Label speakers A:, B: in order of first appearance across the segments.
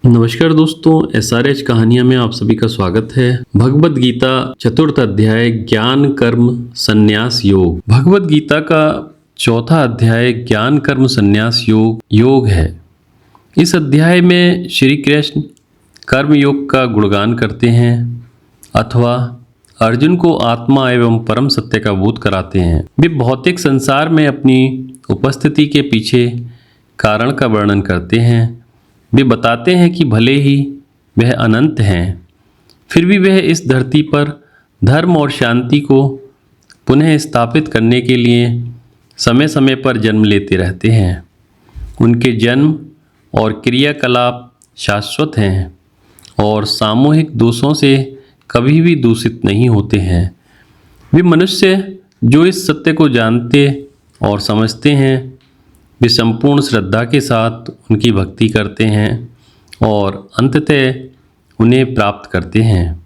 A: नमस्कार दोस्तों, SRH कहानियां में आप सभी का स्वागत है। भगवत गीता चतुर्थ अध्याय ज्ञान कर्म संन्यास योग। भगवत गीता का चौथा अध्याय ज्ञान कर्म संन्यास योग है। इस अध्याय में श्री कृष्ण कर्म योग का गुणगान करते हैं अथवा अर्जुन को आत्मा एवं परम सत्य का बोध कराते हैं। वे भौतिक संसार में अपनी उपस्थिति के पीछे कारण का वर्णन करते हैं। वे बताते हैं कि भले ही वह अनंत हैं, फिर भी वह इस धरती पर धर्म और शांति को पुनः स्थापित करने के लिए समय समय पर जन्म लेते रहते हैं। उनके जन्म और क्रियाकलाप शाश्वत हैं और सामूहिक दोषों से कभी भी दूषित नहीं होते हैं। वे मनुष्य जो इस सत्य को जानते और समझते हैं, वे संपूर्ण श्रद्धा के साथ उनकी भक्ति करते हैं और अंततः उन्हें प्राप्त करते हैं।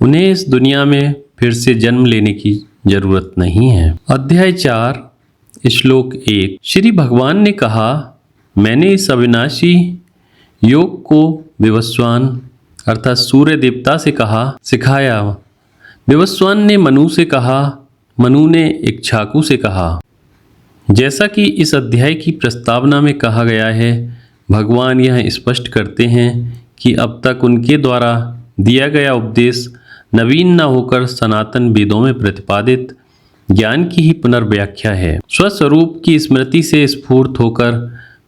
A: उन्हें इस दुनिया में फिर से जन्म लेने की जरूरत नहीं है। अध्याय 4 श्लोक 1। श्री भगवान ने कहा, मैंने इस अविनाशी योग को विवस्वान अर्थात सूर्य देवता से सिखाया। विवस्वान ने मनु से कहा, मनु ने इक्ष्वाकु से कहा। जैसा कि इस अध्याय की प्रस्तावना में कहा गया है, भगवान यह स्पष्ट करते हैं कि अब तक उनके द्वारा दिया गया उपदेश नवीन न होकर सनातन वेदों में प्रतिपादित ज्ञान की ही पुनर्व्याख्या है। स्वस्वरूप की स्मृति से स्फूर्त होकर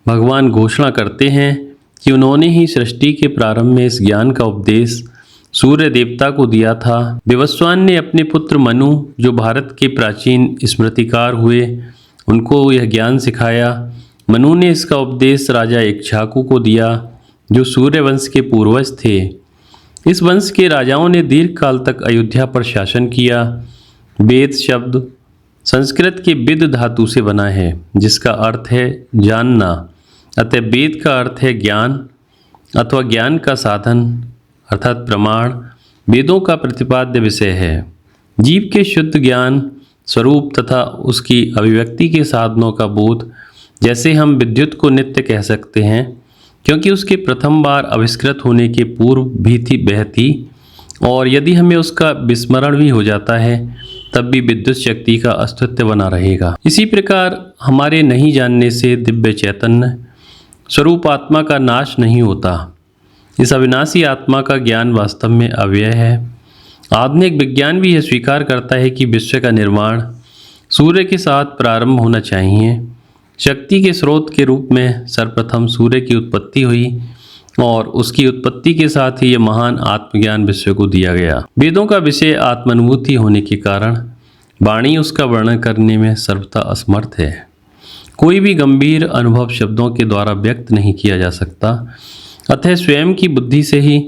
A: भगवान घोषणा करते हैं कि उन्होंने ही सृष्टि के प्रारंभ में इस ज्ञान का उपदेश सूर्य देवता को दिया था। विवस्वान ने अपने पुत्र मनु, जो भारत के प्राचीन स्मृतिकार हुए, उनको यह ज्ञान सिखाया। मनु ने इसका उपदेश राजा इक्ष्वाकु को दिया, जो सूर्य वंश के पूर्वज थे। इस वंश के राजाओं ने दीर्घ काल तक अयोध्या पर शासन किया। वेद शब्द संस्कृत के विद धातु से बना है, जिसका अर्थ है जानना। अतः वेद का अर्थ है ज्ञान अथवा ज्ञान का साधन अर्थात प्रमाण। वेदों का प्रतिपाद्य विषय है। जीव के शुद्ध ज्ञान स्वरूप तथा उसकी अभिव्यक्ति के साधनों का बोध। जैसे हम विद्युत को नित्य कह सकते हैं, क्योंकि उसके प्रथम बार आविष्कृत होने के पूर्व भी बहती, और यदि हमें उसका विस्मरण भी हो जाता है तब भी विद्युत शक्ति का अस्तित्व बना रहेगा। इसी प्रकार हमारे नहीं जानने से दिव्य चैतन्य स्वरूप आत्मा का नाश नहीं होता। इस अविनाशी आत्मा का ज्ञान वास्तव में अव्यय है। आधुनिक विज्ञान भी यह स्वीकार करता है कि विश्व का निर्माण सूर्य के साथ प्रारंभ होना चाहिए। शक्ति के स्रोत के रूप में सर्वप्रथम सूर्य की उत्पत्ति हुई और उसकी उत्पत्ति के साथ ही यह महान आत्मज्ञान विश्व को दिया गया। वेदों का विषय आत्मानुभूति होने के कारण वाणी उसका वर्णन करने में सर्वथा असमर्थ है। कोई भी गंभीर अनुभव शब्दों के द्वारा व्यक्त नहीं किया जा सकता। अतः स्वयं की बुद्धि से ही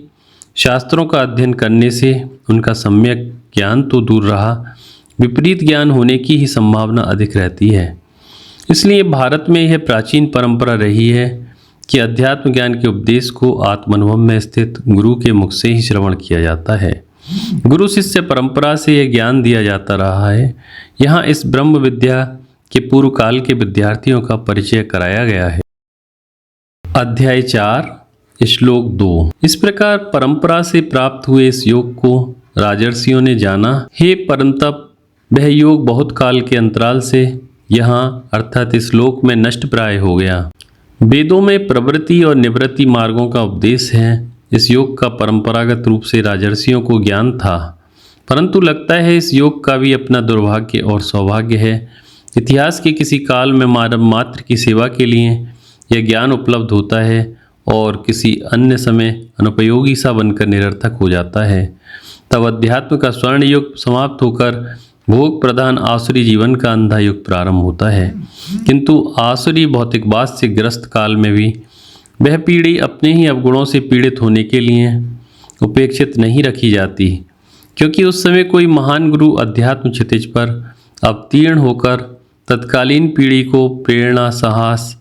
A: शास्त्रों का अध्ययन करने से उनका सम्यक ज्ञान तो दूर रहा, विपरीत ज्ञान होने की ही संभावना अधिक रहती है। इसलिए भारत में यह प्राचीन परंपरा रही है कि अध्यात्म ज्ञान के उपदेश को आत्मानुभव में स्थित गुरु के मुख से ही श्रवण किया जाता है। गुरु शिष्य परंपरा से यह ज्ञान दिया जाता रहा है। यहाँ इस ब्रह्म विद्या के पूर्व काल के विद्यार्थियों का परिचय कराया गया है। अध्याय 4 श्लोक 2। इस प्रकार परंपरा से प्राप्त हुए इस योग को राजर्षियों ने जाना। हे परंतप, वह योग बहुत काल के अंतराल से यहाँ अर्थात इस लोक में नष्ट प्राय हो गया। वेदों में प्रवृत्ति और निवृत्ति मार्गों का उपदेश है। इस योग का परंपरागत रूप से राजर्षियों को ज्ञान था, परंतु लगता है इस योग का भी अपना दुर्भाग्य और सौभाग्य है। इतिहास के किसी काल में मानव मात्र की सेवा के लिए यह ज्ञान उपलब्ध होता है और किसी अन्य समय अनुपयोगी सा बनकर निरर्थक हो जाता है। तब अध्यात्म का स्वर्ण युग समाप्त होकर भोग प्रधान आसुरी जीवन का अंधा युग प्रारंभ होता है। किंतु आसुरी भौतिकवाद से ग्रस्त काल में भी वह पीढ़ी अपने ही अवगुणों से पीड़ित होने के लिए उपेक्षित नहीं रखी जाती, क्योंकि उस समय कोई महान गुरु अध्यात्म क्षितिज पर अवतीर्ण होकर तत्कालीन पीढ़ी को प्रेरणा, साहस,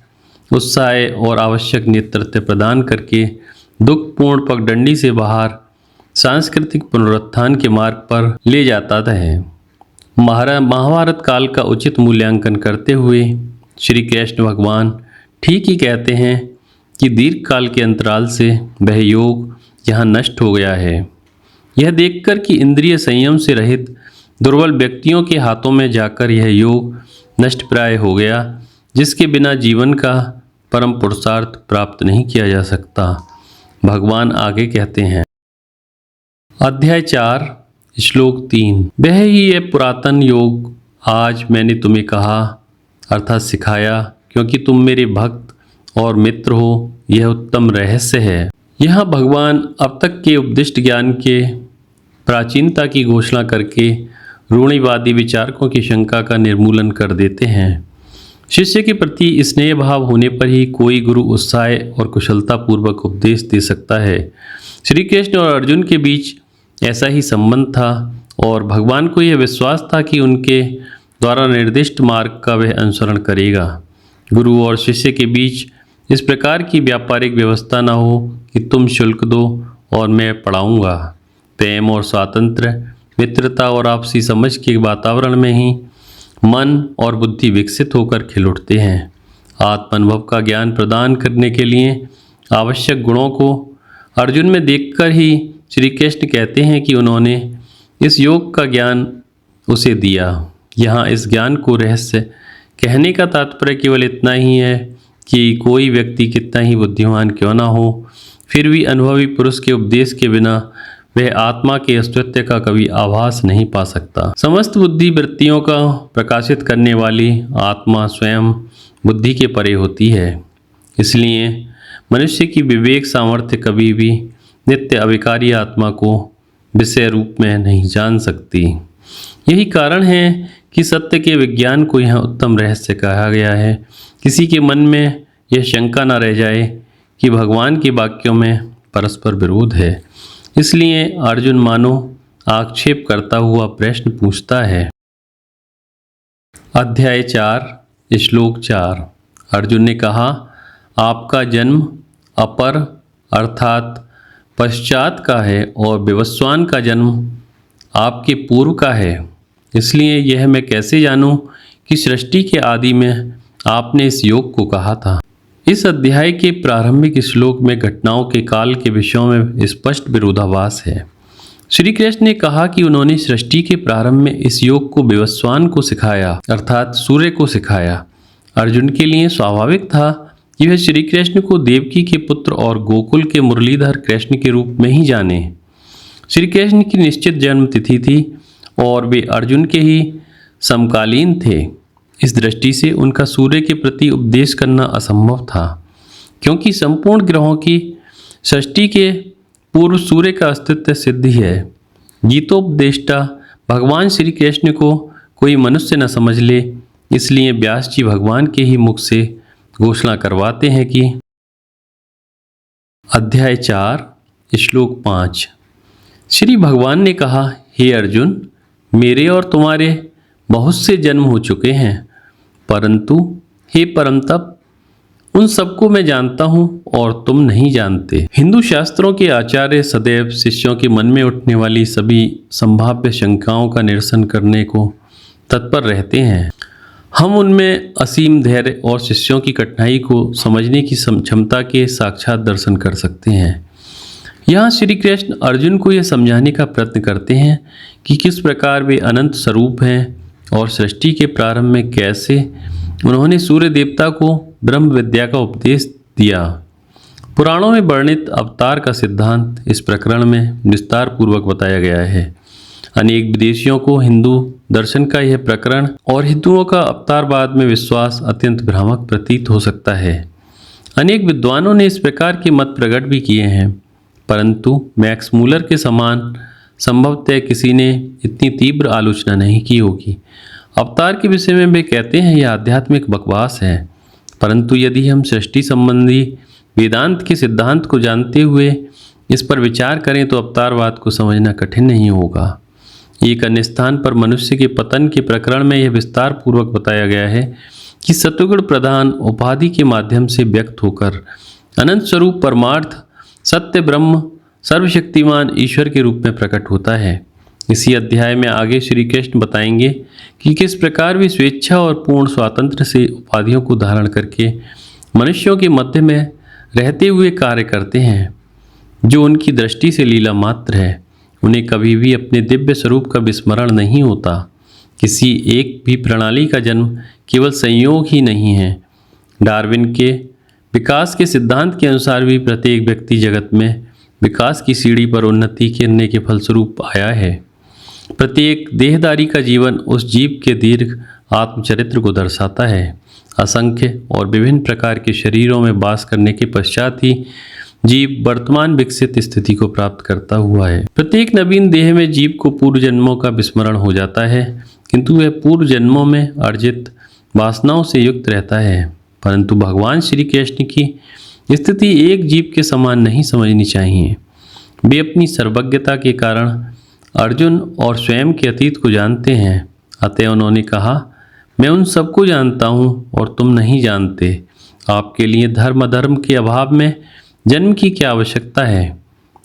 A: उत्साह और आवश्यक नेतृत्व प्रदान करके दुखपूर्ण पगडंडी से बाहर सांस्कृतिक पुनरुत्थान के मार्ग पर ले जाता है। महाभारत काल का उचित मूल्यांकन करते हुए श्री कृष्ण भगवान ठीक ही कहते हैं कि दीर्घ काल के अंतराल से वह योग यहाँ नष्ट हो गया है। यह देखकर कि इंद्रिय संयम से रहित दुर्बल व्यक्तियों के हाथों में जाकर यह योग नष्ट प्राय हो गया, जिसके बिना जीवन का परम पुरुषार्थ प्राप्त नहीं किया जा सकता। भगवान आगे कहते हैं, अध्याय 4 श्लोक 3, वह ही ये पुरातन योग आज मैंने तुम्हें कहा अर्थात सिखाया, क्योंकि तुम मेरे भक्त और मित्र हो, यह उत्तम रहस्य है। यहाँ भगवान अब तक के उपदिष्ट ज्ञान के प्राचीनता की घोषणा करके रूढ़िवादी विचारकों की शंका का निर्मूलन कर देते हैं। शिष्य के प्रति स्नेह भाव होने पर ही कोई गुरु उत्साह और कुशलता पूर्वक उपदेश दे सकता है। श्री कृष्ण और अर्जुन के बीच ऐसा ही संबंध था और भगवान को यह विश्वास था कि उनके द्वारा निर्दिष्ट मार्ग का वह अनुसरण करेगा। गुरु और शिष्य के बीच इस प्रकार की व्यापारिक व्यवस्था न हो कि तुम शुल्क दो और मैं पढ़ाऊँगा। प्रेम और स्वातंत्र्य, मित्रता और आपसी समझ के वातावरण में ही मन और बुद्धि विकसित होकर खिल उठते हैं। आत्मानुभव का ज्ञान प्रदान करने के लिए आवश्यक गुणों को अर्जुन में देखकर ही श्री कृष्ण कहते हैं कि उन्होंने इस योग का ज्ञान उसे दिया। यहाँ इस ज्ञान को रहस्य कहने का तात्पर्य केवल इतना ही है कि कोई व्यक्ति कितना ही बुद्धिमान क्यों ना हो, फिर भी अनुभवी पुरुष के उपदेश के बिना वह आत्मा के अस्तित्व का कभी आभास नहीं पा सकता। समस्त बुद्धि वृत्तियों का प्रकाशित करने वाली आत्मा स्वयं बुद्धि के परे होती है। इसलिए मनुष्य की विवेक सामर्थ्य कभी भी नित्य अविकारी आत्मा को विषय रूप में नहीं जान सकती। यही कारण है कि सत्य के विज्ञान को यहाँ उत्तम रहस्य कहा गया है। किसी के मन में यह शंका न रह जाए कि भगवान के वाक्यों में परस्पर विरोध है। इसलिए अर्जुन मानो आक्षेप करता हुआ प्रश्न पूछता है। अध्याय 4 श्लोक 4, अर्जुन ने कहा, आपका जन्म अपर अर्थात पश्चात का है और विवस्वान का जन्म आपके पूर्व का है। इसलिए यह मैं कैसे जानूं कि सृष्टि के आदि में आपने इस योग को कहा था। इस अध्याय के प्रारंभिक श्लोक में घटनाओं के काल के विषयों में स्पष्ट विरोधाभास है। श्री कृष्ण ने कहा कि उन्होंने सृष्टि के प्रारंभ में इस योग को विवस्वान को सिखाया अर्थात सूर्य को सिखाया। अर्जुन के लिए स्वाभाविक था कि वह श्री कृष्ण को देवकी के पुत्र और गोकुल के मुरलीधर कृष्ण के रूप में ही जाने। श्री कृष्ण की निश्चित जन्म तिथि थी और वे अर्जुन के ही समकालीन थे। इस दृष्टि से उनका सूर्य के प्रति उपदेश करना असंभव था, क्योंकि संपूर्ण ग्रहों की सृष्टि के पूर्व सूर्य का अस्तित्व सिद्ध ही है। गीतोपदेष्टा भगवान श्री कृष्ण को कोई मनुष्य न समझ ले, इसलिए व्यास जी भगवान के ही मुख से घोषणा करवाते हैं कि अध्याय 4 श्लोक 5, श्री भगवान ने कहा, हे अर्जुन, मेरे और तुम्हारे बहुत से जन्म हो चुके हैं, परंतु हे परम तप, उन सबको मैं जानता हूँ और तुम नहीं जानते। हिंदू शास्त्रों के आचार्य सदैव शिष्यों के मन में उठने वाली सभी संभाव्य शंकाओं का निरसन करने को तत्पर रहते हैं। हम उनमें असीम धैर्य और शिष्यों की कठिनाई को समझने की क्षमता के साक्षात दर्शन कर सकते हैं। यहाँ श्री कृष्ण अर्जुन को यह समझाने का प्रयत्न करते हैं कि किस प्रकार वे अनंत स्वरूप हैं और सृष्टि के प्रारंभ में कैसे उन्होंने सूर्य देवता को ब्रह्म विद्या का उपदेश दिया। पुराणों में वर्णित अवतार का सिद्धांत इस प्रकरण में विस्तार पूर्वक बताया गया है। अनेक विदेशियों को हिंदू दर्शन का यह प्रकरण और हिंदुओं का अवतारवाद में विश्वास अत्यंत भ्रामक प्रतीत हो सकता है। अनेक विद्वानों ने इस प्रकार के मत प्रकट भी किए हैं, परंतु मैक्स मूलर के समान संभवतः किसी ने इतनी तीव्र आलोचना नहीं की होगी। अवतार के विषय में वे कहते हैं यह आध्यात्मिक बकवास है, परंतु यदि हम सृष्टि संबंधी वेदांत के सिद्धांत को जानते हुए इस पर विचार करें तो अवतारवाद को समझना कठिन नहीं होगा। एक अन्य स्थान पर मनुष्य के पतन के प्रकरण में यह विस्तार पूर्वक बताया गया है कि सत्वगुण प्रधान उपाधि के माध्यम से व्यक्त होकर अनंत स्वरूप परमार्थ सत्य ब्रह्म सर्वशक्तिमान ईश्वर के रूप में प्रकट होता है। इसी अध्याय में आगे श्री कृष्ण बताएंगे कि किस प्रकार वे स्वेच्छा और पूर्ण स्वातंत्र से उपाधियों को धारण करके मनुष्यों के मध्य में रहते हुए कार्य करते हैं, जो उनकी दृष्टि से लीला मात्र है। उन्हें कभी भी अपने दिव्य स्वरूप का विस्मरण नहीं होता। किसी एक भी प्रणाली का जन्म केवल संयोग ही नहीं है। डार्विन के विकास के सिद्धांत के अनुसार भी प्रत्येक व्यक्ति जगत में विकास की सीढ़ी पर उन्नति करने के फलस्वरूप आया है। प्रत्येक देहधारी का जीवन उस जीव के दीर्घ आत्मचरित्र को दर्शाता है। असंख्य और विभिन्न प्रकार के शरीरों में वास करने के पश्चात ही जीव वर्तमान विकसित स्थिति को प्राप्त करता हुआ है। प्रत्येक नवीन देह में जीव को पूर्व जन्मों का विस्मरण हो जाता है, किंतु वह पूर्व जन्मों में अर्जित वासनाओं से युक्त रहता है। परंतु भगवान श्री कृष्ण की स्थिति एक जीव के समान नहीं समझनी चाहिए। वे अपनी सर्वज्ञता के कारण अर्जुन और स्वयं के अतीत को जानते हैं। अतः उन्होंने कहा, मैं उन सबको जानता हूँ और तुम नहीं जानते। आपके लिए धर्म अधर्म के अभाव में जन्म की क्या आवश्यकता है?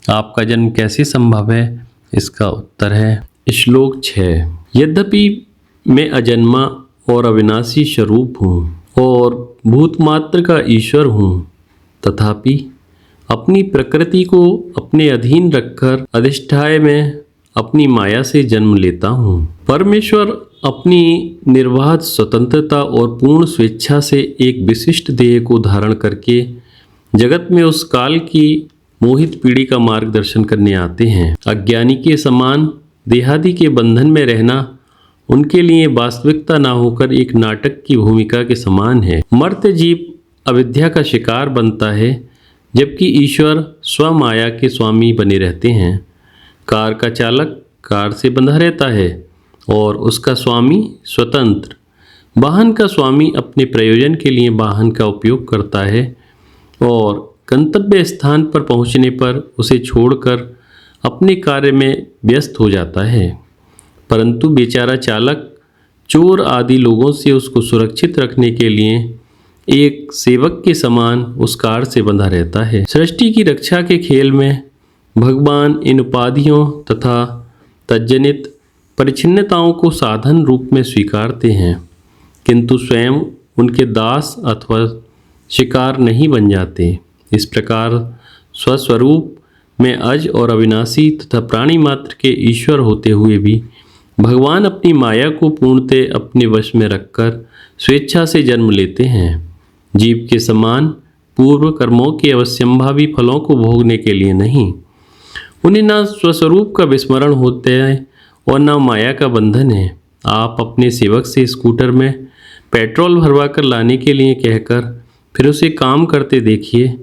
A: आपका जन्म कैसे संभव है? इसका उत्तर है श्लोक 6। यद्यपि मैं अजन्मा और अविनाशी स्वरूप हूँ और भूतमात्र का ईश्वर हूँ, तथापि अपनी प्रकृति को अपने अधीन रखकर अधिष्ठाय में अपनी माया से जन्म लेता हूँ। परमेश्वर अपनी निर्बाध स्वतंत्रता और पूर्ण स्वेच्छा से एक विशिष्ट देह को धारण करके जगत में उस काल की मोहित पीढ़ी का मार्गदर्शन करने आते हैं। अज्ञानी के समान देहादि के बंधन में रहना उनके लिए वास्तविकता ना होकर एक नाटक की भूमिका के समान है। मर्त्य जीव अविद्या का शिकार बनता है, जबकि ईश्वर स्वमाया के स्वामी बने रहते हैं। कार का चालक कार से बंधा रहता है और उसका स्वामी स्वतंत्र। वाहन का स्वामी अपने प्रयोजन के लिए वाहन का उपयोग करता है और गंतव्य स्थान पर पहुंचने पर उसे छोड़कर अपने कार्य में व्यस्त हो जाता है। परंतु बेचारा चालक चोर आदि लोगों से उसको सुरक्षित रखने के लिए एक सेवक के समान उस कार से बंधा रहता है। सृष्टि की रक्षा के खेल में भगवान इन उपाधियों तथा तज्जनित परिच्छिन्नताओं को साधन रूप में स्वीकारते हैं, किंतु स्वयं उनके दास अथवा शिकार नहीं बन जाते। इस प्रकार स्वस्वरूप में अज और अविनाशी तथा प्राणी मात्र के ईश्वर होते हुए भी भगवान अपनी माया को पूर्णतः अपने वश में रखकर स्वेच्छा से जन्म लेते हैं। जीव के समान पूर्व कर्मों के अवश्यंभावी फलों को भोगने के लिए नहीं। उन्हें न स्वस्वरूप का विस्मरण होता है और न माया का बंधन है। आप अपने सेवक से स्कूटर में पेट्रोल भरवा कर लाने के लिए कहकर फिर उसे काम करते देखिए,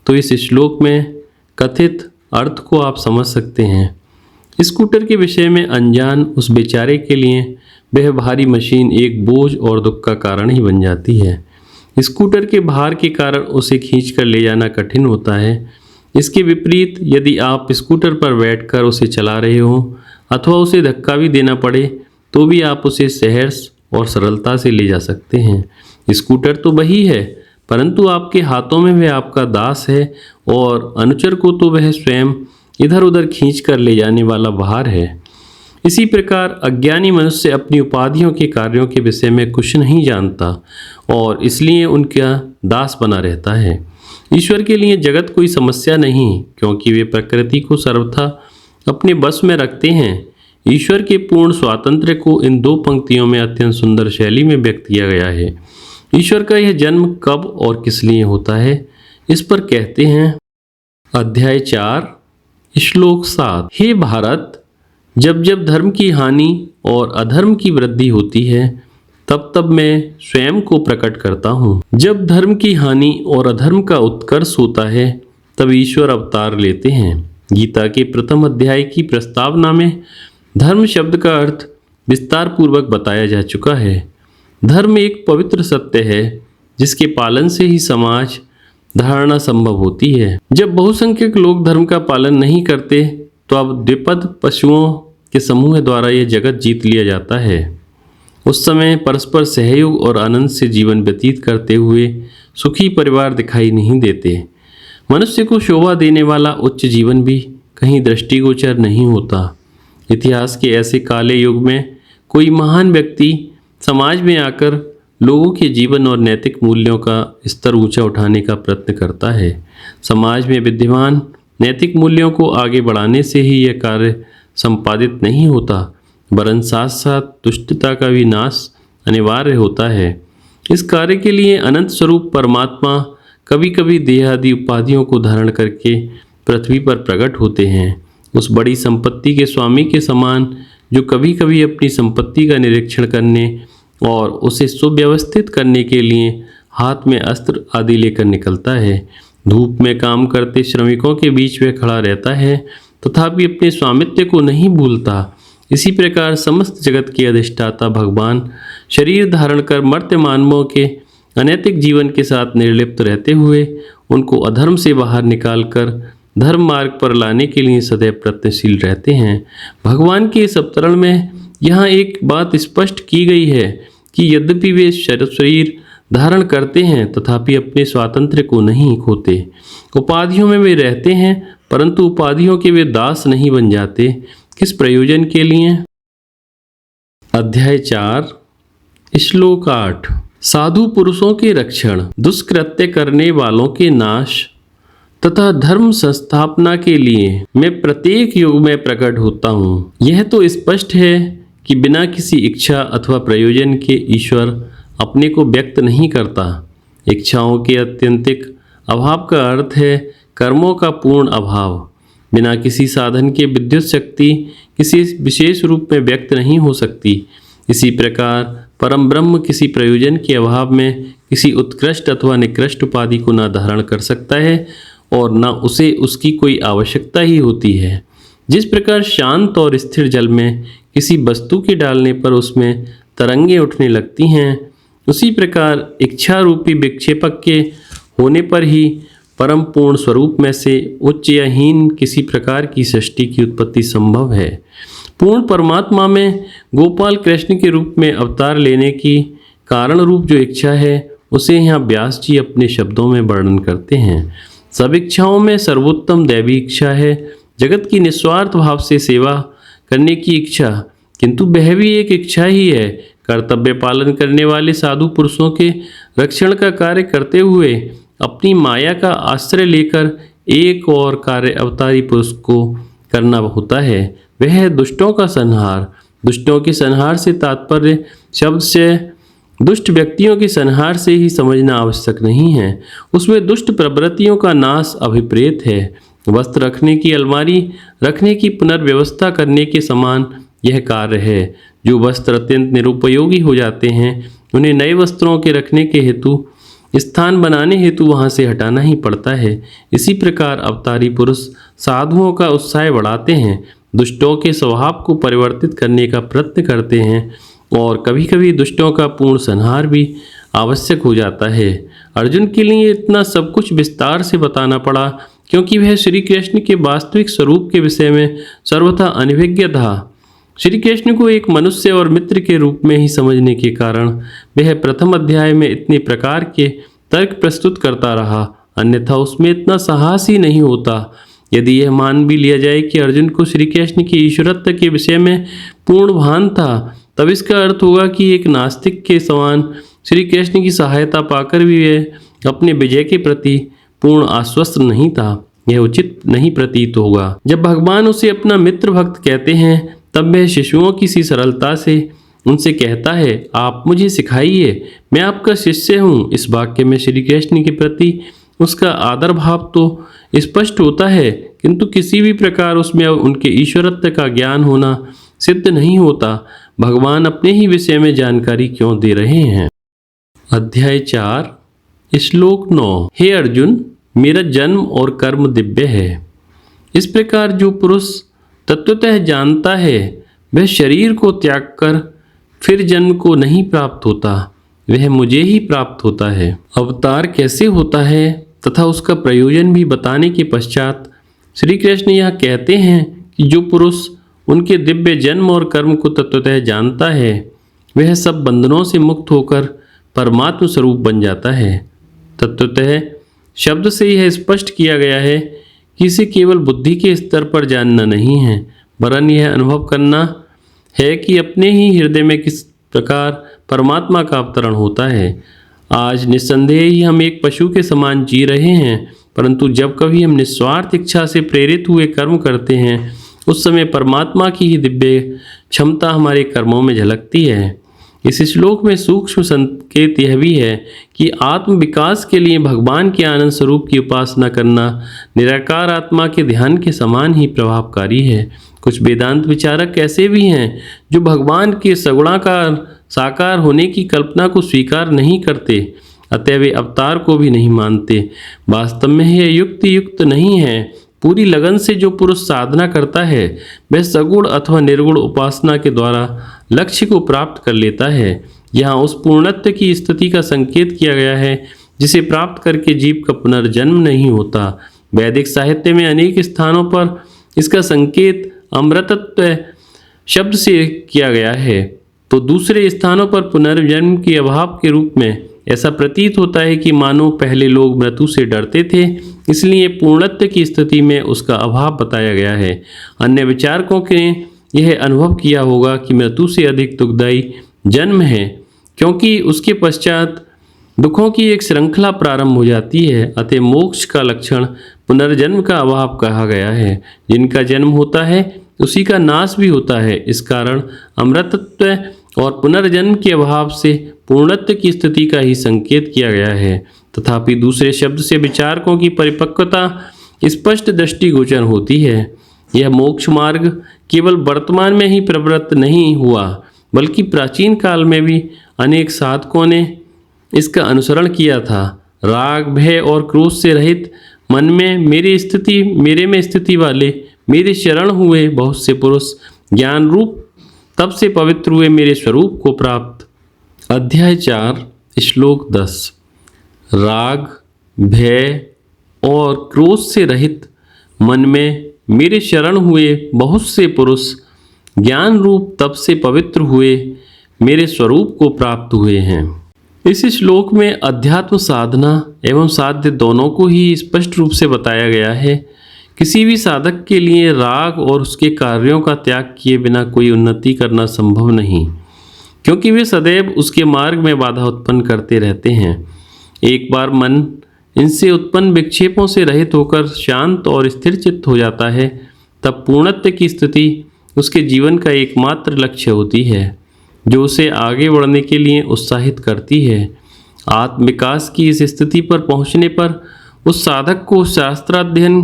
A: तो इस श्लोक में कथित अर्थ को आप समझ सकते हैं। स्कूटर के विषय में अनजान उस बेचारे के लिए वह भारी मशीन एक बोझ और दुख का कारण ही बन जाती है। स्कूटर के भार के कारण उसे खींचकर ले जाना कठिन होता है। इसके विपरीत यदि आप स्कूटर पर बैठकर उसे चला रहे हो अथवा उसे धक्का भी देना पड़े तो भी आप उसे सहर्ष और सरलता से ले जा सकते हैं। स्कूटर तो वही है, परंतु आपके हाथों में वह आपका दास है और अनुचर को तो वह स्वयं इधर उधर खींच कर ले जाने वाला भार है। इसी प्रकार अज्ञानी मनुष्य अपनी उपाधियों के कार्यों के विषय में कुछ नहीं जानता और इसलिए उनका दास बना रहता है। ईश्वर के लिए जगत कोई समस्या नहीं, क्योंकि वे प्रकृति को सर्वथा अपने बस में रखते हैं। ईश्वर के पूर्ण स्वातंत्र्य को इन दो पंक्तियों में अत्यंत सुंदर शैली में व्यक्त किया गया है। ईश्वर का यह जन्म कब और किस लिए होता है, इस पर कहते हैं अध्याय 4 श्लोक 7। हे भारत, जब जब धर्म की हानि और अधर्म की वृद्धि होती है तब तब मैं स्वयं को प्रकट करता हूँ। जब धर्म की हानि और अधर्म का उत्कर्ष होता है तब ईश्वर अवतार लेते हैं। गीता के प्रथम अध्याय की प्रस्तावना में धर्म शब्द का अर्थ विस्तार पूर्वक बताया जा चुका है। धर्म एक पवित्र सत्य है जिसके पालन से ही समाज धारणा संभव होती है। जब बहुसंख्यक लोग धर्म का पालन नहीं करते तो अब द्विपद पशुओं के समूह द्वारा यह जगत जीत लिया जाता है। उस समय परस्पर सहयोग और आनंद से जीवन व्यतीत करते हुए सुखी परिवार दिखाई नहीं देते। मनुष्य को शोभा देने वाला उच्च जीवन भी कहीं दृष्टिगोचर नहीं होता। इतिहास के ऐसे काले युग में कोई महान व्यक्ति समाज में आकर लोगों के जीवन और नैतिक मूल्यों का स्तर ऊंचा उठाने का प्रयत्न करता है। समाज में विद्यमान नैतिक मूल्यों को आगे बढ़ाने से ही यह कार्य संपादित नहीं होता, वरन साथ साथ दुष्टता का भी नाश अनिवार्य होता है। इस कार्य के लिए अनंत स्वरूप परमात्मा कभी कभी देहादि उपाधियों को धारण करके पृथ्वी पर प्रकट होते हैं। उस बड़ी संपत्ति के स्वामी के समान जो कभी कभी अपनी संपत्ति का निरीक्षण करने और उसे सुव्यवस्थित करने के लिए हाथ में अस्त्र आदि लेकर निकलता है। धूप में काम करते श्रमिकों के बीच वह खड़ा रहता है, तथापि अपने स्वामित्व को नहीं भूलता। इसी प्रकार समस्त जगत के अधिष्ठाता भगवान शरीर धारण कर मर्त्य मानवों के अनैतिक जीवन के साथ निर्लिप्त रहते हुए उनको अधर्म से बाहर निकालकर धर्म मार्ग पर लाने के लिए सदैव प्रयत्नशील रहते हैं। भगवान के इस अवतरण में यहाँ एक बात स्पष्ट की गई है कि यद्यपि वे शरीर धारण करते हैं तथापि अपने स्वातंत्र्य को नहीं खोते। उपाधियों में वे रहते हैं परंतु उपाधियों के वे दास नहीं बन जाते। किस प्रयोजन के लिए? अध्याय 4 श्लोक 8 साधु पुरुषों के रक्षण, दुष्कृत्य करने वालों के नाश तथा धर्म संस्थापना के लिए मैं प्रत्येक युग में प्रकट होता हूँ। यह तो स्पष्ट है कि बिना किसी इच्छा अथवा प्रयोजन के ईश्वर अपने को व्यक्त नहीं करता। इच्छाओं के अत्यंतिक अभाव का अर्थ है कर्मों का पूर्ण अभाव। बिना किसी साधन के विद्युत शक्ति किसी विशेष रूप में व्यक्त नहीं हो सकती। इसी प्रकार परम ब्रह्म किसी प्रयोजन के अभाव में किसी उत्कृष्ट अथवा निकृष्ट उपाधि को न धारण कर सकता है और न उसे उसकी कोई आवश्यकता ही होती है। जिस प्रकार शांत और स्थिर जल में किसी वस्तु के डालने पर उसमें तरंगे उठने लगती हैं, उसी प्रकार इच्छा रूपी विक्षेपक के होने पर ही परम पूर्ण स्वरूप में से उच्च या हीन किसी प्रकार की सृष्टि की उत्पत्ति संभव है। पूर्ण परमात्मा में गोपाल कृष्ण के रूप में अवतार लेने की कारण रूप जो इच्छा है उसे यहाँ व्यास जी अपने शब्दों में वर्णन करते हैं। सब इच्छाओं में सर्वोत्तम दैवी इच्छा है जगत की निस्वार्थ भाव से सेवा करने की इच्छा, किंतु वह भी एक इच्छा ही है। कर्तव्य पालन करने वाले साधु पुरुषों के रक्षण का कार्य करते हुए अपनी माया का आश्रय लेकर एक और कार्य अवतारी पुरुष को करना होता है, वह है दुष्टों का संहार। दुष्टों के संहार से तात्पर्य शब्द से दुष्ट व्यक्तियों के संहार से ही समझना आवश्यक नहीं है। उसमें दुष्ट प्रवृत्तियों का नाश अभिप्रेत है। वस्त्र रखने की अलमारी रखने की पुनर्व्यवस्था करने के समान यह कार्य है। जो वस्त्र अत्यंत निरुपयोगी हो जाते हैं उन्हें नए वस्त्रों के रखने के हेतु स्थान बनाने हेतु वहाँ से हटाना ही पड़ता है। इसी प्रकार अवतारी पुरुष साधुओं का उत्साह बढ़ाते हैं, दुष्टों के स्वभाव को परिवर्तित करने का प्रयत्न करते हैं और कभी कभी दुष्टों का पूर्ण संहार भी आवश्यक हो जाता है। अर्जुन के लिए इतना सब कुछ विस्तार से बताना पड़ा क्योंकि वह श्री कृष्ण के वास्तविक स्वरूप के विषय में सर्वथा अनभिज्ञ था। श्री कृष्ण को एक मनुष्य और मित्र के रूप में ही समझने के कारण वह प्रथम अध्याय में इतने प्रकार के तर्क प्रस्तुत करता रहा, अन्यथा उसमें इतना साहस ही नहीं होता। यदि यह मान भी लिया जाए कि अर्जुन को श्री कृष्ण की ईश्वरत्व के विषय में पूर्ण भान था, तब इसका अर्थ होगा कि एक नास्तिक के समान श्री कृष्ण की सहायता पाकर भी वह अपने विजय के प्रति पूर्ण आश्वस्त नहीं था। यह उचित नहीं प्रतीत होगा। जब भगवान उसे अपना मित्र भक्त कहते हैं तब वह शिशुओं की सी सरलता से उनसे कहता है, आप मुझे सिखाइए, मैं आपका शिष्य हूँ। इस वाक्य में श्री कृष्ण के प्रति उसका आदर भाव तो स्पष्ट होता है, किंतु किसी भी प्रकार उसमें उनके ईश्वरत्व का ज्ञान होना सिद्ध नहीं होता। भगवान अपने ही विषय में जानकारी क्यों दे रहे हैं? अध्याय 4 श्लोक 9 हे अर्जुन, मेरा जन्म और कर्म दिव्य है। इस प्रकार जो पुरुष तत्वतः जानता है वह शरीर को त्याग कर फिर जन्म को नहीं प्राप्त होता, वह मुझे ही प्राप्त होता है। अवतार कैसे होता है तथा उसका प्रयोजन भी बताने के पश्चात श्री कृष्ण यह कहते हैं कि जो पुरुष उनके दिव्य जन्म और कर्म को तत्वतः जानता है वह सब बंधनों से मुक्त होकर परमात्म स्वरूप बन जाता है। तत्वतः शब्द से यह स्पष्ट किया गया है कि इसे केवल बुद्धि के स्तर पर जानना नहीं है, वरन यह अनुभव करना है कि अपने ही हृदय में किस प्रकार परमात्मा का अवतरण होता है। आज निस्संदेह ही हम एक पशु के समान जी रहे हैं, परंतु जब कभी हम निस्वार्थ इच्छा से प्रेरित हुए कर्म करते हैं, उस समय परमात्मा की ही दिव्य क्षमता हमारे कर्मों में झलकती है। इस श्लोक में सूक्ष्म संकेत यह भी है कि आत्म विकास के लिए भगवान के आनंद स्वरूप की उपासना करना निराकार आत्मा के ध्यान के समान ही प्रभावकारी है। कुछ वेदांत विचारक ऐसे भी हैं जो भगवान के सगुणाकार साकार होने की कल्पना को स्वीकार नहीं करते, अतः वे अवतार को भी नहीं मानते। वास्तव में यह युक्त नहीं है। पूरी लगन से जो पुरुष साधना करता है वह सगुण अथवा निर्गुण उपासना के द्वारा लक्ष्य को प्राप्त कर लेता है। यहाँ उस पूर्णत्व की स्थिति का संकेत किया गया है जिसे प्राप्त करके जीव का पुनर्जन्म नहीं होता। वैदिक साहित्य में अनेक स्थानों पर इसका संकेत अमृतत्व शब्द से किया गया है, तो दूसरे स्थानों पर पुनर्जन्म के अभाव के रूप में ऐसा प्रतीत होता है कि मानो पहले लोग मृत्यु से डरते थे, इसलिए पूर्णत्व की स्थिति में उसका अभाव बताया गया है। अन्य विचारकों ने यह अनुभव किया होगा कि मृत्यु से अधिक दुखदायी जन्म है, क्योंकि उसके पश्चात दुखों की एक श्रृंखला प्रारंभ हो जाती है। अतः मोक्ष का लक्षण पुनर्जन्म का अभाव कहा गया है। जिनका जन्म होता है उसी का नाश भी होता है। इस कारण अमृतत्व और पुनर्जन्म के अभाव से पूर्णत्व की स्थिति का ही संकेत किया गया है। तथापि दूसरे शब्द से विचारकों की परिपक्वता स्पष्ट दृष्टिगोचर होती है। यह मोक्ष मार्ग केवल वर्तमान में ही प्रवृत्त नहीं हुआ, बल्कि प्राचीन काल में भी अनेक साधकों ने इसका अनुसरण किया था। राग भय और क्रोध से रहित मन में मेरे में स्थिति वाले मेरे शरण हुए बहुत से पुरुष ज्ञान रूप तब से पवित्र हुए मेरे स्वरूप को प्राप्त। अध्याय 4 श्लोक 10। राग भय और क्रोध से रहित मन में मेरे शरण हुए बहुत से पुरुष ज्ञान रूप तप से पवित्र हुए मेरे स्वरूप को प्राप्त हुए हैं। इस श्लोक में अध्यात्म साधना एवं साध्य दोनों को ही स्पष्ट रूप से बताया गया है। किसी भी साधक के लिए राग और उसके कार्यों का त्याग किए बिना कोई उन्नति करना संभव नहीं, क्योंकि वे सदैव उसके मार्ग में बाधा उत्पन्न करते रहते हैं। एक बार मन इनसे उत्पन्न विक्षेपों से रहित होकर शांत और स्थिर चित्त हो जाता है, तब पूर्णत्व की स्थिति उसके जीवन का एकमात्र लक्ष्य होती है, जो उसे आगे बढ़ने के लिए उत्साहित करती है। आत्म विकास की इस स्थिति पर पहुंचने पर उस साधक को शास्त्राध्ययन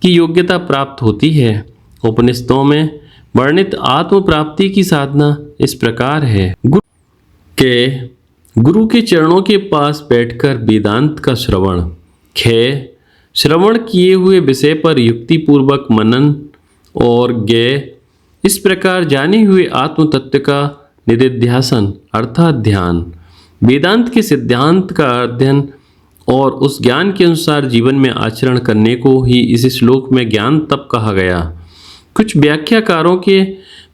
A: की योग्यता प्राप्त होती है। उपनिषदों में वर्णित आत्म प्राप्ति की साधना इस प्रकार है। गुरु के चरणों के पास बैठकर वेदांत का श्रवण। श्रवण किए हुए विषय पर युक्तिपूर्वक मनन। और इस प्रकार जाने हुए आत्म तत्व का निधिध्यासन अर्थात ध्यान। वेदांत के सिद्धांत का अध्ययन और उस ज्ञान के अनुसार जीवन में आचरण करने को ही इस श्लोक में ज्ञान तप कहा गया। कुछ व्याख्याकारों के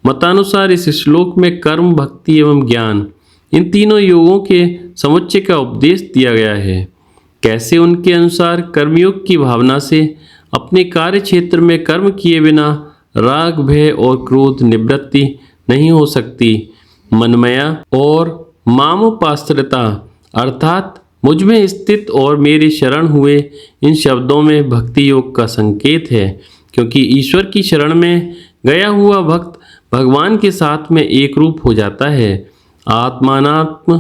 A: मतानुसार इस श्लोक में कर्म, भक्ति एवं ज्ञान इन तीनों योगों के समुच्चय का उपदेश दिया गया है। कैसे उनके अनुसार कर्मयोग की भावना से अपने कार्य क्षेत्र में कर्म किए बिना राग भय और क्रोध निवृत्ति नहीं हो सकती। मनमया और मामोपाश्रिता अर्थात मुझ में स्थित और मेरे शरण हुए इन शब्दों में भक्ति योग का संकेत है, क्योंकि ईश्वर की शरण में गया हुआ भक्त भगवान के साथ में एक रूप हो जाता है। आत्मानात्म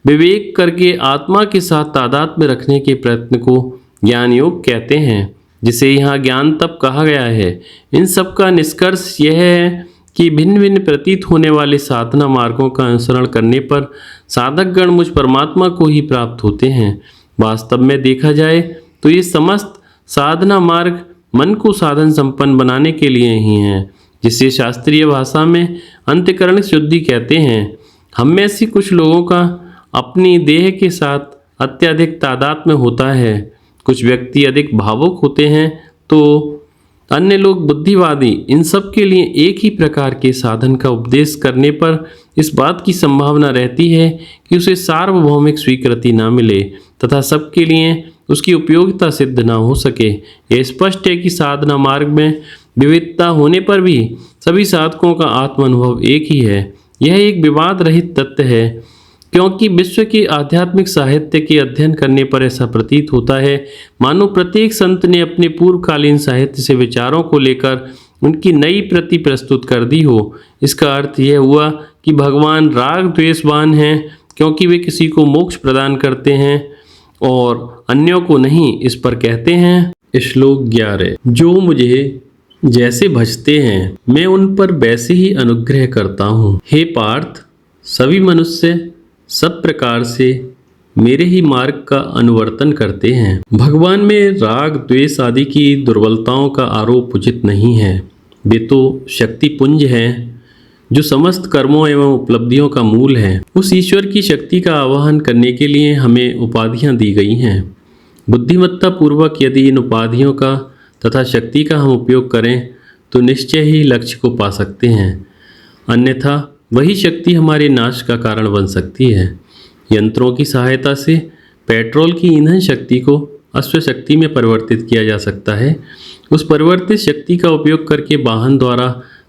A: विवेक करके आत्मा के साथ तादात्म्य रखने के प्रयत्न को ज्ञान योग कहते हैं, जिसे यहाँ ज्ञान तप कहा गया है। इन सब का निष्कर्ष यह है कि भिन्न भिन्न प्रतीत होने वाले साधना मार्गों का अनुसरण करने पर साधकगण मुझ परमात्मा को ही प्राप्त होते हैं। वास्तव में देखा जाए तो ये समस्त साधना मार्ग मन को साधन संपन्न बनाने के लिए ही हैं, जिसे शास्त्रीय भाषा में अंतःकरण शुद्धि कहते हैं। हम में से कुछ लोगों का अपनी देह के साथ अत्यधिक तादात्म्य होता है। कुछ व्यक्ति अधिक भावुक होते हैं तो अन्य लोग बुद्धिवादी। इन सब के लिए एक ही प्रकार के साधन का उपदेश करने पर इस बात की संभावना रहती है कि उसे सार्वभौमिक स्वीकृति न मिले तथा सबके लिए उसकी उपयोगिता सिद्ध न हो सके। यह स्पष्ट है कि साधना मार्ग में विविधता होने पर भी सभी साधकों का आत्म अनुभव एक ही है। यह एक विवाद रहित तथ्य है, क्योंकि विश्व के आध्यात्मिक साहित्य के अध्ययन करने पर ऐसा प्रतीत होता है मानो प्रत्येक संत ने अपने पूर्वकालीन साहित्य से विचारों को लेकर उनकी नई प्रति प्रस्तुत कर दी हो। इसका अर्थ यह हुआ कि भगवान राग द्वेषवान हैं, क्योंकि वे किसी को मोक्ष प्रदान करते हैं और अन्यों को नहीं। इस पर कहते हैं श्लोक 11, जो मुझे जैसे भजते हैं मैं उन पर वैसे ही अनुग्रह करता हूँ। हे पार्थ, सभी मनुष्य सब प्रकार से मेरे ही मार्ग का अनुवर्तन करते हैं। भगवान में राग द्वेष आदि की दुर्बलताओं का आरोप उचित नहीं है। वे तो शक्ति पुंज हैं जो समस्त कर्मों एवं उपलब्धियों का मूल है। उस ईश्वर की शक्ति का आवाहन करने के लिए हमें उपाधियां दी गई हैं। बुद्धिमत्ता पूर्वक यदि इन उपाधियों का तथा शक्ति का हम उपयोग करें तो निश्चय ही लक्ष्य को पा सकते हैं, अन्यथा वही शक्ति हमारे नाश का कारण बन सकती है। यंत्रों की सहायता से पेट्रोल की ईंधन शक्ति को अश्व शक्ति में परिवर्तित किया जा सकता है। उस परिवर्तित शक्ति का उपयोग करके वाहन द्वारा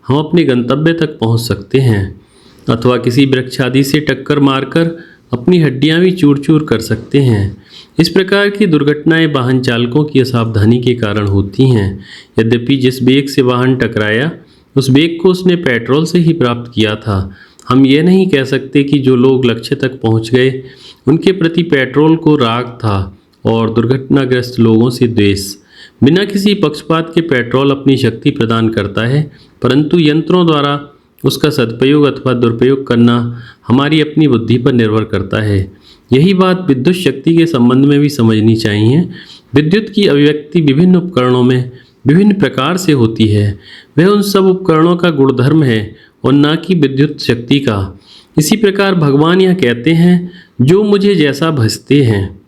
A: हम अपने गंतव्य तक पहुंच सकते हैं, अथवा किसी वृक्ष आदि से टक्कर मारकर अपनी हड्डियां भी चूर चूर कर सकते हैं। इस प्रकार की दुर्घटनाएं वाहन चालकों की असावधानी के कारण होती हैं। यद्यपि जिस वेग से वाहन टकराया उस वेग को उसने पेट्रोल से ही प्राप्त किया था। हम ये नहीं कह सकते कि जो लोग लक्ष्य तक पहुंच गए उनके प्रति पेट्रोल को राग था और दुर्घटनाग्रस्त लोगों से द्वेष। बिना किसी पक्षपात के पेट्रोल अपनी शक्ति प्रदान करता है, परंतु यंत्रों द्वारा उसका सदुपयोग अथवा दुरुपयोग करना हमारी अपनी बुद्धि पर निर्भर करता है। यही बात विद्युत शक्ति के संबंध में भी समझनी चाहिए। विद्युत की अभिव्यक्ति विभिन्न उपकरणों में विभिन्न प्रकार से होती है। वह उन सब उपकरणों का गुणधर्म है और न कि विद्युत शक्ति का। इसी प्रकार भगवान यह कहते हैं, जो मुझे जैसा भजते हैं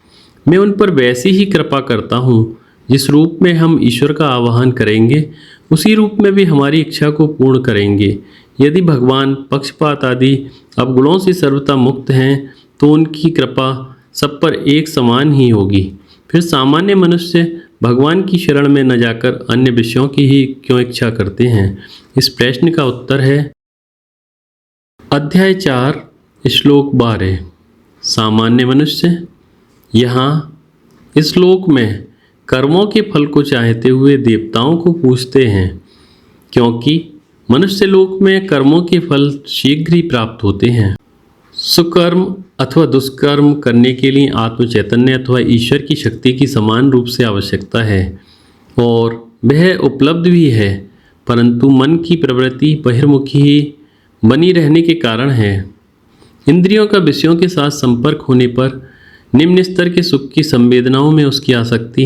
A: मैं उन पर वैसी ही कृपा करता हूँ। जिस रूप में हम ईश्वर का आवाहन करेंगे उसी रूप में भी हमारी इच्छा को पूर्ण करेंगे। यदि भगवान पक्षपात आदि अवगुणों से सर्वथा मुक्त हैं तो उनकी कृपा सब पर एक समान ही होगी। फिर सामान्य मनुष्य भगवान की शरण में न जाकर अन्य विषयों की ही क्यों इच्छा करते हैं? इस प्रश्न का उत्तर है अध्याय 4 श्लोक 12, सामान्य मनुष्य। यहाँ इस श्लोक में कर्मों के फल को चाहते हुए देवताओं को पूछते हैं, क्योंकि मनुष्य लोक में कर्मों के फल शीघ्र ही प्राप्त होते हैं। सुकर्म अथवा दुष्कर्म करने के लिए आत्म चैतन्य अथवा ईश्वर की शक्ति की समान रूप से आवश्यकता है और वह उपलब्ध भी है, परंतु मन की प्रवृत्ति बहिर्मुखी ही बनी रहने के कारण है। इंद्रियों का विषयों के साथ संपर्क होने पर निम्न स्तर के सुख की संवेदनाओं में उसकी आसक्ति,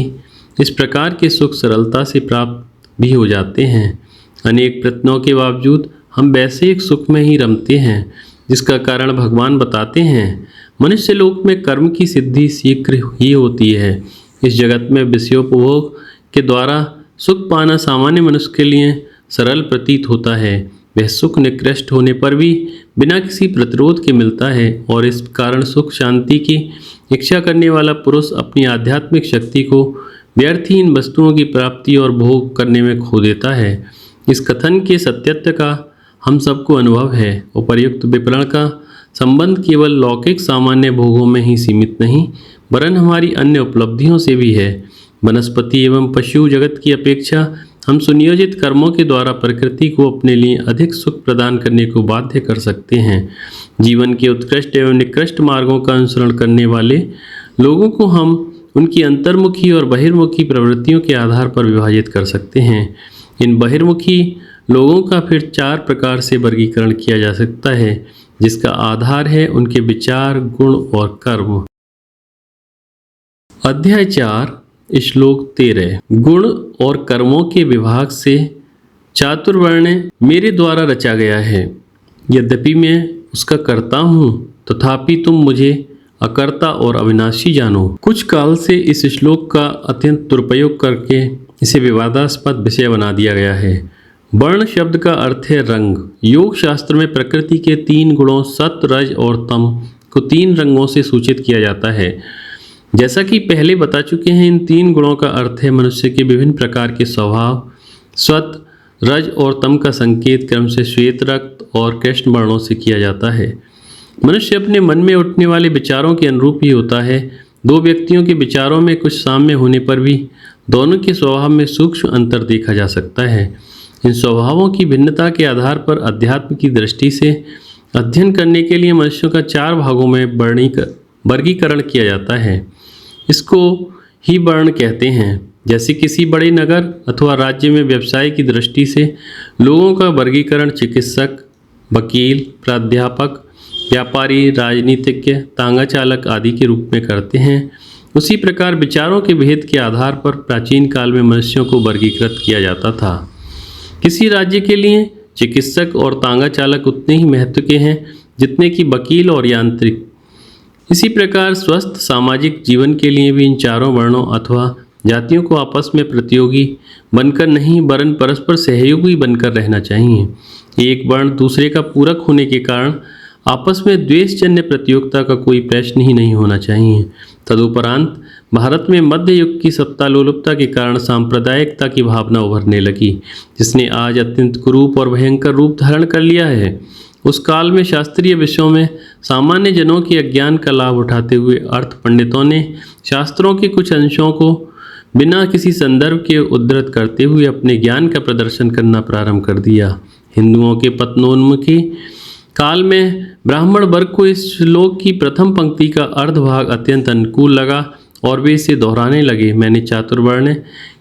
A: इस प्रकार के सुख सरलता से प्राप्त भी हो जाते हैं। अनेक प्रयत्नों के बावजूद हम वैसे एक सुख में ही रमते हैं, जिसका कारण भगवान बताते हैं। मनुष्य लोक में कर्म की सिद्धि शीघ्र ही होती है। इस जगत में विषयोपभोग के द्वारा सुख पाना सामान्य मनुष्य के लिए सरल प्रतीत होता है। वह सुख निकृष्ट होने पर भी बिना किसी प्रतिरोध के मिलता है और इस कारण सुख शांति की इच्छा करने वाला पुरुष अपनी आध्यात्मिक शक्ति को व्यर्थहीन वस्तुओं की प्राप्ति और भोग करने में खो देता है। इस कथन के सत्यत्व का हम सबको अनुभव है। उपर्युक्त विवरण का संबंध केवल लौकिक सामान्य भोगों में ही सीमित नहीं, वरन हमारी अन्य उपलब्धियों से भी है। वनस्पति एवं पशु जगत की अपेक्षा हम सुनियोजित कर्मों के द्वारा प्रकृति को अपने लिए अधिक सुख प्रदान करने को बाध्य कर सकते हैं। जीवन के उत्कृष्ट एवं निकृष्ट मार्गों का अनुसरण करने वाले लोगों को हम उनकी अंतर्मुखी और बहिर्मुखी प्रवृत्तियों के आधार पर विभाजित कर सकते हैं। इन बहिर्मुखी लोगों का फिर 4 प्रकार से वर्गीकरण किया जा सकता है, जिसका आधार है उनके विचार, गुण और कर्म। अध्याय 4 श्लोक 13, गुण और कर्मों के विभाग से चातुर्वर्ण मेरे द्वारा रचा गया है। यद्यपि मैं उसका कर्ता हूँ, तथापि तुम मुझे अकर्ता और अविनाशी जानो। कुछ काल से इस श्लोक का अत्यंत दुरुपयोग करके इसे विवादास्पद विषय बना दिया गया है। वर्ण शब्द का अर्थ है रंग। योग शास्त्र में प्रकृति के 3 गुणों सत, रज और तम को 3 रंगों से सूचित किया जाता है। जैसा कि पहले बता चुके हैं, इन 3 गुणों का अर्थ है मनुष्य के विभिन्न प्रकार के स्वभाव। सत, रज और तम का संकेत क्रम से श्वेत रक्त और कृष्ण वर्णों से किया जाता है। मनुष्य अपने मन में उठने वाले विचारों के अनुरूप ही होता है। दो व्यक्तियों के विचारों में कुछ साम्य होने पर भी दोनों के स्वभाव में सूक्ष्म अंतर देखा जा सकता है। इन स्वभावों की भिन्नता के आधार पर अध्यात्म की दृष्टि से अध्ययन करने के लिए मनुष्यों का 4 भागों में वर्गीकरण किया जाता है। इसको ही वर्ण कहते हैं। जैसे किसी बड़े नगर अथवा राज्य में व्यवसाय की दृष्टि से लोगों का वर्गीकरण चिकित्सक, वकील, प्राध्यापक, व्यापारी, राजनीतिज्ञ, तांगा चालक आदि के रूप में करते हैं, उसी प्रकार विचारों के भेद के आधार पर प्राचीन काल में मनुष्यों को वर्गीकृत किया जाता था। किसी राज्य के लिए चिकित्सक और तांगा चालक उतने ही महत्व के हैं जितने कि वकील और यांत्रिक। इसी प्रकार स्वस्थ सामाजिक जीवन के लिए भी इन चारों वर्णों अथवा जातियों को आपस में प्रतियोगी बनकर नहीं वरन परस्पर सहयोगी बनकर रहना चाहिए। एक वर्ण दूसरे का पूरक होने के कारण आपस में द्वेषजन्य प्रतियोगिता का कोई प्रश्न ही नहीं होना चाहिए। तदुपरांत भारत में मध्य युग की सत्तालोलुपता के कारण सांप्रदायिकता की भावना उभरने लगी, जिसने आज अत्यंत कुरूप और भयंकर रूप धारण कर लिया है। उस काल में शास्त्रीय विषयों में सामान्य जनों के अज्ञान का लाभ उठाते हुए अर्थ पंडितों ने शास्त्रों के कुछ अंशों को बिना किसी संदर्भ के उद्धृत करते हुए अपने ज्ञान का प्रदर्शन करना प्रारंभ कर दिया। हिंदुओं के पतनोन्मुखी काल में ब्राह्मण वर्ग को इस श्लोक की प्रथम पंक्ति का अर्धभाग अत्यंत अनुकूल लगा और वे इसे दोहराने लगे। मैंने चातुर्वर्ण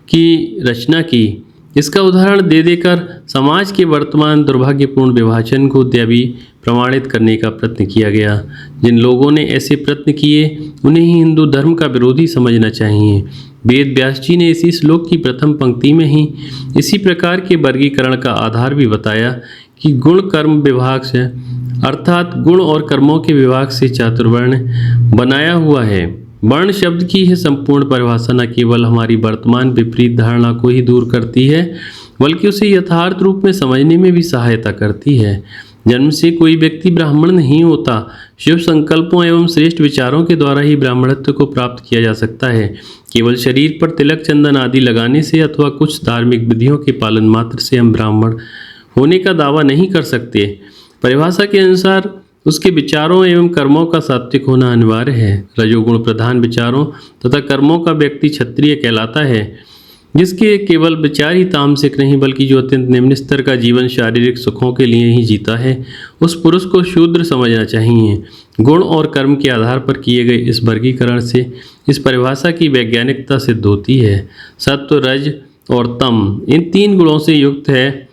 A: की रचना की। इसका उदाहरण दे देकर समाज के वर्तमान दुर्भाग्यपूर्ण विभाजन को दैवी प्रमाणित करने का प्रयत्न किया गया। जिन लोगों ने ऐसे प्रयत्न किए उन्हें ही हिंदू धर्म का विरोधी समझना चाहिए। वेद व्यास जी ने इसी श्लोक की प्रथम पंक्ति में ही इसी प्रकार के वर्गीकरण का आधार भी बताया कि गुण कर्म विभाग से अर्थात गुण और कर्मों के विभाग से चातुर्वर्ण बनाया हुआ है। वर्ण शब्द की यह संपूर्ण परिभाषा न केवल हमारी वर्तमान विपरीत धारणा को ही दूर करती है बल्कि उसे यथार्थ रूप में समझने में भी सहायता करती है। जन्म से कोई व्यक्ति ब्राह्मण नहीं होता। शिव संकल्पों एवं श्रेष्ठ विचारों के द्वारा ही ब्राह्मणत्व को प्राप्त किया जा सकता है। केवल शरीर पर तिलक चंदन आदि लगाने से अथवा कुछ धार्मिक विधियों के पालन मात्र से हम ब्राह्मण होने का दावा नहीं कर सकते। परिभाषा के अनुसार उसके विचारों एवं कर्मों का सात्विक होना अनिवार्य है। रजोगुण प्रधान विचारों तथा कर्मों का व्यक्ति क्षत्रिय कहलाता है, जिसके केवल विचार ही तामसिक नहीं बल्कि जो अत्यंत निम्न स्तर का जीवन शारीरिक सुखों के लिए ही जीता है, उस पुरुष को शूद्र समझना चाहिए। गुण और कर्म के आधार पर किए गए इस वर्गीकरण से इस परिभाषा की वैज्ञानिकता सिद्ध होती है। सत्व, रज और तम इन 3 गुणों से युक्त है।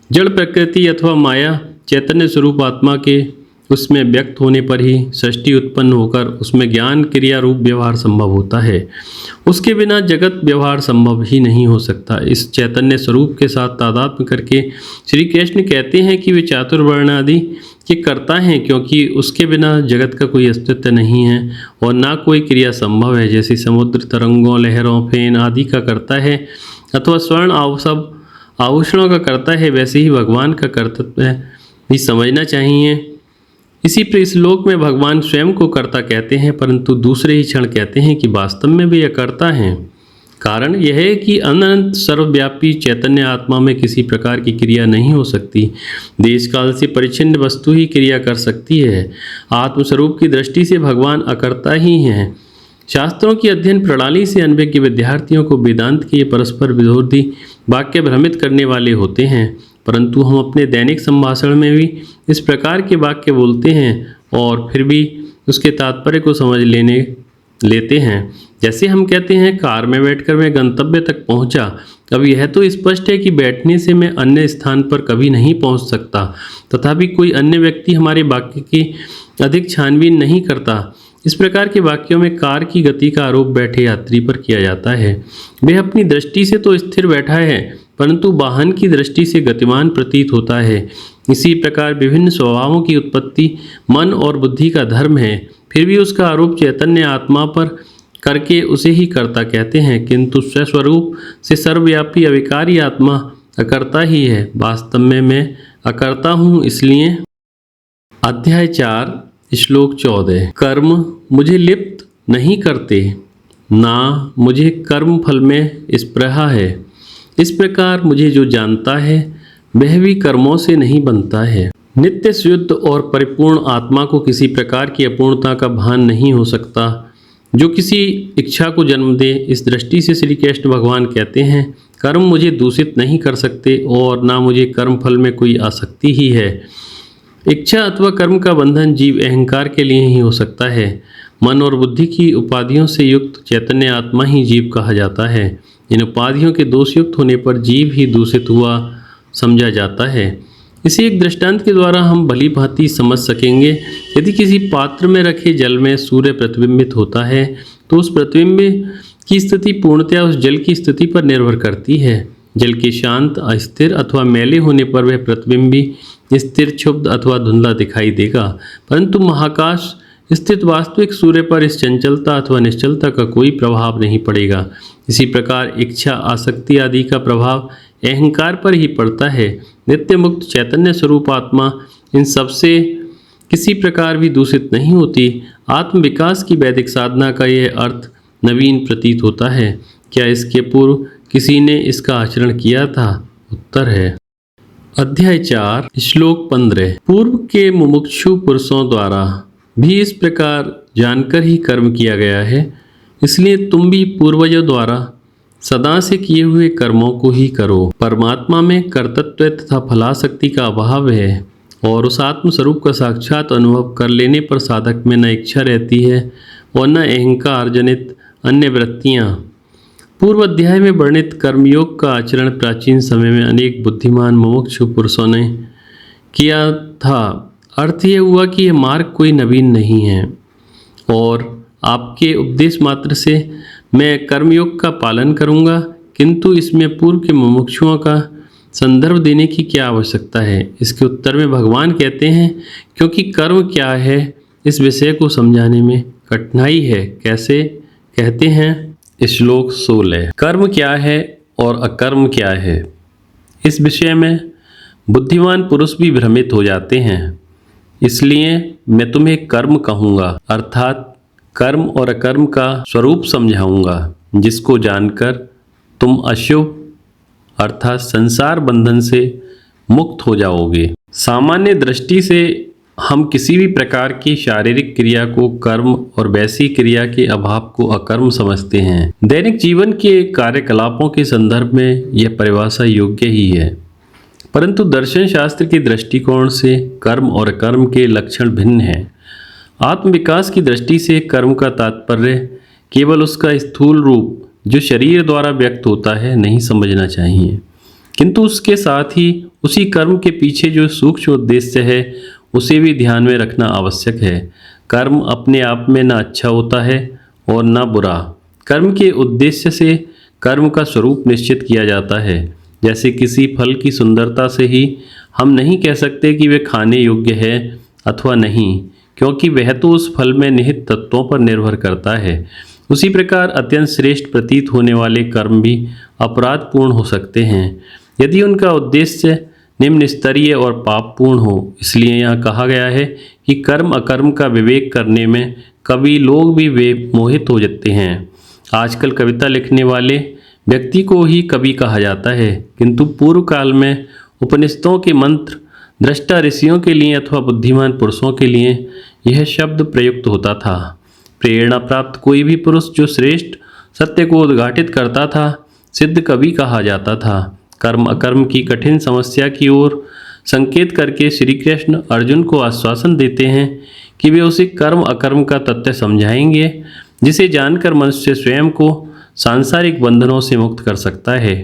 A: जड़ प्रकृति अथवा माया चैतन्य स्वरूप आत्मा के उसमें व्यक्त होने पर ही सृष्टि उत्पन्न होकर उसमें ज्ञान क्रिया रूप व्यवहार संभव होता है। उसके बिना जगत व्यवहार संभव ही नहीं हो सकता। इस चैतन्य स्वरूप के साथ तादात्म्य करके श्री कृष्ण कहते हैं कि वे चातुर्वर्ण आदि के कर्ता हैं, क्योंकि उसके बिना जगत का कोई अस्तित्व नहीं है और ना कोई क्रिया संभव है। जैसे समुद्र तरंगों, लहरों, फेन आदि का कर्ता है अथवा स्वर्ण सब आभूषणों का कर्ता है, वैसे ही भगवान का कर्तव्य भी समझना चाहिए। इसी श्लोक में भगवान स्वयं को कर्ता कहते हैं, परंतु दूसरे ही क्षण कहते हैं कि वास्तव में वे अकर्ता हैं। कारण यह है कि अनंत सर्वव्यापी चैतन्य आत्मा में किसी प्रकार की क्रिया नहीं हो सकती। देश काल से परिच्छिन्न वस्तु ही क्रिया कर सकती है। आत्मस्वरूप की दृष्टि से भगवान अकर्ता ही हैं। शास्त्रों की अध्ययन प्रणाली से अनभिज्ञ विद्यार्थियों को वेदांत के परस्पर विरोधी वाक्य भ्रमित करने वाले होते हैं, परंतु हम अपने दैनिक संभाषण में भी इस प्रकार के वाक्य बोलते हैं और फिर भी उसके तात्पर्य को समझ लेते हैं। जैसे हम कहते हैं, कार में बैठकर मैं गंतव्य तक पहुंचा। अब यह तो स्पष्ट है कि बैठने से मैं अन्य स्थान पर कभी नहीं पहुंच सकता, तथापि कोई अन्य व्यक्ति हमारे वाक्य की अधिक छानबीन नहीं करता। इस प्रकार के वाक्यों में कार की गति का आरोप बैठे यात्री पर किया जाता है। वह अपनी दृष्टि से तो स्थिर बैठा है, परंतु वाहन की दृष्टि से गतिमान प्रतीत होता है। इसी प्रकार विभिन्न स्वभावों की उत्पत्ति मन और बुद्धि का धर्म है, फिर भी उसका आरोप चैतन्य आत्मा पर करके उसे ही कर्ता कहते हैं, किंतु स्वस्वरूप से सर्वव्यापी अविकारी आत्मा अकर्ता ही है। वास्तव में मैं अकर्ता हूँ। इसलिए अध्याय 4 श्लोक 14 कर्म मुझे लिप्त नहीं करते, ना मुझे कर्म फल में स्पृहा है। इस प्रकार मुझे जो जानता है वह भी कर्मों से नहीं बनता है। नित्य शुद्ध और परिपूर्ण आत्मा को किसी प्रकार की अपूर्णता का भान नहीं हो सकता, जो किसी इच्छा को जन्म दे। इस दृष्टि से श्री कृष्ण भगवान कहते हैं, कर्म मुझे दूषित नहीं कर सकते और ना मुझे कर्म फल में कोई आसक्ति ही है। इच्छा अथवा कर्म का बंधन जीव अहंकार के लिए ही हो सकता है। मन और बुद्धि की उपाधियों से युक्त चैतन्य आत्मा ही जीव कहा जाता है। इन उपाधियों के दोषयुक्त होने पर जीव ही दूषित हुआ समझा जाता है। इसी एक दृष्टांत के द्वारा हम भली भांति समझ सकेंगे। यदि किसी पात्र में रखे जल में सूर्य प्रतिबिंबित होता है तो उस प्रतिबिंब की स्थिति पूर्णतया उस जल की स्थिति पर निर्भर करती है। जल के शांत, अस्थिर अथवा मैले होने पर वह प्रतिबिंबी स्थिर, क्षुब्ध अथवा धुंधला दिखाई देगा, परंतु महाकाश स्थित वास्तविक सूर्य पर इस चंचलता अथवा निश्चलता का कोई प्रभाव नहीं पड़ेगा। इसी प्रकार इच्छा, आसक्ति आदि का प्रभाव अहंकार पर ही पड़ता है। नित्य मुक्त चैतन्य स्वरूप आत्मा इन सबसे किसी प्रकार भी दूषित नहीं होती। आत्म विकास की वैदिक साधना का यह अर्थ नवीन प्रतीत होता है। क्या इसके पूर्व किसी ने इसका आचरण किया था? उत्तर है अध्याय 4 श्लोक 15। पूर्व के मुमुक्षु पुरुषों द्वारा भी इस प्रकार जानकर ही कर्म किया गया है, इसलिए तुम भी पूर्वजों द्वारा सदा से किए हुए कर्मों को ही करो। परमात्मा में कर्तृत्व तथा फलाशक्ति का अभाव है और उस आत्म स्वरूप का साक्षात अनुभव कर लेने पर साधक में न इच्छा रहती है और न अहंकार जनित अन्य वृत्तियाँ। पूर्व अध्याय में वर्णित कर्मयोग का आचरण प्राचीन समय में अनेक बुद्धिमान मुमुक्षु पुरुषों ने किया था। अर्थ यह हुआ कि यह मार्ग कोई नवीन नहीं है और आपके उपदेश मात्र से मैं कर्मयोग का पालन करूंगा, किंतु इसमें पूर्व के मुमुक्षुओं का संदर्भ देने की क्या आवश्यकता है? इसके उत्तर में भगवान कहते हैं, क्योंकि कर्म क्या है इस विषय को समझाने में कठिनाई है। कैसे? कहते हैं श्लोक 16। कर्म क्या है और अकर्म क्या है, इस विषय में बुद्धिमान पुरुष भी भ्रमित हो जाते हैं। इसलिए मैं तुम्हें कर्म कहूँगा, अर्थात कर्म और अकर्म का स्वरूप समझाऊंगा, जिसको जानकर तुम अशुभ अर्थात संसार बंधन से मुक्त हो जाओगे। सामान्य दृष्टि से हम किसी भी प्रकार की शारीरिक क्रिया को कर्म और वैसी क्रिया के अभाव को अकर्म समझते हैं। दैनिक जीवन के कार्यकलापों के संदर्भ में यह परिभाषा योग्य ही है, परंतु दर्शन शास्त्र के दृष्टिकोण से कर्म और अकर्म के लक्षण भिन्न हैं। आत्मविकास की दृष्टि से कर्म का तात्पर्य केवल उसका स्थूल रूप जो शरीर द्वारा व्यक्त होता है नहीं समझना चाहिए, किंतु उसके साथ ही उसी कर्म के पीछे जो सूक्ष्म उद्देश्य है उसे भी ध्यान में रखना आवश्यक है। कर्म अपने आप में न अच्छा होता है और न बुरा। कर्म के उद्देश्य से कर्म का स्वरूप निश्चित किया जाता है। जैसे किसी फल की सुंदरता से ही हम नहीं कह सकते कि वह खाने योग्य है अथवा नहीं, क्योंकि वह तो उस फल में निहित तत्वों पर निर्भर करता है। उसी प्रकार अत्यंत श्रेष्ठ प्रतीत होने वाले कर्म भी अपराधपूर्ण हो सकते हैं यदि उनका उद्देश्य निम्न स्तरीय और पापपूर्ण हो। इसलिए यहाँ कहा गया है कि कर्म अकर्म का विवेक करने में कवि लोग भी वे मोहित हो जाते हैं। आजकल कविता लिखने वाले व्यक्ति को ही कवि कहा जाता है, किंतु पूर्व काल में उपनिषदों के मंत्र दृष्टा ऋषियों के लिए अथवा बुद्धिमान पुरुषों के लिए यह शब्द प्रयुक्त होता था। प्रेरणा प्राप्त कोई भी पुरुष जो श्रेष्ठ सत्य को उद्घाटित करता था सिद्ध कवि कहा जाता था। कर्म अकर्म की कठिन समस्या की ओर संकेत करके श्री कृष्ण अर्जुन को आश्वासन देते हैं कि वे उसे कर्म अकर्म का तथ्य समझाएंगे, जिसे जानकर मनुष्य स्वयं को सांसारिक बंधनों से मुक्त कर सकता है।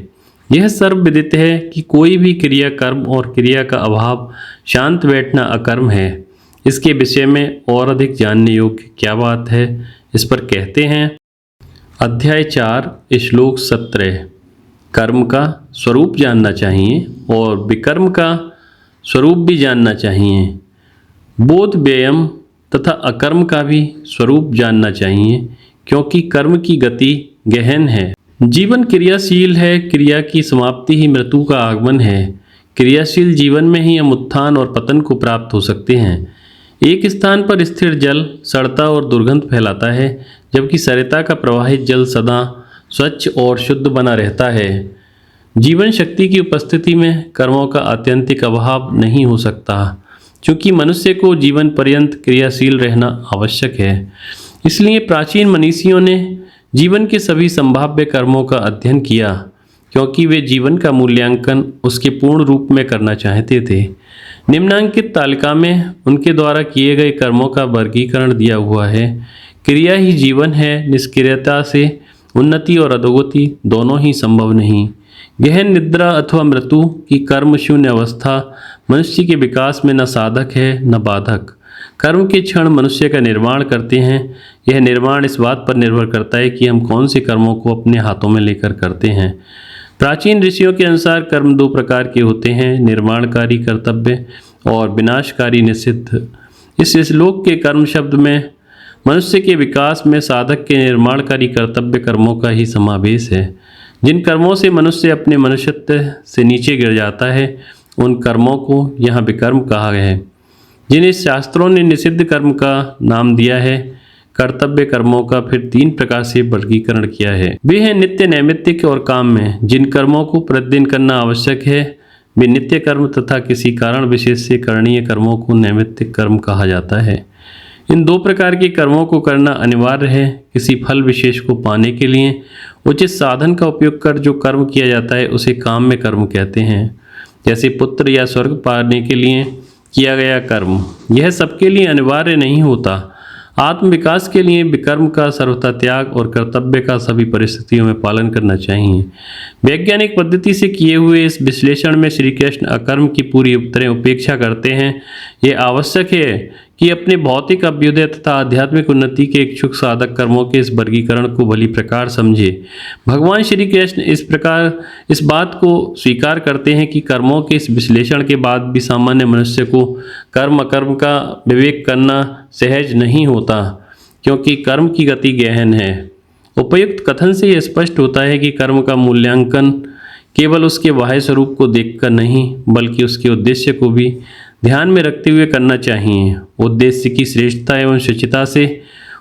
A: यह सर्वविदित है कि कोई भी क्रिया कर्म और क्रिया का अभाव शांत बैठना अकर्म है। इसके विषय में और अधिक जानने योग्य क्या बात है, इस पर कहते हैं अध्याय 4 श्लोक 17। कर्म का स्वरूप जानना चाहिए और विकर्म का स्वरूप भी जानना चाहिए। बोध व्ययम तथा अकर्म का भी स्वरूप जानना चाहिए, क्योंकि कर्म की गति गहन है। जीवन क्रियाशील है, क्रिया की समाप्ति ही मृत्यु का आगमन है। क्रियाशील जीवन में ही हम उत्थान और पतन को प्राप्त हो सकते हैं। एक स्थान पर स्थिर जल सड़ता और दुर्गंध फैलाता है, जबकि सरिता का प्रवाहित जल सदा स्वच्छ और शुद्ध बना रहता है। जीवन शक्ति की उपस्थिति में कर्मों का आत्यंतिक अभाव नहीं हो सकता। क्योंकि मनुष्य को जीवन पर्यंत क्रियाशील रहना आवश्यक है। इसलिए प्राचीन मनीषियों ने जीवन के सभी संभाव्य कर्मों का अध्ययन किया, क्योंकि वे जीवन का मूल्यांकन उसके पूर्ण रूप में करना चाहते थे। निम्नांकित तालिका में उनके द्वारा किए गए कर्मों का वर्गीकरण दिया हुआ है। क्रिया ही जीवन है, निष्क्रियता से उन्नति और अधोगति दोनों ही संभव नहीं। गहन निद्रा अथवा मृत्यु की कर्म शून्य अवस्था मनुष्य के विकास में न साधक है न बाधक। कर्म के क्षण मनुष्य का निर्माण करते हैं। यह निर्माण इस बात पर निर्भर करता है कि हम कौन से कर्मों को अपने हाथों में लेकर करते हैं। प्राचीन ऋषियों के अनुसार कर्म दो प्रकार के होते हैं, निर्माणकारी कर्तव्य और विनाशकारी निषिद्ध। इस श्लोक के कर्म शब्द में मनुष्य के विकास में साधक के निर्माणकारी कर्तव्य कर्मों का ही समावेश है। जिन कर्मों से मनुष्य अपने मनुष्यत्व से नीचे गिर जाता है उन कर्मों को यहाँ विकर्म कहा है। जिन्हें शास्त्रों ने निषिद्ध कर्म का नाम दिया है, कर्तव्य कर्मों का फिर 3 प्रकार से वर्गीकरण किया है। वे हैं नित्य, नैमित्तिक और काम में। जिन कर्मों को प्रतिदिन करना आवश्यक है वे नित्य कर्म तथा किसी कारण विशेष से करणीय कर्मों को नैमित्तिक कर्म कहा जाता है। इन 2 प्रकार के कर्मों को करना अनिवार्य है। किसी फल विशेष को पाने के लिए उचित साधन का उपयोग कर जो कर्म किया जाता है उसे काम में कर्म कहते हैं। जैसे पुत्र या स्वर्ग पाने के लिए किया गया कर्म, यह सबके लिए अनिवार्य नहीं होता। आत्म विकास के लिए विकर्म का सर्वथा त्याग और कर्तव्य का सभी परिस्थितियों में पालन करना चाहिए। वैज्ञानिक पद्धति से किए हुए इस विश्लेषण में श्री कृष्ण अकर्म की पूरी तरह उपेक्षा करते हैं। यह आवश्यक है कि अपने भौतिक अभ्युदय तथा आध्यात्मिक उन्नति के इच्छुक साधक कर्मों के इस वर्गीकरण को भली प्रकार समझे। भगवान श्री कृष्ण इस बात को स्वीकार करते हैं कि कर्मों के इस विश्लेषण के बाद भी सामान्य मनुष्य को कर्म अकर्म का विवेक करना सहज नहीं होता, क्योंकि कर्म की गति गहन है। उपयुक्त कथन से यह स्पष्ट होता है कि कर्म का मूल्यांकन केवल उसके बाह्य स्वरूप को देखकर नहीं बल्कि उसके उद्देश्य को भी ध्यान में रखते हुए करना चाहिए। उद्देश्य की श्रेष्ठता एवं शुचिता से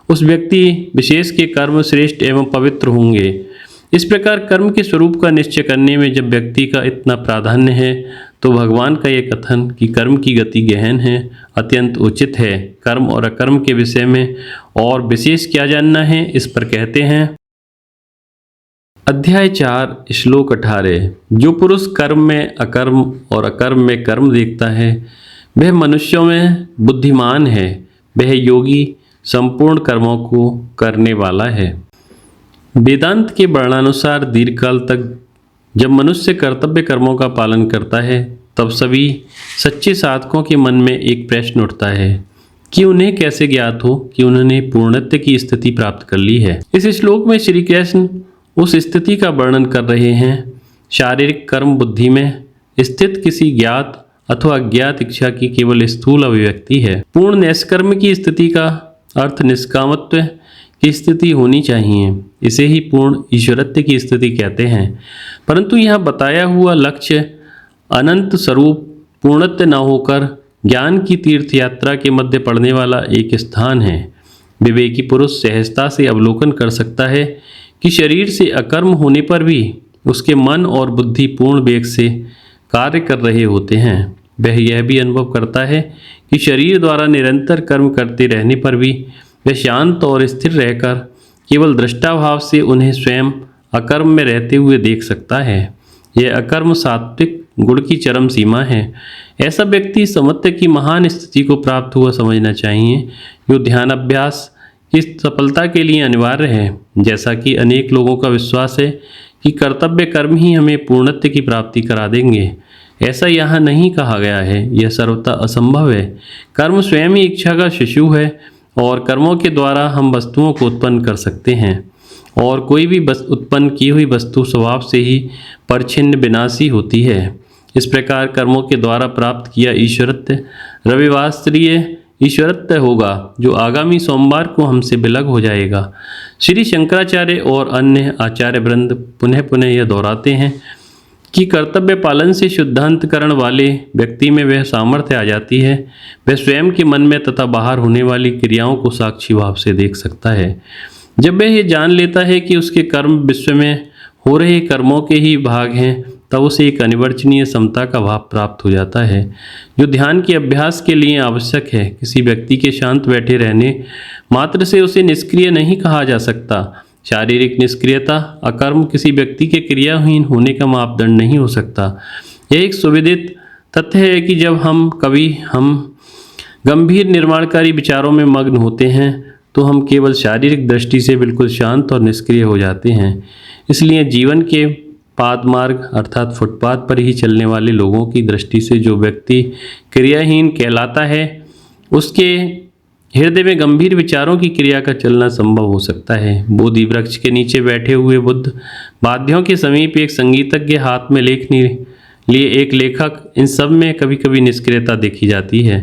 A: उस व्यक्ति विशेष के कर्म श्रेष्ठ एवं पवित्र होंगे। इस प्रकार कर्म के स्वरूप का निश्चय करने में जब व्यक्ति का इतना प्राधान्य है तो भगवान का यह कथन कि कर्म की गति गहन है अत्यंत उचित है। कर्म और अकर्म के विषय में और विशेष क्या जानना है, इस पर कहते हैं। अध्याय 4 श्लोक 18। जो पुरुष कर्म में अकर्म और अकर्म में कर्म देखता है वह मनुष्यों में बुद्धिमान है। वह योगी संपूर्ण कर्मों को करने वाला है। वेदांत के वर्णानुसार दीर्घकाल तक जब मनुष्य कर्तव्य कर्मों का पालन करता है तब सभी सच्चे साधकों के मन में एक प्रश्न उठता है कि उन्हें कैसे ज्ञात हो कि उन्होंने पूर्णत्व की स्थिति प्राप्त कर ली है। इस श्लोक में श्री कृष्ण उस स्थिति का वर्णन कर रहे हैं। शारीरिक कर्म बुद्धि में स्थित किसी ज्ञात अथवा अज्ञात इच्छा की केवल स्थूल अभिव्यक्ति है। पूर्ण निष्कर्म की स्थिति का अर्थ निष्कामत्व की स्थिति होनी चाहिए। इसे ही पूर्ण ईश्वरत्व की स्थिति कहते हैं। परंतु यहाँ बताया हुआ लक्ष्य अनंत स्वरूप पूर्णत्व न होकर ज्ञान की तीर्थ यात्रा के मध्य पड़ने वाला एक स्थान है। विवेकी पुरुष सहजता से अवलोकन कर सकता है कि शरीर से अकर्म होने पर भी उसके मन और बुद्धि पूर्ण वेग से कार्य कर रहे होते हैं। वह यह भी अनुभव करता है कि शरीर द्वारा निरंतर कर्म करते रहने पर भी वह शांत और स्थिर रहकर केवल दृष्टाभाव से उन्हें स्वयं अकर्म में रहते हुए देख सकता है। यह अकर्म सात्विक गुण की चरम सीमा है। ऐसा व्यक्ति समत्व की महान स्थिति को प्राप्त हुआ समझना चाहिए, जो ध्यान अभ्यास की सफलता के लिए अनिवार्य है। जैसा कि अनेक लोगों का विश्वास है कि कर्तव्य कर्म ही हमें पूर्णत्व की प्राप्ति करा देंगे, ऐसा यहाँ नहीं कहा गया है। यह सर्वथा असंभव है। कर्म स्वयं ही इच्छा का शिशु है और कर्मों के द्वारा हम वस्तुओं को उत्पन्न कर सकते हैं और कोई भी उत्पन्न की हुई वस्तु स्वभाव से ही परछिन्न विनाशी होती है। इस प्रकार कर्मों के द्वारा प्राप्त किया ईश्वरत्व रविवास्तरीय ईश्वरत्व होगा, जो आगामी सोमवार को हमसे विलग हो जाएगा। श्री शंकराचार्य और अन्य आचार्य वृंद पुनः पुनः यह दोहराते हैं कि कर्तव्य पालन से शुद्धांतकरण वाले व्यक्ति में वह सामर्थ्य आ जाती है। वह स्वयं के मन में तथा बाहर होने वाली क्रियाओं को साक्षी भाव से देख सकता है। जब वह ये जान लेता है कि उसके कर्म विश्व में हो रहे कर्मों के ही भाग हैं, तब उसे एक अनिर्वचनीय समता का भाव प्राप्त हो जाता है, जो ध्यान के अभ्यास के लिए आवश्यक है। किसी व्यक्ति के शांत बैठे रहने मात्र से उसे निष्क्रिय नहीं कहा जा सकता। शारीरिक निष्क्रियता, अकर्म किसी व्यक्ति के क्रियाहीन होने का मापदंड नहीं हो सकता। यह एक सुविदित तथ्य है कि जब हम गंभीर निर्माणकारी विचारों में मग्न होते हैं तो हम केवल शारीरिक दृष्टि से बिल्कुल शांत और निष्क्रिय हो जाते हैं। इसलिए जीवन के पादमार्ग अर्थात फुटपाथ पर ही चलने वाले लोगों की दृष्टि से जो व्यक्ति क्रियाहीन कहलाता है, उसके हृदय में गंभीर विचारों की क्रिया का चलना संभव हो सकता है। बोधि वृक्ष के नीचे बैठे हुए बुद्ध, वाद्यों के समीप एक संगीतज्ञ, हाथ में लेखनी लिए एक लेखक, इन सब में कभी कभी निष्क्रियता देखी जाती है,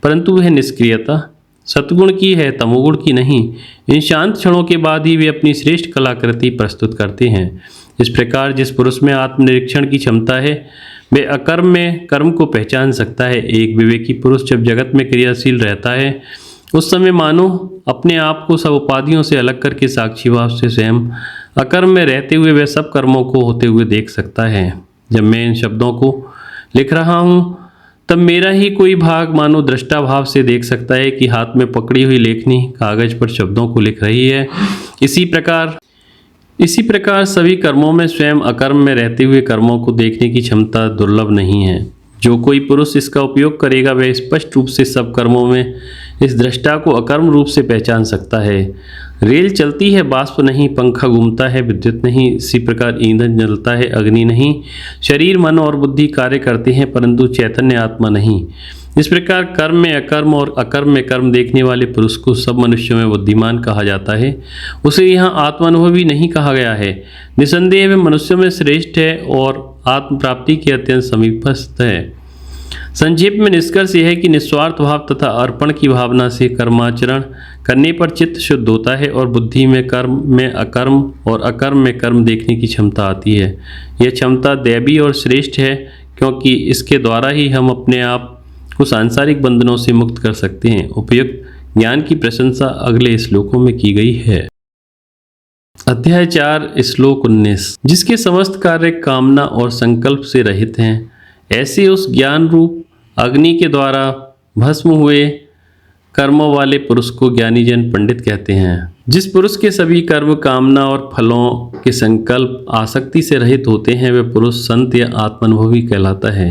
A: परंतु वह निष्क्रियता सतगुण की है, तमोगुण की नहीं। इन शांत क्षणों के बाद ही वे अपनी श्रेष्ठ कलाकृति प्रस्तुत करते हैं। इस प्रकार जिस पुरुष में आत्मनिरीक्षण की क्षमता है, वे अकर्म में कर्म को पहचान सकता है। एक विवेकी पुरुष जब जगत में क्रियाशील रहता है, उस समय मानो अपने आप को सब उपाधियों से अलग करके साक्षी भाव से स्वयं अकर्म में रहते हुए वह सब कर्मों को होते हुए देख सकता है। जब मैं इन शब्दों को लिख रहा हूँ, तब मेरा ही कोई भाग मानो दृष्टा भाव से देख सकता है कि हाथ में पकड़ी हुई लेखनी कागज पर शब्दों को लिख रही है। इसी प्रकार सभी कर्मों में स्वयं अकर्म में रहते हुए कर्मों को देखने की क्षमता दुर्लभ नहीं है। जो कोई पुरुष इसका उपयोग करेगा, वह स्पष्ट रूप से सब कर्मों में इस दृष्टा को अकर्म रूप से पहचान सकता है। रेल चलती है, बाष्प नहीं, पंखा घूमता है, विद्युत नहीं, इसी प्रकार ईंधन जलता है, अग्नि नहीं। शरीर, मन और बुद्धि कार्य करते हैं, परंतु चैतन्य आत्मा नहीं। इस प्रकार कर्म में अकर्म और अकर्म में कर्म देखने वाले पुरुष को सब मनुष्यों में बुद्धिमान कहा जाता है। उसे यहाँ आत्मानुभवी नहीं कहा गया है। निसंदेह वह मनुष्यों में श्रेष्ठ है और आत्म प्राप्ति के अत्यंत समीपस्थ है। संक्षेप में निष्कर्ष यह है कि निस्वार्थ भाव तथा अर्पण की भावना से कर्माचरण करने पर चित्त शुद्ध होता है और बुद्धि में कर्म में अकर्म और अकर्म में कर्म देखने की क्षमता आती है। यह क्षमता दैवी और श्रेष्ठ है, क्योंकि इसके द्वारा ही हम अपने आप को सांसारिक बंधनों से मुक्त कर सकते हैं। उपयुक्त ज्ञान की प्रशंसा अगले श्लोकों में की गई है। अध्याय 4 श्लोक 19। जिसके समस्त कार्य कामना और संकल्प से रहित हैं, ऐसे उस ज्ञान रूप अग्नि के द्वारा भस्म हुए कर्मों वाले पुरुष को ज्ञानी जन पंडित कहते हैं। जिस पुरुष के सभी कर्म कामना और फलों के संकल्प आसक्ति से रहित होते हैं, वह पुरुष संत या आत्मानुभवी कहलाता है।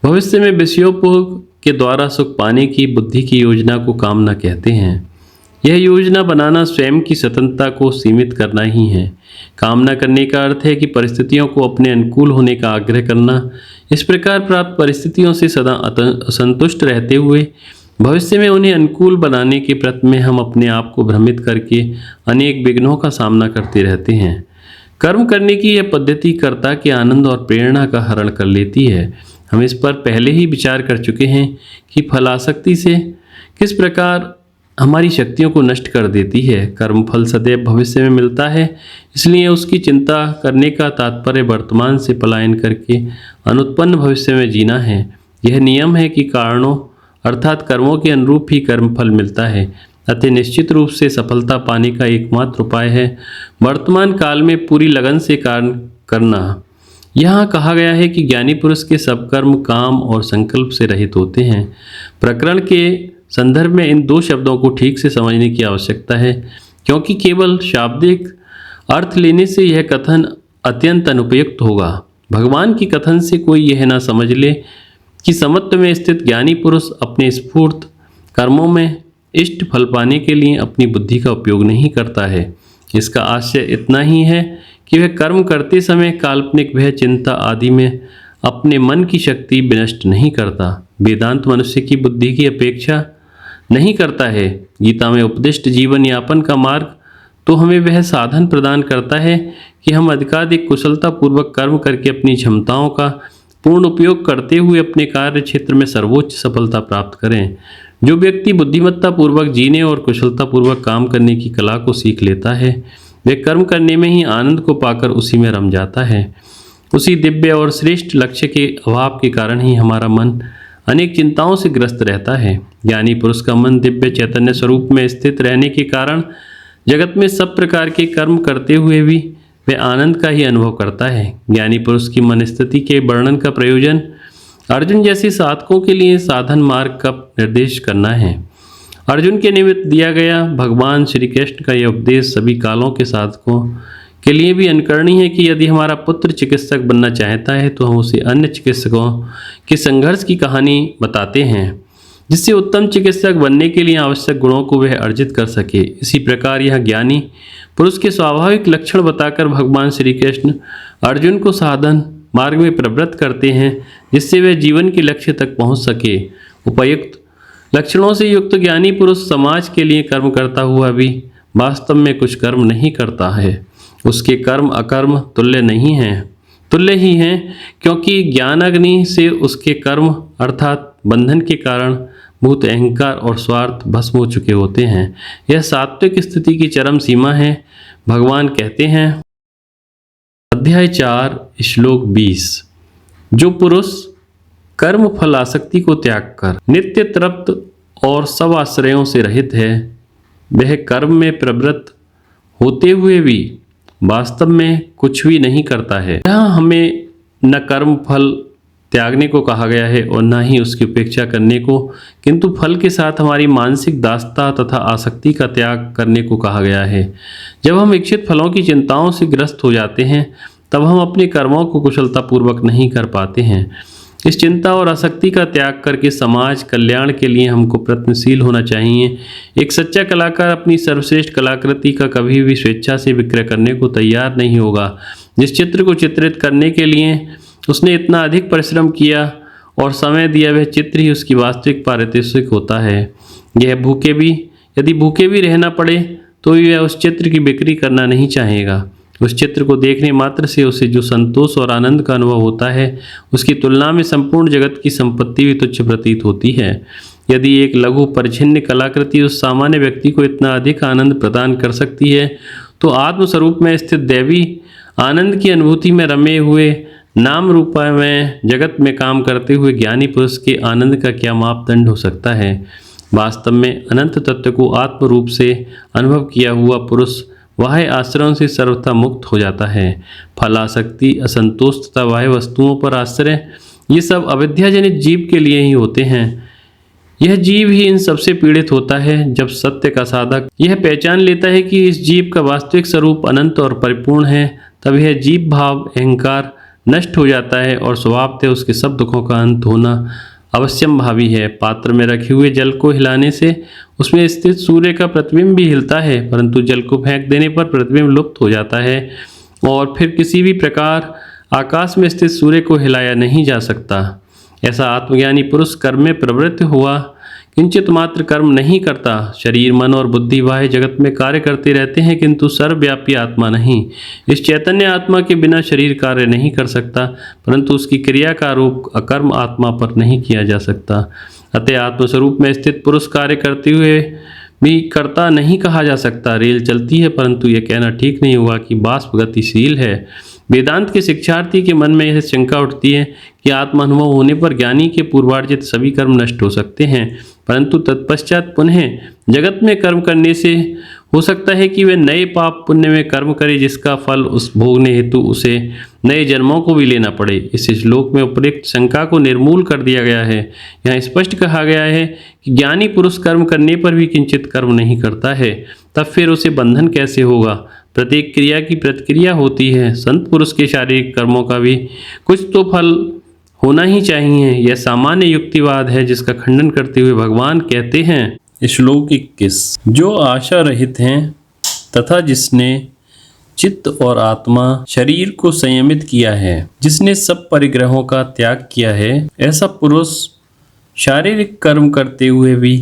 A: भविष्य में विषयोपभोग के द्वारा सुख पाने की बुद्धि की योजना को कामना कहते हैं। यह योजना बनाना स्वयं की स्वतंत्रता को सीमित करना ही है। कामना करने का अर्थ है कि परिस्थितियों को अपने अनुकूल होने का आग्रह करना। इस प्रकार प्राप्त परिस्थितियों से सदा असंतुष्ट रहते हुए भविष्य में उन्हें अनुकूल बनाने के प्रयत्न में हम अपने आप को भ्रमित करके अनेक विघ्नों का सामना करते रहते हैं। कर्म करने की यह पद्धति कर्ता के आनंद और प्रेरणा का हरण कर लेती है। हम इस पर पहले ही विचार कर चुके हैं कि फलासक्ति से किस प्रकार हमारी शक्तियों को नष्ट कर देती है। कर्म फल सदैव भविष्य में मिलता है, इसलिए उसकी चिंता करने का तात्पर्य वर्तमान से पलायन करके अनुत्पन्न भविष्य में जीना है। यह नियम है कि कारणों अर्थात कर्मों के अनुरूप ही कर्म फल मिलता है। अतः निश्चित रूप से सफलता पाने का एकमात्र उपाय है वर्तमान काल में पूरी लगन से कार्य करना। यहाँ कहा गया है कि ज्ञानी पुरुष के सब कर्म काम और संकल्प से रहित होते हैं। प्रकरण के संदर्भ में इन दो शब्दों को ठीक से समझने की आवश्यकता है, क्योंकि केवल शाब्दिक अर्थ लेने से यह कथन अत्यंत अनुपयुक्त होगा। भगवान की कथन से कोई यह ना समझ ले कि समत्व में स्थित ज्ञानी पुरुष अपने स्फूर्त कर्मों में इष्ट फल पाने के लिए अपनी बुद्धि का उपयोग नहीं करता है। इसका आशय इतना ही है कि वह कर्म करते समय काल्पनिक भय, चिंता आदि में अपने मन की शक्ति विनष्ट नहीं करता। वेदांत मनुष्य की बुद्धि की अपेक्षा नहीं करता है। गीता में उपदिष्ट जीवन यापन का मार्ग तो हमें वह साधन प्रदान करता है कि हम अधिकाधिक कुशलता पूर्वक कर्म करके अपनी क्षमताओं का पूर्ण उपयोग करते हुए अपने कार्य क्षेत्र में सर्वोच्च सफलता प्राप्त करें। जो व्यक्ति बुद्धिमत्ता पूर्वक जीने और कुशलता पूर्वक काम करने की कला को सीख लेता है, वह कर्म करने में ही आनंद को पाकर उसी में रम जाता है। उसी दिव्य और श्रेष्ठ लक्ष्य के अभाव के कारण ही हमारा मन अनेक चिंताओं से ग्रस्त रहता है। ज्ञानी पुरुष का मन दिव्य चैतन्य स्वरूप में स्थित रहने के कारण जगत में सब प्रकार के कर्म करते हुए भी वह आनंद का ही अनुभव करता है। ज्ञानी पुरुष की मनस्थिति के वर्णन का प्रयोजन अर्जुन जैसे साधकों के लिए साधन मार्ग का निर्देश करना है। अर्जुन के निमित्त दिया गया भगवान श्री कृष्ण का यह उपदेश सभी कालों के साधकों के लिए भी अनुकरणीय है कि यदि हमारा पुत्र चिकित्सक बनना चाहता है तो हम उसे अन्य चिकित्सकों के संघर्ष की कहानी बताते हैं, जिससे उत्तम चिकित्सक बनने के लिए आवश्यक गुणों को वह अर्जित कर सके। इसी प्रकार यह ज्ञानी पुरुष के स्वाभाविक लक्षण बताकर भगवान श्री कृष्ण अर्जुन को साधन मार्ग में प्रवृत्त करते हैं, जिससे वह जीवन के लक्ष्य तक पहुंच सके। उपयुक्त लक्षणों से युक्त ज्ञानी पुरुष समाज के लिए कर्म करता हुआ भी वास्तव में कुछ कर्म नहीं करता है। उसके कर्म अकर्म तुल्य ही हैं, क्योंकि ज्ञान अग्नि से उसके कर्म अर्थात बंधन के कारण भूत अहंकार और स्वार्थ भस्म हो चुके होते हैं। यह सात्विक स्थिति की चरम सीमा है। भगवान कहते हैं, अध्याय 4 श्लोक 20, जो पुरुष कर्म फल आसक्ति को त्याग कर नित्य तृप्त और सब आश्रयों से रहित है, वह कर्म में प्रवृत्त होते हुए भी वास्तव में कुछ भी नहीं करता है। यहाँ हमें न कर्म फल त्यागने को कहा गया है और न ही उसकी उपेक्षा करने को, किंतु फल के साथ हमारी मानसिक दासता तथा आसक्ति का त्याग करने को कहा गया है। जब हम इच्छित फलों की चिंताओं से ग्रस्त हो जाते हैं तब हम अपने कर्मों को कुशलतापूर्वक नहीं कर पाते हैं। इस चिंता और आसक्ति का त्याग करके समाज कल्याण के लिए हमको प्रयत्नशील होना चाहिए। एक सच्चा कलाकार अपनी सर्वश्रेष्ठ कलाकृति का कभी भी स्वेच्छा से विक्रय करने को तैयार नहीं होगा। जिस चित्र को चित्रित करने के लिए उसने इतना अधिक परिश्रम किया और समय दिया, वह चित्र ही उसकी वास्तविक पारितोषिक होता है। यदि भूखे भी रहना पड़े तो भी वह उस चित्र की बिक्री करना नहीं चाहेगा। उस चित्र को देखने मात्र से उसे जो संतोष और आनंद का अनुभव होता है, उसकी तुलना में संपूर्ण जगत की संपत्ति भी तुच्छ प्रतीत होती है। यदि एक लघु परिच्छिन्न कलाकृति उस सामान्य व्यक्ति को इतना अधिक आनंद प्रदान कर सकती है, तो आत्मस्वरूप में स्थित दैवी आनंद की अनुभूति में रमे हुए नाम रूपा में जगत में काम करते हुए ज्ञानी पुरुष के आनंद का क्या मापदंड हो सकता है। वास्तव में अनंत तत्व को आत्म रूप से अनुभव किया हुआ पुरुष बाह्य आश्रयों से सर्वथा मुक्त हो जाता है। फलासक्ति, असंतोष तथा बाह्य वस्तुओं पर आश्रय, ये सब अविद्याजनित जीव के लिए ही होते हैं। यह जीव ही इन सबसे पीड़ित होता है। जब सत्य का साधक यह पहचान लेता है कि इस जीव का वास्तविक स्वरूप अनंत और परिपूर्ण है, तब यह जीव भाव अहंकार नष्ट हो जाता है और स्वभावतः उसके सब दुखों का अंत होना अवश्यम भावी है। पात्र में रखे हुए जल को हिलाने से उसमें स्थित सूर्य का प्रतिबिंब भी हिलता है, परंतु जल को फेंक देने पर प्रतिबिंब लुप्त हो जाता है और फिर किसी भी प्रकार आकाश में स्थित सूर्य को हिलाया नहीं जा सकता। ऐसा आत्मज्ञानी पुरुष कर्म में प्रवृत्त हुआ किंचित मात्र कर्म नहीं करता। शरीर, मन और बुद्धि बाह्य जगत में कार्य करते रहते हैं, किंतु सर्वव्यापी आत्मा नहीं। इस चैतन्य आत्मा के बिना शरीर कार्य नहीं कर सकता, परंतु उसकी क्रिया का आरोप अकर्म आत्मा पर नहीं किया जा सकता। अतः आत्मस्वरूप में स्थित पुरुष कार्य करते हुए भी कर्ता नहीं कहा जा सकता। रेल चलती है, परंतु यह कहना ठीक नहीं होगा कि वाष्प गतिशील है। वेदांत के शिक्षार्थी के मन में यह शंका उठती है कि आत्मानुभव होने पर ज्ञानी के पूर्वार्जित सभी कर्म नष्ट हो सकते हैं, परंतु तत्पश्चात पुनः जगत में कर्म करने से हो सकता है कि वे नए पाप पुण्य में कर्म करे, जिसका फल उस भोगने हेतु उसे नए जन्मों को भी लेना पड़े। इस श्लोक में उपयुक्त शंका को निर्मूल कर दिया गया है। यहाँ स्पष्ट कहा गया है कि ज्ञानी पुरुष कर्म करने पर भी किंचित कर्म नहीं करता है, तब फिर उसे बंधन कैसे होगा। प्रत्येक क्रिया की प्रतिक्रिया होती है। संत पुरुष के शारीरिक कर्मों का भी कुछ तो फल होना ही चाहिए। यह सामान्य युक्तिवाद है, जिसका खंडन करते हुए भगवान कहते हैं, श्लोक 21, जो आशा रहित हैं तथा जिसने चित्त और आत्मा शरीर को संयमित किया है, जिसने सब परिग्रहों का त्याग किया है, ऐसा पुरुष शारीरिक कर्म करते हुए भी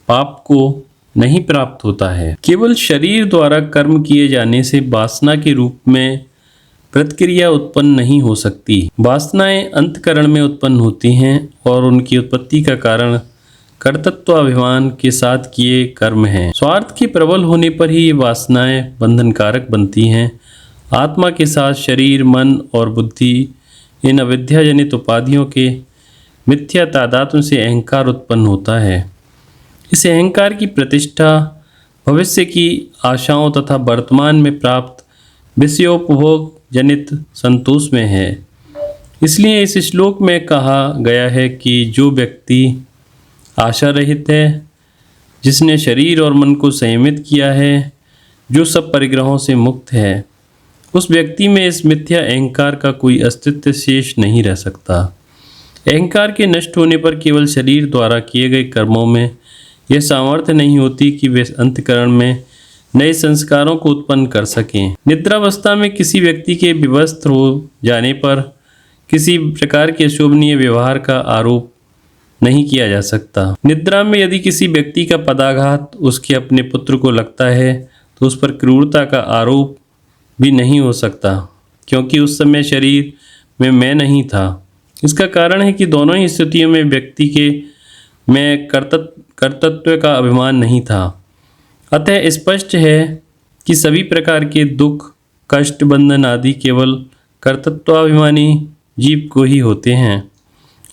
A: पाप को नहीं प्राप्त होता है। केवल शरीर द्वारा कर्म किए जाने से वासना के रूप में प्रतिक्रिया उत्पन्न नहीं हो सकती। वासनाएं अंतकरण में उत्पन्न होती हैं और उनकी उत्पत्ति का कारण कर्तृत्वाभिमान के साथ किए कर्म हैं। स्वार्थ के प्रबल होने पर ही ये वासनाएं बंधनकारक बनती हैं। आत्मा के साथ शरीर, मन और बुद्धि, इन अविद्याजनित उपाधियों के मिथ्या तादात्म्य से अहंकार उत्पन्न होता है। इस अहंकार की प्रतिष्ठा भविष्य की आशाओं तथा वर्तमान में प्राप्त विषयोपभोग जनित संतोष में है। इसलिए इस श्लोक में कहा गया है कि जो व्यक्ति आशा रहित है, जिसने शरीर और मन को संयमित किया है, जो सब परिग्रहों से मुक्त है, उस व्यक्ति में इस मिथ्या अहंकार का कोई अस्तित्व शेष नहीं रह सकता। अहंकार के नष्ट होने पर केवल शरीर द्वारा किए गए कर्मों में यह सामर्थ्य नहीं होती कि वे अंतःकरण में नए संस्कारों को उत्पन्न कर सकें। निद्रावस्था में किसी व्यक्ति के विवस्त्र हो जाने पर किसी प्रकार के अशोभनीय व्यवहार का आरोप नहीं किया जा सकता। निद्रा में यदि किसी व्यक्ति का पदाघात उसके अपने पुत्र को लगता है तो उस पर क्रूरता का आरोप भी नहीं हो सकता, क्योंकि उस समय शरीर में मैं नहीं था। इसका कारण है कि दोनों ही स्थितियों में व्यक्ति के मैं कर्तृत्व का अभिमान नहीं था। अतः स्पष्ट है कि सभी प्रकार के दुख, कष्ट, बंधन आदि केवल कर्तृत्वाभिमानी जीव को ही होते हैं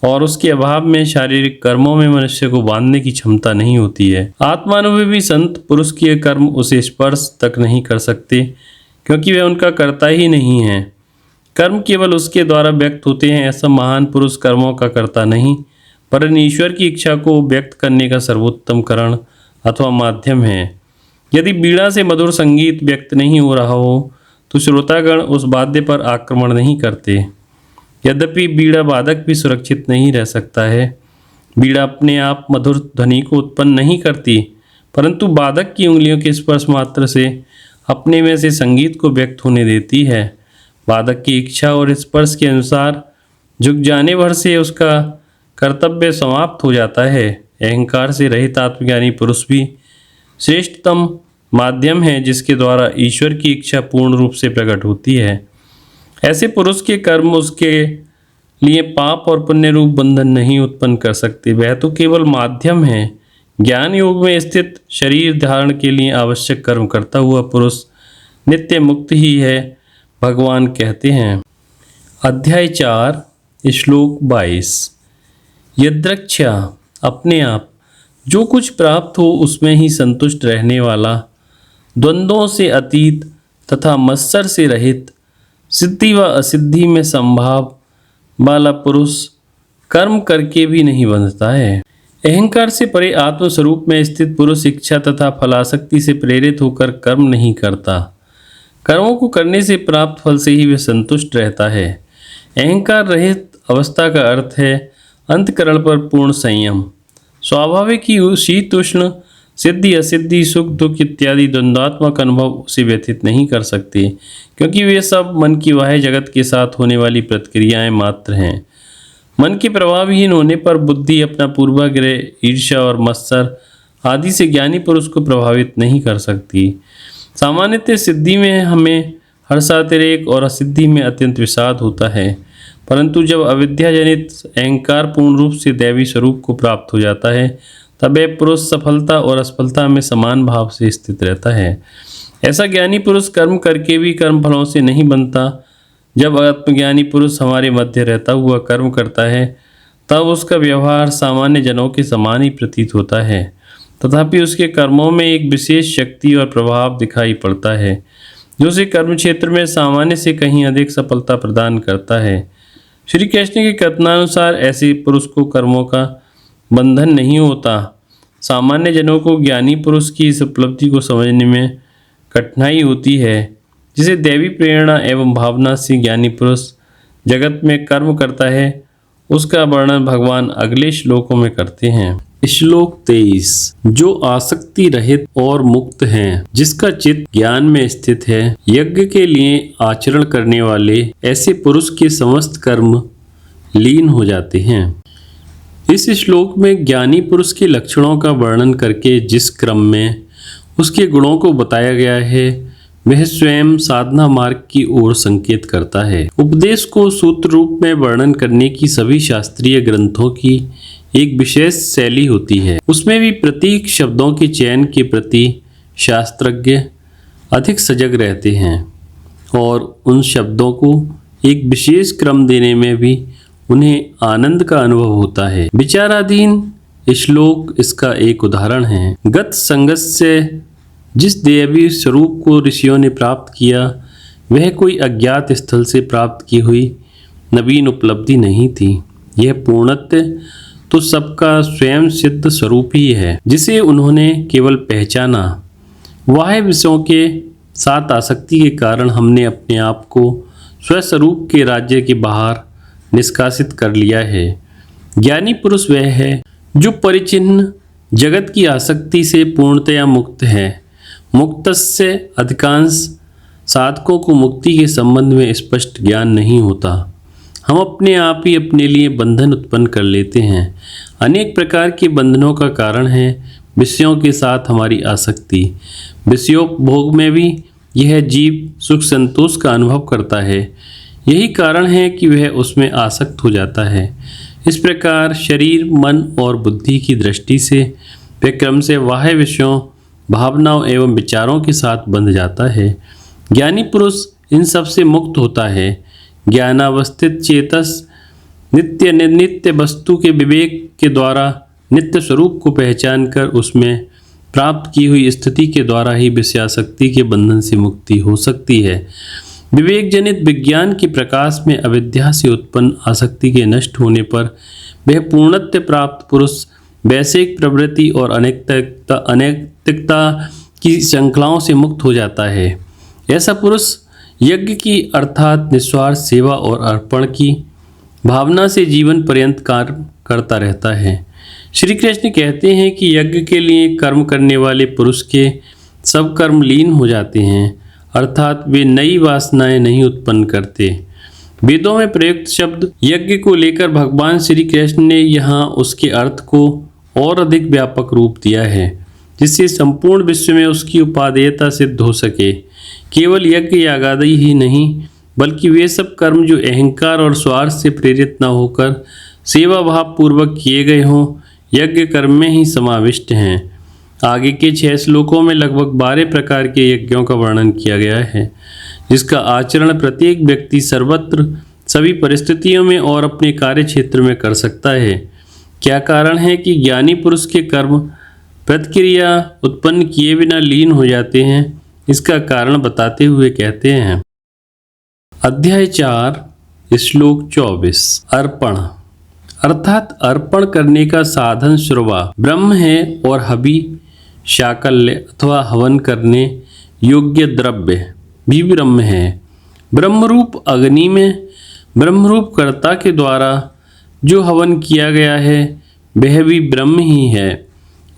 A: और उसके अभाव में शारीरिक कर्मों में मनुष्य को बांधने की क्षमता नहीं होती है। आत्मानुभवी संत पुरुष के कर्म उसे स्पर्श तक नहीं कर सकते, क्योंकि वे उनका कर्ता ही नहीं है। कर्म केवल उसके द्वारा व्यक्त होते हैं। ऐसा महान पुरुष कर्मों का कर्ता नहीं, पर ईश्वर की इच्छा को व्यक्त करने का सर्वोत्तम करण अथवा माध्यम है। यदि बीड़ा से मधुर संगीत व्यक्त नहीं हो रहा हो तो श्रोतागण उस वाद्य पर आक्रमण नहीं करते। यद्यपि बीड़ा वादक भी सुरक्षित नहीं रह सकता है। बीड़ा अपने आप मधुर ध्वनि को उत्पन्न नहीं करती, परंतु वादक की उंगलियों के स्पर्श मात्र से अपने में से संगीत को व्यक्त होने देती है। वादक की इच्छा और स्पर्श के अनुसार झुक जाने भर से उसका कर्तव्य समाप्त हो जाता है। अहंकार से रहित आत्मज्ञानी पुरुष भी श्रेष्ठतम माध्यम है जिसके द्वारा ईश्वर की इच्छा पूर्ण रूप से प्रकट होती है। ऐसे पुरुष के कर्म उसके लिए पाप और पुण्य रूप बंधन नहीं उत्पन्न कर सकते, वह तो केवल माध्यम है। ज्ञान योग में स्थित शरीर धारण के लिए आवश्यक कर्म करता हुआ पुरुष नित्य मुक्त ही है, भगवान कहते हैं। अध्याय 4 श्लोक 22। यद्रक्षा अपने आप जो कुछ प्राप्त हो उसमें ही संतुष्ट रहने वाला, द्वंद्वों से अतीत तथा मत्सर से रहित, सिद्धि व असिद्धि में संभाव वाला पुरुष कर्म करके भी नहीं बंधता है। अहंकार से परे आत्मस्वरूप में स्थित पुरुष इच्छा तथा फलासक्ति से प्रेरित होकर कर्म नहीं करता। कर्मों को करने से प्राप्त फल से ही वह संतुष्ट रहता है। अहंकार रहित अवस्था का अर्थ है अंतःकरण पर पूर्ण संयम। स्वाभाविक ही शीतोष्ण, सिद्धि असिद्धि, सुख दुख इत्यादि द्वंद्वात्मक अनुभव उसे व्यथित नहीं कर सकते, क्योंकि वे सब मन की बाह्य जगत के साथ होने वाली प्रतिक्रियाएं मात्र हैं। मन के प्रभावहीन होने पर बुद्धि अपना पूर्वाग्रह, ईर्ष्या और मत्सर आदि से ज्ञानी पुरुष को प्रभावित नहीं कर सकती। सामान्यतः सिद्धि में हमें हर्षातिरेक और असिद्धि में अत्यंत विषाद होता है, परंतु जब अविद्याजनित अहंकार पूर्ण रूप से दैवी स्वरूप को प्राप्त हो जाता है तब वह पुरुष सफलता और असफलता में समान भाव से स्थित रहता है। ऐसा ज्ञानी पुरुष कर्म करके भी कर्म फलों से नहीं बनता। जब आत्मज्ञानी पुरुष हमारे मध्य रहता हुआ कर्म करता है तब उसका व्यवहार सामान्य जनों के समान ही प्रतीत होता है, तथापि उसके कर्मों में एक विशेष शक्ति और प्रभाव दिखाई पड़ता है जो उसे कर्म क्षेत्र में सामान्य से कहीं अधिक सफलता प्रदान करता है। श्री कृष्ण के कथनानुसार ऐसे पुरुष को कर्मों का बंधन नहीं होता। सामान्य जनों को ज्ञानी पुरुष की इस उपलब्धि को समझने में कठिनाई होती है, जिसे दैवी प्रेरणा एवं भावना से ज्ञानी पुरुष जगत में कर्म करता है, उसका वर्णन भगवान अगले श्लोकों में करते हैं। श्लोक 23। जो आसक्ति रहित और मुक्त हैं, जिसका चित्त ज्ञान में स्थित है, यज्ञ के लिए आचरण करने वाले ऐसे पुरुष के समस्त कर्म लीन हो जाते हैं। इस श्लोक में ज्ञानी पुरुष के लक्षणों का वर्णन करके जिस क्रम में उसके गुणों को बताया गया है वह स्वयं साधना मार्ग की ओर संकेत करता है। उपदेश को सूत्र रूप में वर्णन करने की सभी शास्त्रीय ग्रंथों की एक विशेष शैली होती है। उसमें भी प्रतीक शब्दों के चयन के प्रति शास्त्रज्ञ अधिक सजग रहते हैं और उन शब्दों को एक विशेष क्रम देने में भी उन्हें आनंद का अनुभव होता है। विचाराधीन श्लोक इसका एक उदाहरण है। गत संगत से जिस दैवी स्वरूप को ऋषियों ने प्राप्त किया वह कोई अज्ञात स्थल से प्राप्त की हुई नवीन उपलब्धि नहीं थी। यह पूर्णत्व तो सबका स्वयं सिद्ध स्वरूप ही है, जिसे उन्होंने केवल पहचाना। बाह्य विषयों के साथ आसक्ति के कारण हमने अपने आप को स्वस्वरूप के राज्य के बाहर निष्कासित कर लिया है। ज्ञानी पुरुष वह है जो परिचिन्न जगत की आसक्ति से पूर्णतया मुक्त है। मुक्तस्य अधिकांश साधकों को मुक्ति के संबंध में स्पष्ट ज्ञान नहीं होता। हम अपने आप ही अपने लिए बंधन उत्पन्न कर लेते हैं। अनेक प्रकार के बंधनों का कारण है विषयों के साथ हमारी आसक्ति। विषयोपभोग में भी यह जीव सुख संतोष का अनुभव करता है। यही कारण है कि वह उसमें आसक्त हो जाता है। इस प्रकार शरीर, मन और बुद्धि की दृष्टि से वह क्रम से बाह्य विषयों, भावनाओं एवं विचारों के साथ बंध जाता है। ज्ञानी पुरुष इन सब से मुक्त होता है। ज्ञानावस्थित चेतस नित्य वस्तु के विवेक के द्वारा नित्य स्वरूप को पहचान कर उसमें प्राप्त की हुई स्थिति के द्वारा ही विषयासक्ति के बंधन से मुक्ति हो सकती है। विवेक जनित विज्ञान के प्रकाश में अविद्या से उत्पन्न आसक्ति के नष्ट होने पर वह पूर्णत्व प्राप्त पुरुष वैश्विक प्रवृत्ति और अनैतिकता की श्रृंखलाओं से मुक्त हो जाता है। ऐसा पुरुष यज्ञ की अर्थात निस्वार्थ सेवा और अर्पण की भावना से जीवन पर्यंत कार्य करता रहता है। श्री कृष्ण कहते हैं कि यज्ञ के लिए कर्म करने वाले पुरुष के सब कर्म लीन हो जाते हैं, अर्थात वे नई वासनाएं नहीं उत्पन्न करते। वेदों में प्रयुक्त शब्द यज्ञ को लेकर भगवान श्री कृष्ण ने यहाँ उसके अर्थ को और अधिक व्यापक रूप दिया है, जिससे संपूर्ण विश्व में उसकी उपादेयता सिद्ध हो सके। केवल यज्ञ यागादि ही नहीं, बल्कि वे सब कर्म जो अहंकार और स्वार्थ से प्रेरित न होकर सेवा भाव पूर्वक किए गए हों, यज्ञ कर्म में ही समाविष्ट हैं। आगे के 6 श्लोकों में लगभग 12 प्रकार के यज्ञों का वर्णन किया गया है, जिसका आचरण प्रत्येक व्यक्ति सर्वत्र सभी परिस्थितियों में और अपने कार्य क्षेत्र में कर सकता है। क्या कारण है कि ज्ञानी पुरुष के कर्म प्रतिक्रिया उत्पन्न किए बिना लीन हो जाते हैं? इसका कारण बताते हुए कहते हैं, अध्याय 4 श्लोक 24, अर्पण अर्थात अर्पण करने का साधन श्रवा ब्रह्म है और हवि शाकल्य अथवा हवन करने योग्य द्रव्य भी ब्रह्म है। ब्रह्मरूप अग्नि में ब्रह्मरूप कर्ता के द्वारा जो हवन किया गया है वह भी ब्रह्म ही है।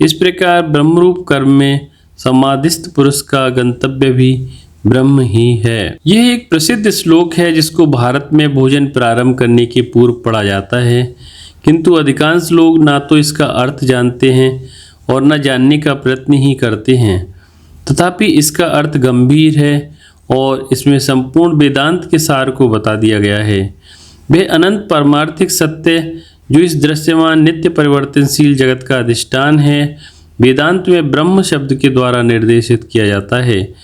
A: इस प्रकार ब्रह्मरूप कर्म में समाधिस्थ पुरुष का गंतव्य भी ब्रह्म ही है। यह एक प्रसिद्ध श्लोक है जिसको भारत में भोजन प्रारंभ करने के पूर्व पढ़ा जाता है, किंतु अधिकांश लोग ना तो इसका अर्थ जानते हैं और न जानने का प्रयत्न ही करते हैं। तथापि इसका अर्थ गंभीर है और इसमें संपूर्ण वेदांत के सार को बता दिया गया है। वह अनंत पारमार्थिक सत्य जो इस दृश्यमान नित्य परिवर्तनशील जगत का अधिष्ठान है, वेदांत में ब्रह्म शब्द के द्वारा निर्देशित किया जाता है।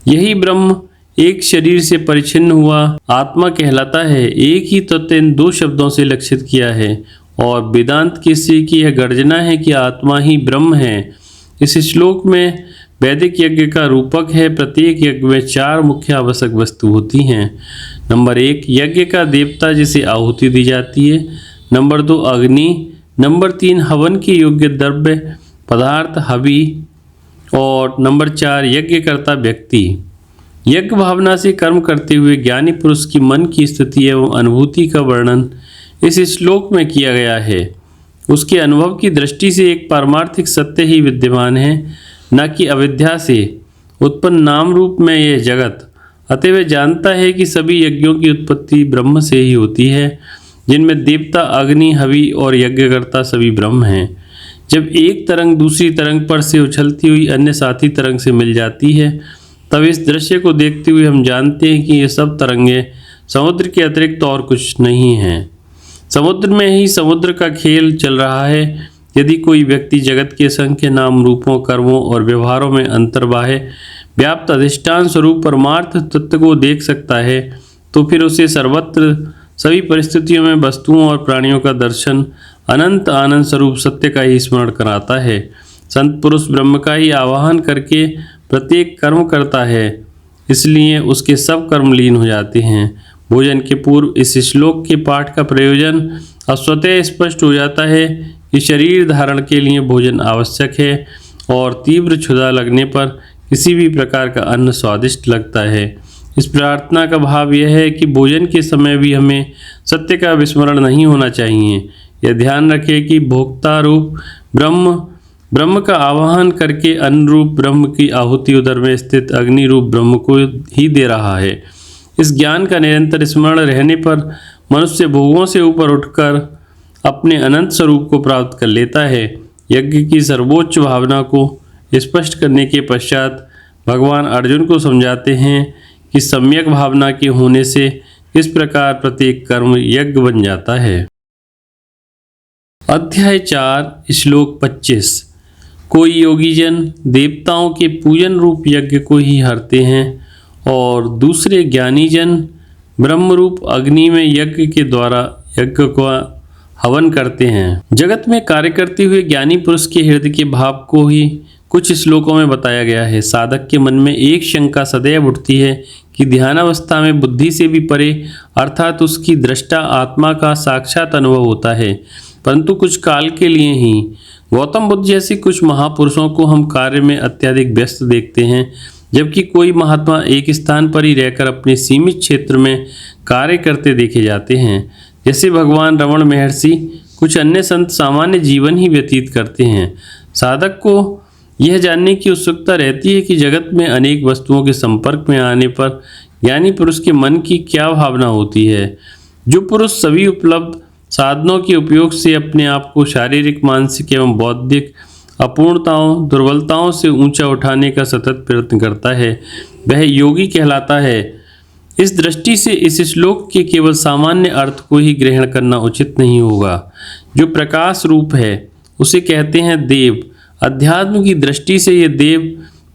A: यही ब्रह्म एक शरीर से परिच्छिन्न हुआ आत्मा कहलाता है। एक ही तत्व इन 2 शब्दों से लक्षित किया है और वेदांत किसी की यह गर्जना है कि आत्मा ही ब्रह्म है। इस श्लोक में वैदिक यज्ञ का रूपक है। प्रत्येक यज्ञ में 4 मुख्य आवश्यक वस्तु होती हैं। नंबर 1 यज्ञ का देवता जिसे आहुति दी जाती है। नंबर 2 अग्नि। नंबर 3 हवन के योग्य द्रव्य पदार्थ हवि। और नंबर 4 यज्ञकर्ता व्यक्ति। यज्ञ भावना से कर्म करते हुए ज्ञानी पुरुष की मन की स्थिति एवं अनुभूति का वर्णन इस श्लोक में किया गया है। उसके अनुभव की दृष्टि से एक पारमार्थिक सत्य ही विद्यमान है, न कि अविद्या से उत्पन्न नाम रूप में यह जगत। अतः वह जानता है कि सभी यज्ञों की उत्पत्ति ब्रह्म से ही होती है, जिनमें देवता अग्नि हवि और यज्ञकर्ता सभी ब्रह्म हैं। जब एक तरंग दूसरी तरंग पर से उछलती हुई अन्य साथी तरंग से मिल जाती है, तब इस दृश्य को देखते हुए हम जानते हैं कि ये सब तरंगें समुद्र के अतिरिक्त और कुछ नहीं हैं। समुद्र में ही समुद्र का खेल चल रहा है। यदि कोई व्यक्ति जगत के असंख्य नाम रूपों, कर्मों और व्यवहारों में अंतर्बाह्य व्याप्त अधिष्ठान स्वरूप परमार्थ तत्व को देख सकता है, तो फिर उसे सर्वत्र सभी परिस्थितियों में वस्तुओं और प्राणियों का दर्शन अनंत आनंद स्वरूप सत्य का ही स्मरण कराता है। संत पुरुष ब्रह्म का ही आवाहन करके प्रत्येक कर्म करता है। इसलिए उसके सब कर्म लीन हो जाते हैं। भोजन के पूर्व इस श्लोक के पाठ का प्रयोजन अब स्वतः स्पष्ट हो जाता है कि शरीर धारण के लिए भोजन आवश्यक है और तीव्र क्षुधा लगने पर किसी भी प्रकार का अन्न स्वादिष्ट लगता है। इस प्रार्थना का भाव यह है कि भोजन के समय भी हमें सत्य का विस्मरण नहीं होना चाहिए। यह ध्यान रखें कि भोक्ता रूप ब्रह्म का आवाहन करके अन्न रूप ब्रह्म की आहुति उदर में स्थित अग्नि रूप ब्रह्म को ही दे रहा है। इस ज्ञान का निरंतर स्मरण रहने पर मनुष्य भोगों से ऊपर उठकर अपने अनंत स्वरूप को प्राप्त कर लेता है। यज्ञ की सर्वोच्च भावना को स्पष्ट करने के पश्चात भगवान अर्जुन को समझाते हैं कि सम्यक भावना के होने से किस प्रकार प्रत्येक कर्म यज्ञ बन जाता है। अध्याय 4 श्लोक 25। कोई योगीजन देवताओं के पूजन रूप यज्ञ को ही हरते हैं और दूसरे ज्ञानीजन ब्रह्म रूप अग्नि में यज्ञ के द्वारा यज्ञ का हवन करते हैं। जगत में कार्य करते हुए ज्ञानी पुरुष के हृदय के भाव को ही कुछ श्लोकों में बताया गया है। साधक के मन में एक शंका सदैव उठती है कि ध्यानावस्था में बुद्धि से भी परे अर्थात उसकी दृष्टा आत्मा का साक्षात अनुभव होता है, परंतु कुछ काल के लिए ही। गौतम बुद्ध जैसे कुछ महापुरुषों को हम कार्य में अत्यधिक व्यस्त देखते हैं, जबकि कोई महात्मा एक स्थान पर ही रहकर अपने सीमित क्षेत्र में कार्य करते देखे जाते हैं। जैसे भगवान रमण महर्षि, कुछ अन्य संत सामान्य जीवन ही व्यतीत करते हैं। साधक को यह जानने की उत्सुकता रहती है कि जगत में अनेक वस्तुओं के संपर्क में आने पर ज्ञानी पुरुष के मन की क्या भावना होती है। जो पुरुष सभी उपलब्ध साधनों के उपयोग से अपने आप को शारीरिक, मानसिक एवं बौद्धिक अपूर्णताओं, दुर्बलताओं से ऊंचा उठाने का सतत प्रयत्न करता है, वह योगी कहलाता है। इस दृष्टि से इस श्लोक के केवल सामान्य अर्थ को ही ग्रहण करना उचित नहीं होगा। जो प्रकाश रूप है उसे कहते हैं देव। अध्यात्म की दृष्टि से ये देव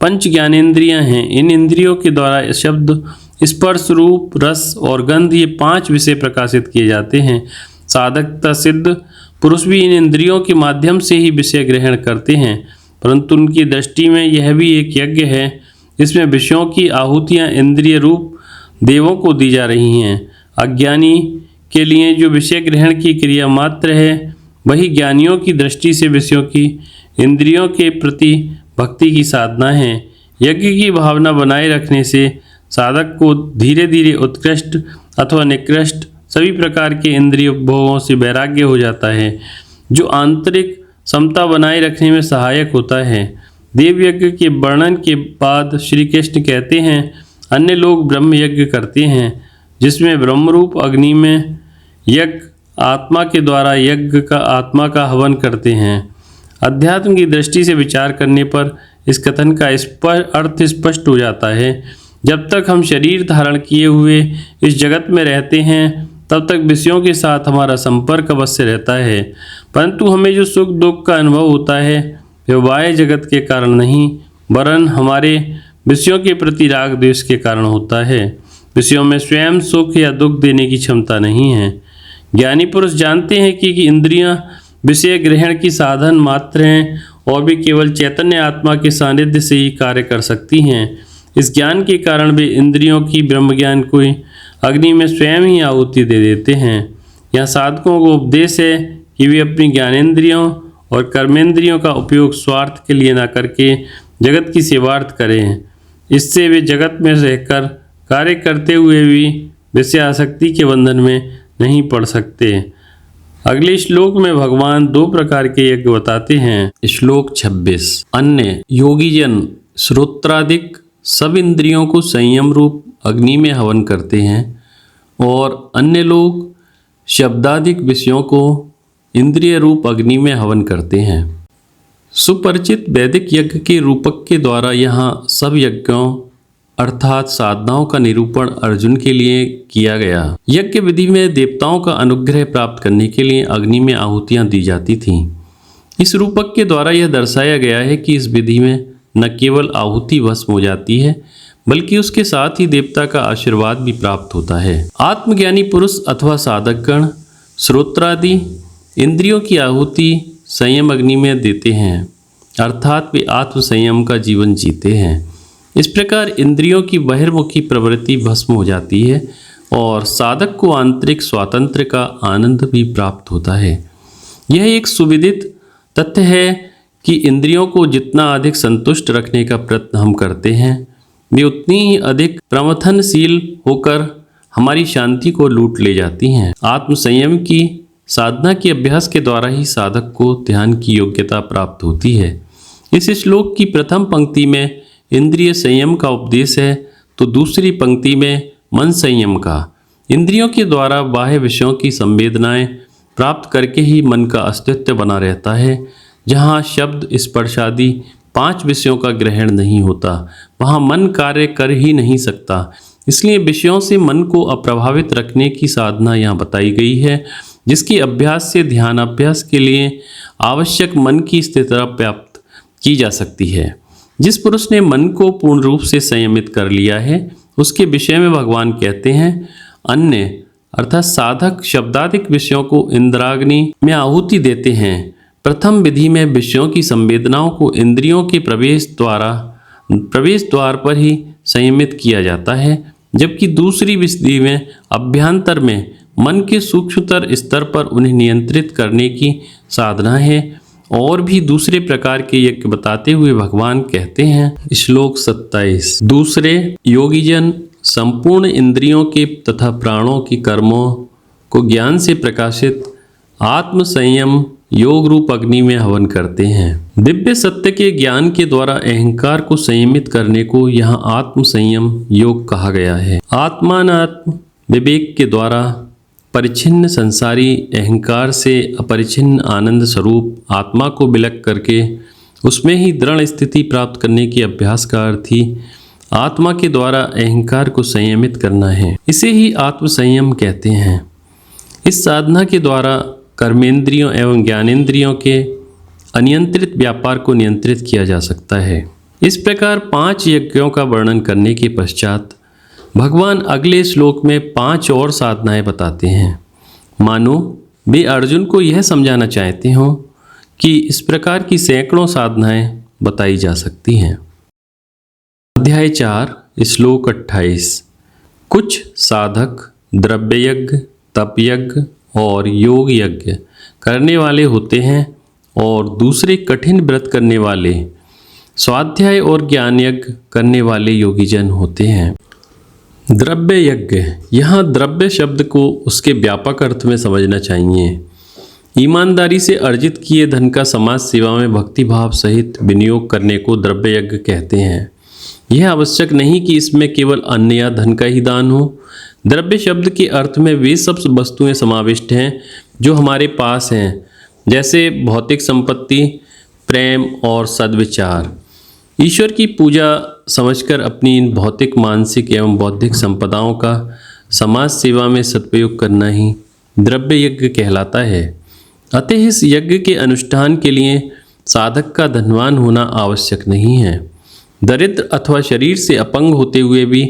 A: पंच ज्ञानेंद्रियां हैं। इन इंद्रियों के द्वारा शब्द, स्पर्श, रूप, रस और गंध ये 5 विषय प्रकाशित किए जाते हैं। साधकता सिद्ध पुरुष भी इन इंद्रियों के माध्यम से ही विषय ग्रहण करते हैं, परंतु उनकी दृष्टि में यह भी एक यज्ञ है जिसमें विषयों की आहुतियां इंद्रिय रूप देवों को दी जा रही हैं। अज्ञानी के लिए जो विषय ग्रहण की क्रिया मात्र है, वही ज्ञानियों की दृष्टि से विषयों की इंद्रियों के प्रति भक्ति की साधना है। यज्ञ की भावना बनाए रखने से साधक को धीरे धीरे उत्कृष्ट अथवा निकृष्ट सभी प्रकार के इंद्रिय भोगों से वैराग्य हो जाता है, जो आंतरिक समता बनाए रखने में सहायक होता है। देव यज्ञ के वर्णन के बाद श्री कृष्ण कहते हैं, अन्य लोग ब्रह्म यज्ञ करते हैं, जिसमें ब्रह्मरूप अग्नि में यज्ञ आत्मा के द्वारा यज्ञ का आत्मा का हवन करते हैं। अध्यात्म की दृष्टि से विचार करने पर इस कथन का अर्थ स्पष्ट हो जाता है। जब तक हम शरीर धारण किए हुए इस जगत में रहते हैं, तब तक विषयों के साथ हमारा संपर्क अवश्य रहता है, परंतु हमें जो सुख दुख का अनुभव होता है वह बाह्य जगत के कारण नहीं, वरन हमारे विषयों के प्रति राग द्वेष के कारण होता है। विषयों में स्वयं सुख या दुख देने की क्षमता नहीं है। ज्ञानी पुरुष जानते हैं कि इंद्रियां विषय ग्रहण की साधन मात्र हैं और भी केवल चैतन्य आत्मा के सानिध्य से ही कार्य कर सकती हैं। इस ज्ञान के कारण वे इंद्रियों की ब्रह्म ज्ञान को अग्नि में स्वयं ही आहुति दे देते हैं। यह साधकों को उपदेश है कि वे अपनी ज्ञानेंद्रियों और कर्मेंद्रियों का उपयोग स्वार्थ के लिए न करके जगत की सेवार्थ करें। इससे वे जगत में रहकर कार्य करते हुए भी विषय आसक्ति के बंधन में नहीं पड़ सकते। अगले श्लोक में भगवान 2 प्रकार के यज्ञ बताते हैं। श्लोक 26। अन्य योगीजन श्रोत्रादिक सब इंद्रियों को संयम रूप अग्नि में हवन करते हैं और अन्य लोग शब्दादिक विषयों को इंद्रिय रूप अग्नि में हवन करते हैं। सुपरिचित वैदिक यज्ञ के रूपक के द्वारा यहाँ सब यज्ञों अर्थात साधनाओं का निरूपण अर्जुन के लिए किया गया। यज्ञ विधि में देवताओं का अनुग्रह प्राप्त करने के लिए अग्नि में आहुतियां दी जाती थीं। इस रूपक के द्वारा यह दर्शाया गया है कि इस विधि में न केवल आहुति भस्म हो जाती है, बल्कि उसके साथ ही देवता का आशीर्वाद भी प्राप्त होता है। आत्मज्ञानी पुरुष अथवा साधकगण श्रोत्रादि इंद्रियों की आहुति संयम अग्नि में देते हैं, अर्थात वे आत्म संयम का जीवन जीते हैं। इस प्रकार इंद्रियों की बहिर्मुखी प्रवृत्ति भस्म हो जाती है और साधक को आंतरिक स्वातंत्र्य का आनंद भी प्राप्त होता है। यह एक सुविदित तथ्य है कि इंद्रियों को जितना अधिक संतुष्ट रखने का प्रयत्न हम करते हैं, वे उतनी ही अधिक प्रमथनशील होकर हमारी शांति को लूट ले जाती हैं। आत्म संयम की साधना के अभ्यास के द्वारा ही साधक को ध्यान की योग्यता प्राप्त होती है। इस श्लोक की प्रथम पंक्ति में इंद्रिय संयम का उपदेश है, तो दूसरी पंक्ति में मन संयम का। इंद्रियों के द्वारा बाह्य विषयों की संवेदनाएं प्राप्त करके ही मन का अस्तित्व बना रहता है। जहाँ शब्द स्पर्श आदि 5 विषयों का ग्रहण नहीं होता, वहाँ मन कार्य कर ही नहीं सकता। इसलिए विषयों से मन को अप्रभावित रखने की साधना यहाँ बताई गई है, जिसके अभ्यास से ध्यान अभ्यास के लिए आवश्यक मन की स्थिरता प्राप्त की जा सकती है। जिस पुरुष ने मन को पूर्ण रूप से संयमित कर लिया है, उसके विषय में भगवान कहते हैं, अन्य अर्थात साधक शब्दाधिक विषयों को इंद्राग्नि में आहुति देते हैं। प्रथम विधि में विषयों की संवेदनाओं को इंद्रियों के प्रवेश द्वार पर ही संयमित किया जाता है, जबकि दूसरी विधि में अभ्यंतर में मन के सूक्ष्मतर स्तर पर उन्हें नियंत्रित करने की साधना है। और भी दूसरे प्रकार के यज्ञ बताते हुए भगवान कहते हैं, श्लोक 27, दूसरे योगीजन संपूर्ण इंद्रियों के तथा प्राणों के कर्मों को ज्ञान से प्रकाशित आत्म संयम योग रूप अग्नि में हवन करते हैं। दिव्य सत्य के ज्ञान के द्वारा अहंकार को संयमित करने को यहाँ आत्म संयम योग कहा गया है। आत्मानात्म विवेक के द्वारा परिच्छिन्न संसारी अहंकार से अपरिच्छिन्न आनंद स्वरूप आत्मा को विलग करके उसमें ही दृढ़ स्थिति प्राप्त करने के अभ्यास का अर्थ ही आत्मा के द्वारा अहंकार को संयमित करना है। इसे ही आत्म संयम कहते हैं। इस साधना के द्वारा कर्मेंद्रियों एवं ज्ञानेंद्रियों के अनियंत्रित व्यापार को नियंत्रित किया जा सकता है। इस प्रकार 5 यज्ञों का वर्णन करने के पश्चात भगवान अगले श्लोक में 5 और साधनाएं बताते हैं। मानो वे अर्जुन को यह समझाना चाहते हो कि इस प्रकार की सैकड़ों साधनाएं बताई जा सकती हैं। अध्याय 4 श्लोक 28। कुछ साधक द्रव्य यज्ञ, तप यज्ञ और योग यज्ञ करने वाले होते हैं और दूसरे कठिन व्रत करने वाले, स्वाध्याय और ज्ञान यज्ञ करने वाले योगीजन होते हैं। द्रव्य यज्ञ, यहाँ द्रव्य शब्द को उसके व्यापक अर्थ में समझना चाहिए। ईमानदारी से अर्जित किए धन का समाज सेवा में भक्ति भाव सहित विनियोग करने को द्रव्य यज्ञ कहते हैं। यह आवश्यक नहीं कि इसमें केवल अन्न या धन का ही दान हो। द्रव्य शब्द के अर्थ में वे सब वस्तुएं समाविष्ट हैं जो हमारे पास हैं, जैसे भौतिक संपत्ति, प्रेम और सद्विचार। ईश्वर की पूजा समझकर अपनी इन भौतिक, मानसिक एवं बौद्धिक संपदाओं का समाज सेवा में सदुपयोग करना ही द्रव्य यज्ञ कहलाता है। अतः इस यज्ञ के अनुष्ठान के लिए साधक का धनवान होना आवश्यक नहीं है। दरिद्र अथवा शरीर से अपंग होते हुए भी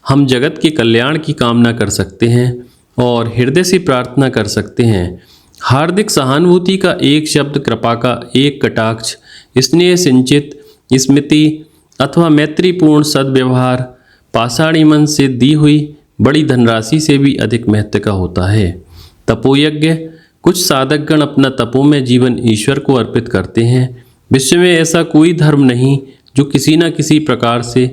A: हम जगत के कल्याण की कामना कर सकते हैं और हृदय से प्रार्थना कर सकते हैं। हार्दिक सहानुभूति का एक शब्द, कृपा का एक कटाक्ष, स्नेह सिंचित स्मृति अथवा मैत्रीपूर्ण सद्व्यवहार पाषाणी मन से दी हुई बड़ी धनराशि से भी अधिक महत्व का होता है। तपोयज्ञ, कुछ साधकगण अपना तपों में जीवन ईश्वर को अर्पित करते हैं। विश्व में ऐसा कोई धर्म नहीं जो किसी न किसी प्रकार से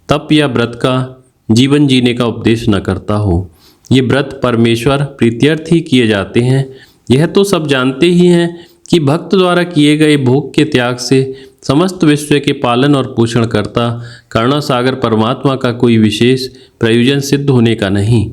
A: तप या व्रत का जीवन जीने का उपदेश न करता हो। ये व्रत परमेश्वर प्रीत्यर्थ ही किए जाते हैं। यह तो सब जानते ही हैं कि भक्त द्वारा किए गए भोग के त्याग से समस्त विश्व के पालन और पोषण करता करुणासागर परमात्मा का कोई विशेष प्रयोजन सिद्ध होने का नहीं।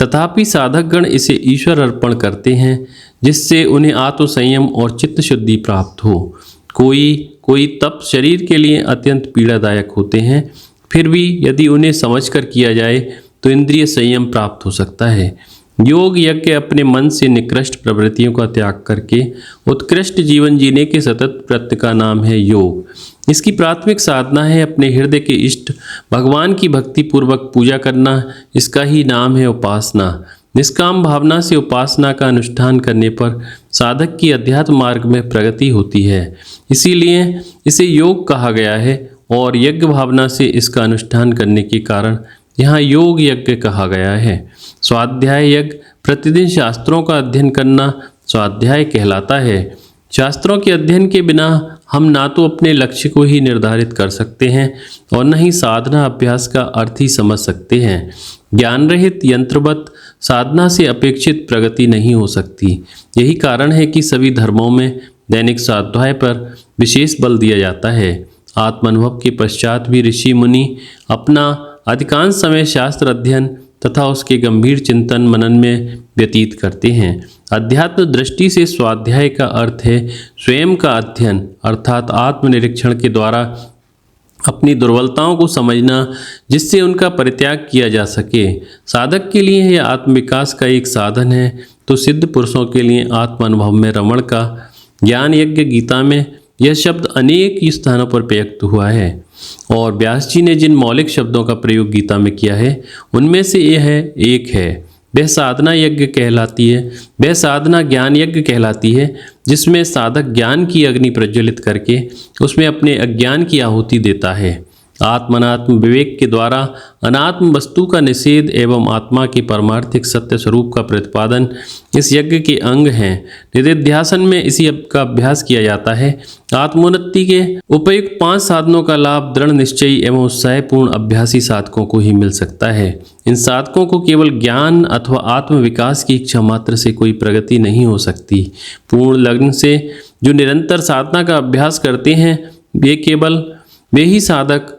A: तथापि साधकगण इसे ईश्वर अर्पण करते हैं, जिससे उन्हें आत्म संयम और चित्त शुद्धि प्राप्त हो। कोई तप शरीर के लिए अत्यंत पीड़ादायक होते हैं, फिर भी यदि उन्हें समझकर किया जाए तो इंद्रिय संयम प्राप्त हो सकता है। योग यज्ञ अपने मन से निकृष्ट प्रवृत्तियों का त्याग करके उत्कृष्ट जीवन जीने के सतत प्रयत्न का नाम है योग। इसकी प्राथमिक साधना है अपने हृदय के इष्ट भगवान की भक्ति पूर्वक पूजा करना। इसका ही नाम है उपासना। निष्काम भावना से उपासना का अनुष्ठान करने पर साधक की अध्यात्म मार्ग में प्रगति होती है। इसीलिए इसे योग कहा गया है और यज्ञ भावना से इसका अनुष्ठान करने के कारण यहाँ योग यज्ञ कहा गया है। स्वाध्याय यज्ञ प्रतिदिन शास्त्रों का अध्ययन करना स्वाध्याय कहलाता है। शास्त्रों के अध्ययन के बिना हम ना तो अपने लक्ष्य को ही निर्धारित कर सकते हैं और न ही साधना अभ्यास का अर्थ ही समझ सकते हैं। ज्ञान रहित यंत्रवत साधना से अपेक्षित प्रगति नहीं हो सकती। यही कारण है कि सभी धर्मों में दैनिक स्वाध्याय पर विशेष बल दिया जाता है। आत्मानुभव के पश्चात भी ऋषि मुनि अपना अधिकांश समय शास्त्र अध्ययन तथा उसके गंभीर चिंतन मनन में व्यतीत करते हैं। अध्यात्म दृष्टि से स्वाध्याय का अर्थ है स्वयं का अध्ययन, अर्थात आत्मनिरीक्षण के द्वारा अपनी दुर्बलताओं को समझना, जिससे उनका परित्याग किया जा सके। साधक के लिए यह आत्मविकास का एक साधन है, तो सिद्ध पुरुषों के लिए आत्मानुभव में रमण का ज्ञान यज्ञ। गीता में यह शब्द अनेक स्थानों पर प्रयुक्त हुआ है और व्यास जी ने जिन मौलिक शब्दों का प्रयोग गीता में किया है उनमें से यह एक है। वह साधना यज्ञ कहलाती है, वह साधना ज्ञान यज्ञ कहलाती है, जिसमें साधक ज्ञान की अग्नि प्रज्वलित करके उसमें अपने अज्ञान की आहुति देता है। आत्मनात्म विवेक के द्वारा अनात्म वस्तु का निषेध एवं आत्मा के परमार्थिक सत्य स्वरूप का प्रतिपादन इस यज्ञ के अंग हैं। निधिध्यासन में इसी का अभ्यास किया जाता है। आत्मोन्नति के उपयुक्त 5 साधनों का लाभ दृढ़ निश्चयी एवं उत्साहपूर्ण अभ्यासी साधकों को ही मिल सकता है। इन साधकों को केवल ज्ञान अथवा आत्म विकास की इच्छा मात्र से कोई प्रगति नहीं हो सकती। पूर्ण लग्न से जो निरंतर साधना का अभ्यास करते हैं वे ही साधक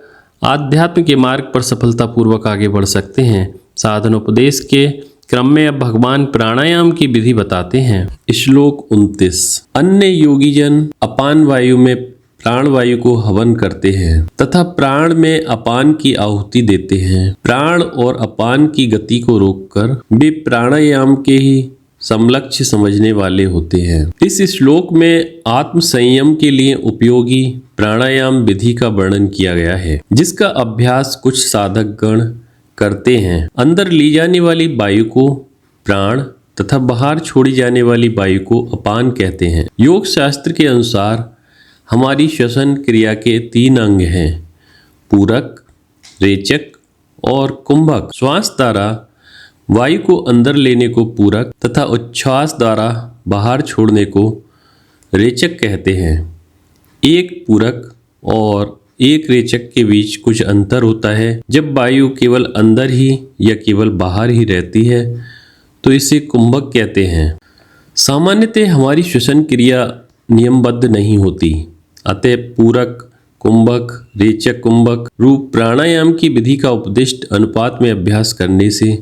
A: आध्यात्म के मार्ग पर सफलतापूर्वक आगे बढ़ सकते हैं। साधन उपदेश के क्रम में अब भगवान प्राणायाम की विधि बताते हैं। श्लोक 29। अन्य योगीजन अपान वायु में प्राण वायु को हवन करते हैं तथा प्राण में अपान की आहुति देते हैं। प्राण और अपान की गति को रोककर वे प्राणायाम के ही समलक्ष्य समझने वाले होते हैं। इस श्लोक में आत्म संयम के लिए उपयोगी प्राणायाम विधि का वर्णन किया गया है, जिसका अभ्यास कुछ साधक गण करते हैं। अंदर ली जाने वाली वायु को प्राण तथा बाहर छोड़ी जाने वाली वायु को अपान कहते हैं। योग शास्त्र के अनुसार हमारी श्वसन क्रिया के 3 अंग हैं, पूरक, रेचक और कुंभक। श्वास द्वारा वायु को अंदर लेने को पूरक तथा उच्छ्वास द्वारा बाहर छोड़ने को रेचक कहते हैं। एक पूरक और एक रेचक के बीच कुछ अंतर होता है। जब वायु केवल अंदर ही या केवल बाहर ही रहती है तो इसे कुंभक कहते हैं। सामान्यतः हमारी श्वसन क्रिया नियमबद्ध नहीं होती, अतः पूरक, कुंभक, रेचक, कुंभक रूप प्राणायाम की विधि का उपदिष्ट अनुपात में अभ्यास करने से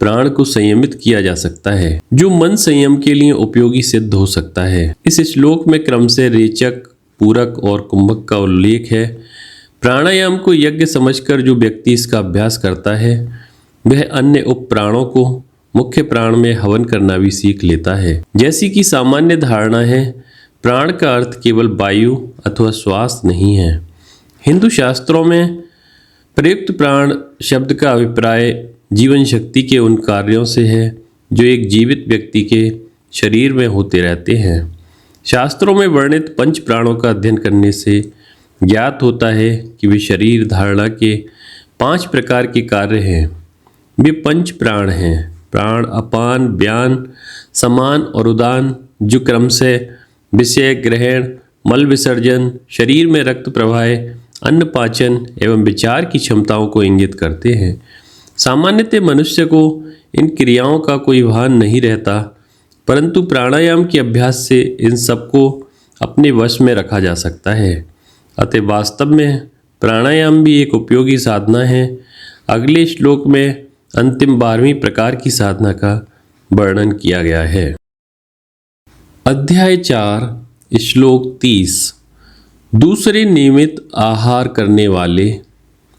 A: प्राण को संयमित किया जा सकता है, जो मन संयम के लिए उपयोगी सिद्ध हो सकता है। इस श्लोक में क्रम से रेचक, पूरक और कुंभक का उल्लेख है। प्राणायाम को यज्ञ समझकर जो व्यक्ति इसका अभ्यास करता है वह अन्य उप प्राणों को मुख्य प्राण में हवन करना भी सीख लेता है। जैसी कि सामान्य धारणा है, प्राण का अर्थ केवल वायु अथवा श्वास नहीं है। हिंदू शास्त्रों में प्रयुक्त प्राण शब्द का अभिप्राय जीवन शक्ति के उन कार्यों से है जो एक जीवित व्यक्ति के शरीर में होते रहते हैं। शास्त्रों में वर्णित 5 प्राणों का अध्ययन करने से ज्ञात होता है कि वे शरीर धारणा के 5 प्रकार के कार्य हैं। वे 5 प्राण हैं: प्राण, अपान, व्यान, समान और उदान, जो क्रम से विषय ग्रहण, मल विसर्जन, शरीर में रक्त प्रवाह, अन्न पाचन एवं विचार की क्षमताओं को इंगित करते हैं। सामान्यतः मनुष्य को इन क्रियाओं का कोई भान नहीं रहता, परंतु प्राणायाम के अभ्यास से इन सबको अपने वश में रखा जा सकता है। अतः वास्तव में प्राणायाम भी एक उपयोगी साधना है। अगले श्लोक में अंतिम 12वीं प्रकार की साधना का वर्णन किया गया है। अध्याय 4 श्लोक 30। दूसरे नियमित आहार करने वाले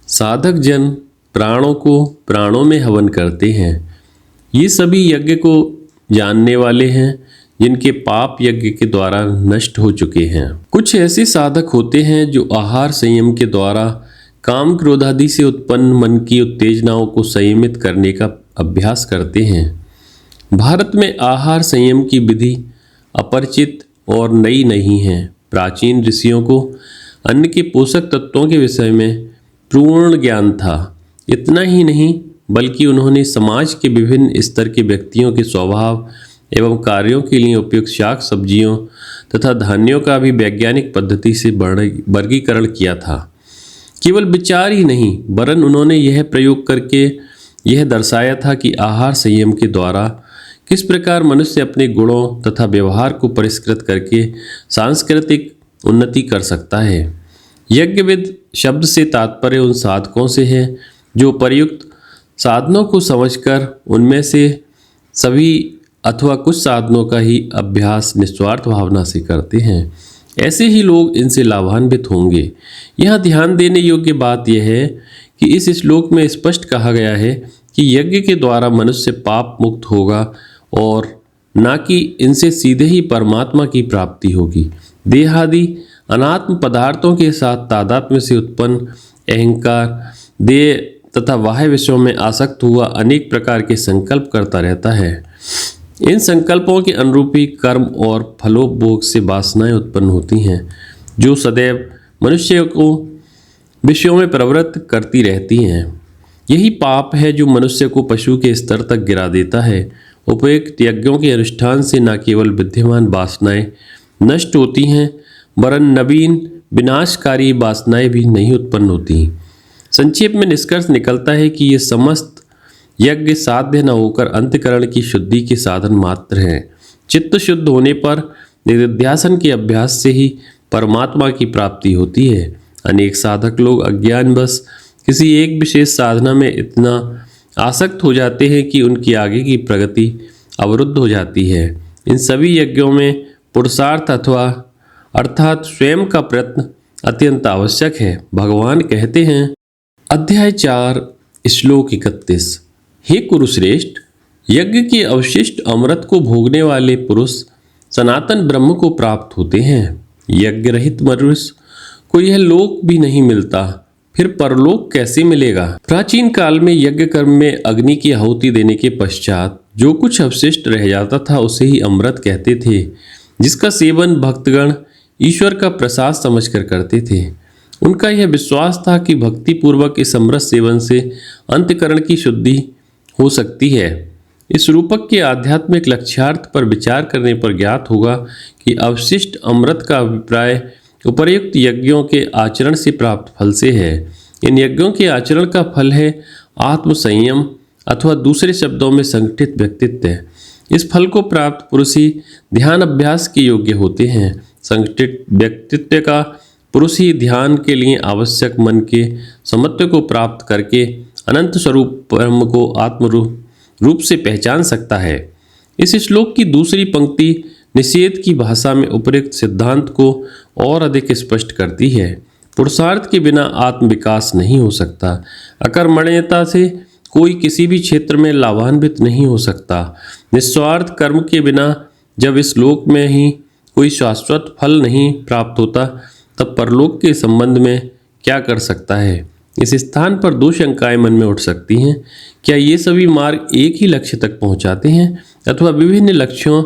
A: साधक जन प्राणों को प्राणों में हवन करते हैं। ये सभी यज्ञ को जानने वाले हैं जिनके पाप यज्ञ के द्वारा नष्ट हो चुके हैं। कुछ ऐसे साधक होते हैं जो आहार संयम के द्वारा काम क्रोध आदि से उत्पन्न मन की उत्तेजनाओं को संयमित करने का अभ्यास करते हैं। भारत में आहार संयम की विधि अपरिचित और नई नहीं है। प्राचीन ऋषियों को अन्न के पोषक तत्वों के विषय में पूर्ण ज्ञान था। इतना ही नहीं बल्कि उन्होंने समाज के विभिन्न स्तर के व्यक्तियों के स्वभाव एवं कार्यों के लिए उपयुक्त शाक सब्जियों तथा धान्यों का भी वैज्ञानिक पद्धति से वर्गीकरण किया था। केवल विचार ही नहीं वरन उन्होंने यह प्रयोग करके यह दर्शाया था कि आहार संयम के द्वारा किस प्रकार मनुष्य अपने गुणों तथा व्यवहार को परिष्कृत करके सांस्कृतिक उन्नति कर सकता है। यज्ञविद शब्द से तात्पर्य उन साधकों से है जो प्रयुक्त साधनों को समझकर उनमें से सभी अथवा कुछ साधनों का ही अभ्यास निस्वार्थ भावना से करते हैं। ऐसे ही लोग इनसे लाभान्वित होंगे। यहाँ ध्यान देने योग्य बात यह है कि इस श्लोक में स्पष्ट कहा गया है कि यज्ञ के द्वारा मनुष्य पाप मुक्त होगा और न कि इनसे सीधे ही परमात्मा की प्राप्ति होगी। देहादि अनात्म पदार्थों के साथ तादात्म्य से उत्पन्न अहंकार देह तथा बाह्य विषयों में आसक्त हुआ अनेक प्रकार के संकल्प करता रहता है। इन संकल्पों के अनुरूप ही कर्म और फलोपभोग से वासनाएं उत्पन्न होती हैं जो सदैव मनुष्य को विषयों में प्रवृत्त करती रहती हैं। यही पाप है जो मनुष्य को पशु के स्तर तक गिरा देता है। उपयुक्त यज्ञों के अनुष्ठान से न केवल विद्यमान वासनाएं नष्ट होती हैं वरन नवीन विनाशकारी वासनाएं भी नहीं उत्पन्न होती। संक्षेप में निष्कर्ष निकलता है कि ये समस्त यज्ञ साध्य न होकर अंतःकरण की शुद्धि के साधन मात्र हैं। चित्त शुद्ध होने पर निधिध्यासन के अभ्यास से ही परमात्मा की प्राप्ति होती है। अनेक साधक लोग अज्ञानवश किसी एक विशेष साधना में इतना आसक्त हो जाते हैं कि उनकी आगे की प्रगति अवरुद्ध हो जाती है। इन सभी यज्ञों में पुरुषार्थ अर्थात स्वयं का प्रयत्न अत्यंत आवश्यक है। भगवान कहते हैं अध्याय 4 श्लोक 31, हे कुरुश्रेष्ठ, यज्ञ के अवशिष्ट अमृत को भोगने वाले पुरुष सनातन ब्रह्म को प्राप्त होते हैं। यज्ञ रहित मनुष्य को यह लोक भी नहीं मिलता, फिर परलोक कैसे मिलेगा। प्राचीन काल में यज्ञ कर्म में अग्नि की आहुति देने के पश्चात जो कुछ अवशिष्ट रह जाता था उसे ही अमृत कहते थे, जिसका सेवन भक्तगण ईश्वर का प्रसाद समझकर करते थे। उनका यह विश्वास था कि भक्ति पूर्वक इस अमृत सेवन से अंतःकरण की शुद्धि हो सकती है। इस रूपक के आध्यात्मिक लक्ष्यार्थ पर विचार करने पर ज्ञात होगा कि अवशिष्ट अमृत का अभिप्राय उपर्युक्त यज्ञों के आचरण से प्राप्त फल से है। इन यज्ञों के आचरण का फल है आत्म संयम अथवा दूसरे शब्दों में संगठित व्यक्तित्व। इस फल को प्राप्त पुरुष ही ध्यान अभ्यास के योग्य होते हैं। संगठित व्यक्तित्व का पुरुष ही ध्यान के लिए आवश्यक मन के समत्व को प्राप्त करके अनंत स्वरूप ब्रह्म को आत्म रूप से पहचान सकता है। इस श्लोक की दूसरी पंक्ति निषेध की भाषा में उपयुक्त सिद्धांत को और अधिक स्पष्ट करती है। पुरुषार्थ के बिना आत्म विकास नहीं हो सकता। अकर्मण्यता से कोई किसी भी क्षेत्र में लाभान्वित नहीं हो सकता। निस्वार्थ कर्म के बिना जब इस लोक में ही कोई शाश्वत फल नहीं प्राप्त होता तब परलोक के संबंध में क्या कर सकता है। इस स्थान पर दो शंकाएं मन में उठ सकती हैं। क्या ये सभी मार्ग एक ही लक्ष्य तक पहुंचाते हैं अथवा विभिन्न लक्ष्यों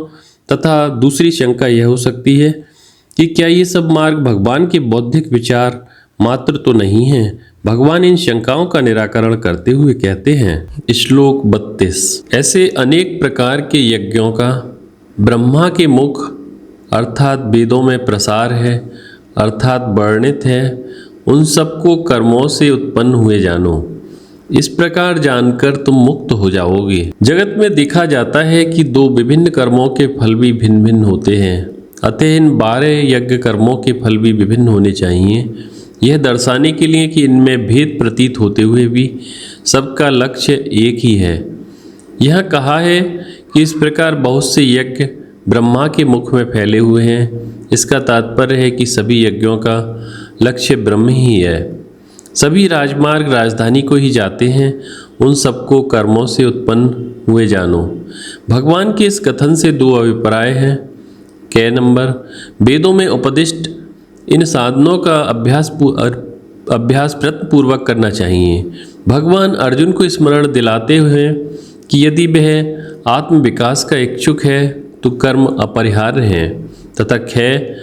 A: तथा दूसरी शंका यह हो सकती है कि क्या ये सब मार्ग भगवान के बौद्धिक विचार मात्र तो नहीं हैं। भगवान इन शंकाओं का निराकरण करते हुए कहते हैं श्लोक 32, ऐसे अनेक प्रकार के यज्ञों का ब्रह्मा के मुख अर्थात वेदों में प्रसार है अर्थात वर्णित है, उन सबको कर्मों से उत्पन्न हुए जानो। इस प्रकार जानकर तुम मुक्त हो जाओगे। जगत में देखा जाता है कि दो विभिन्न कर्मों के फल भी भिन्न भिन्न होते हैं, अतः इन 12 यज्ञ कर्मों के फल भी विभिन्न होने चाहिए। यह दर्शाने के लिए कि इनमें भेद प्रतीत होते हुए भी सबका लक्ष्य एक ही है। यह कहा है कि इस प्रकार बहुत से यज्ञ ब्रह्मा के मुख में फैले हुए हैं। इसका तात्पर्य है कि सभी यज्ञों का लक्ष्य ब्रह्म ही है। सभी राजमार्ग राजधानी को ही जाते हैं। उन सबको कर्मों से उत्पन्न हुए जानो। भगवान के इस कथन से दो अभिप्राय हैं। क नंबर, वेदों में उपदिष्ट इन साधनों का अभ्यास प्रयत्नपूर्वक करना चाहिए। भगवान अर्जुन को स्मरण दिलाते हुए कि यदि वह आत्म विकास का इच्छुक है तो कर्म अपरिहार्य हैं। तथा क्षय,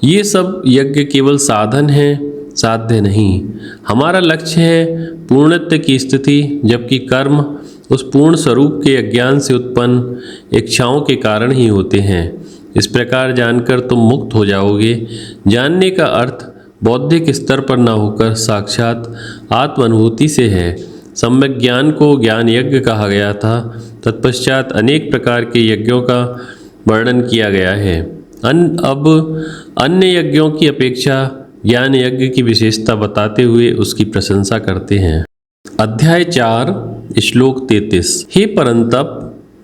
A: ये सब यज्ञ केवल साधन है, साध्य नहीं। हमारा लक्ष्य है पूर्णत्व की स्थिति, जबकि कर्म उस पूर्ण स्वरूप के अज्ञान से उत्पन्न इच्छाओं के कारण ही होते हैं। इस प्रकार जानकर तुम मुक्त हो जाओगे। जानने का अर्थ बौद्धिक स्तर पर न होकर साक्षात आत्मानुभूति से है। सम्यक ज्ञान को ज्ञान यज्ञ कहा गया था। तत्पश्चात अनेक प्रकार के यज्ञों का वर्णन किया गया है। अब अन्य यज्ञों की अपेक्षा ज्ञान यज्ञ की विशेषता बताते हुए उसकी प्रशंसा करते हैं। अध्याय 4 श्लोक 33। हे परंतप,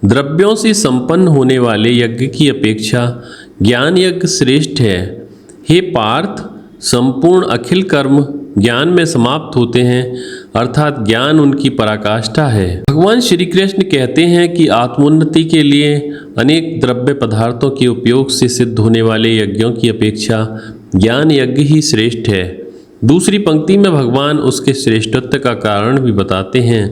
A: द्रव्यों से संपन्न होने वाले यज्ञ की अपेक्षा ज्ञान यज्ञ श्रेष्ठ है। हे पार्थ, संपूर्ण अखिल कर्म ज्ञान में समाप्त होते हैं, अर्थात ज्ञान उनकी पराकाष्ठा है। भगवान श्री कृष्ण कहते हैं कि आत्मोन्नति के लिए अनेक द्रव्य पदार्थों के उपयोग से सिद्ध होने वाले यज्ञों की अपेक्षा ज्ञान यज्ञ ही श्रेष्ठ है। दूसरी पंक्ति में भगवान उसके श्रेष्ठत्व का कारण भी बताते हैं।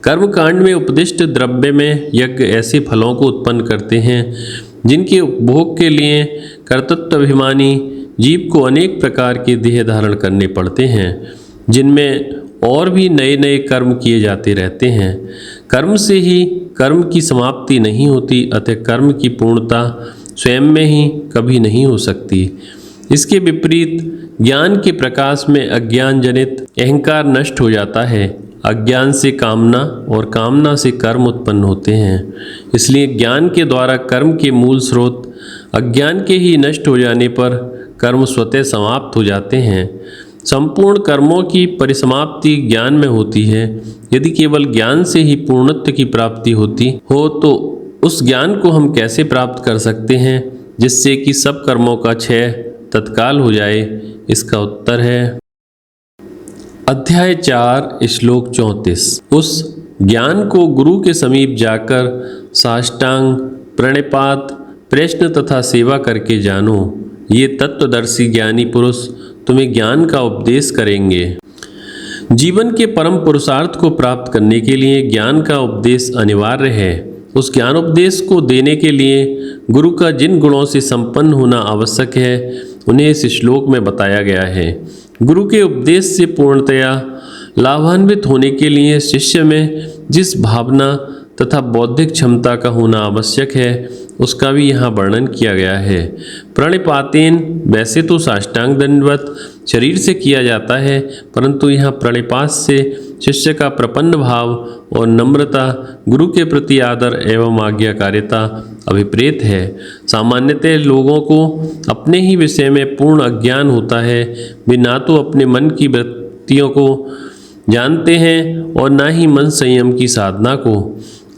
A: कर्मकांड में उपदिष्ट द्रव्य में यज्ञ ऐसे फलों को उत्पन्न करते हैं जिनके उपभोग के लिए कर्तृत्वाभिमानी जीव को अनेक प्रकार के देह धारण करने पड़ते हैं, जिनमें और भी नए नए कर्म किए जाते रहते हैं। कर्म से ही कर्म की समाप्ति नहीं होती, अतः कर्म की पूर्णता स्वयं में ही कभी नहीं हो सकती। इसके विपरीत ज्ञान के प्रकाश में अज्ञान जनित अहंकार नष्ट हो जाता है। अज्ञान से कामना और कामना से कर्म उत्पन्न होते हैं। इसलिए ज्ञान के द्वारा कर्म के मूल स्रोत अज्ञान के ही नष्ट हो जाने पर कर्म स्वतः समाप्त हो जाते हैं। संपूर्ण कर्मों की परिसमाप्ति ज्ञान में होती है। यदि केवल ज्ञान से ही पूर्णत्व की प्राप्ति होती हो तो उस ज्ञान को हम कैसे प्राप्त कर सकते हैं जिससे कि सब कर्मों का क्षय तत्काल हो जाए? इसका उत्तर है अध्याय 4 श्लोक 34। उस ज्ञान को गुरु के समीप जाकर साष्टांग, प्रणिपात, प्रश्न तथा सेवा करके जानो। ये तत्वदर्शी ज्ञानी पुरुष तुम्हें ज्ञान का उपदेश करेंगे। जीवन के परम पुरुषार्थ को प्राप्त करने के लिए ज्ञान का उपदेश अनिवार्य है। उस ज्ञानोपदेश को देने के लिए गुरु का जिन गुणों से संपन्न होना आवश्यक है उन्हें इस श्लोक में बताया गया है। गुरु के उपदेश से पूर्णतया लाभान्वित होने के लिए शिष्य में जिस भावना तथा बौद्धिक क्षमता का होना आवश्यक है उसका भी यहाँ वर्णन किया गया है। प्रणिपातेन, वैसे तो साष्टांग दंडवत शरीर से किया जाता है, परंतु यहाँ प्रणिपात से शिष्य का प्रपन्न भाव और नम्रता, गुरु के प्रति आदर एवं आज्ञाकारिता अभिप्रेत है। सामान्यतः लोगों को अपने ही विषय में पूर्ण अज्ञान होता है। वे ना तो अपने मन की वृत्तियों को जानते हैं और ना ही मन संयम की साधना को।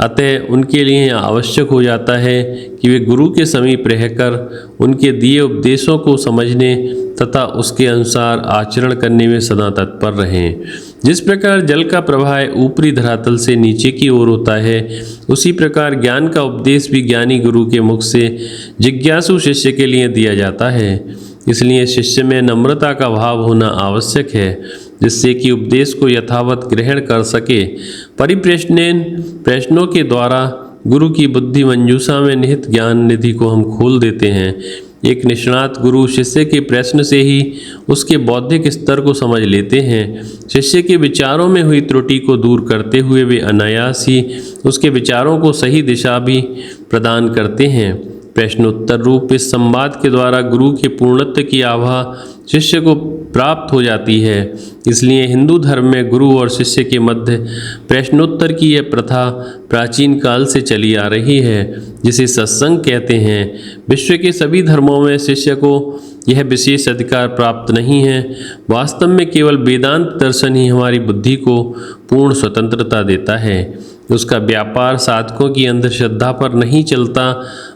A: अतः उनके लिए यह आवश्यक हो जाता है कि वे गुरु के समीप रहकर उनके दिए उपदेशों को समझने तथा उसके अनुसार आचरण करने में सदा तत्पर रहें। जिस प्रकार जल का प्रवाह ऊपरी धरातल से नीचे की ओर होता है, उसी प्रकार ज्ञान का उपदेश भी ज्ञानी गुरु के मुख से जिज्ञासु शिष्य के लिए दिया जाता है। इसलिए शिष्य में नम्रता का भाव होना आवश्यक है, जिससे कि उपदेश को यथावत ग्रहण कर सके। परिप्रश्नेन, प्रश्नों के द्वारा गुरु की बुद्धि मंजूषा में निहित ज्ञान निधि को हम खोल देते हैं। एक निष्णात गुरु शिष्य के प्रश्न से ही उसके बौद्धिक स्तर को समझ लेते हैं। शिष्य के विचारों में हुई त्रुटि को दूर करते हुए वे अनायास ही उसके विचारों को सही दिशा भी प्रदान करते हैं। प्रश्नोत्तर रूप इस संवाद के द्वारा गुरु के पूर्णत्व की आभा शिष्य को प्राप्त हो जाती है। इसलिए हिंदू धर्म में गुरु और शिष्य के मध्य प्रश्नोत्तर की यह प्रथा प्राचीन काल से चली आ रही है, जिसे सत्संग कहते हैं। विश्व के सभी धर्मों में शिष्य को यह विशेष अधिकार प्राप्त नहीं है। वास्तव में केवल वेदांत दर्शन ही हमारी बुद्धि को पूर्ण स्वतंत्रता देता है। उसका व्यापार साधकों की अंधश्रद्धा पर नहीं चलता।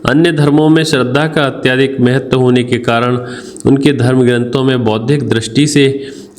A: अन्य धर्मों में श्रद्धा का अत्यधिक महत्व होने के कारण उनके धर्म ग्रंथों में बौद्धिक दृष्टि से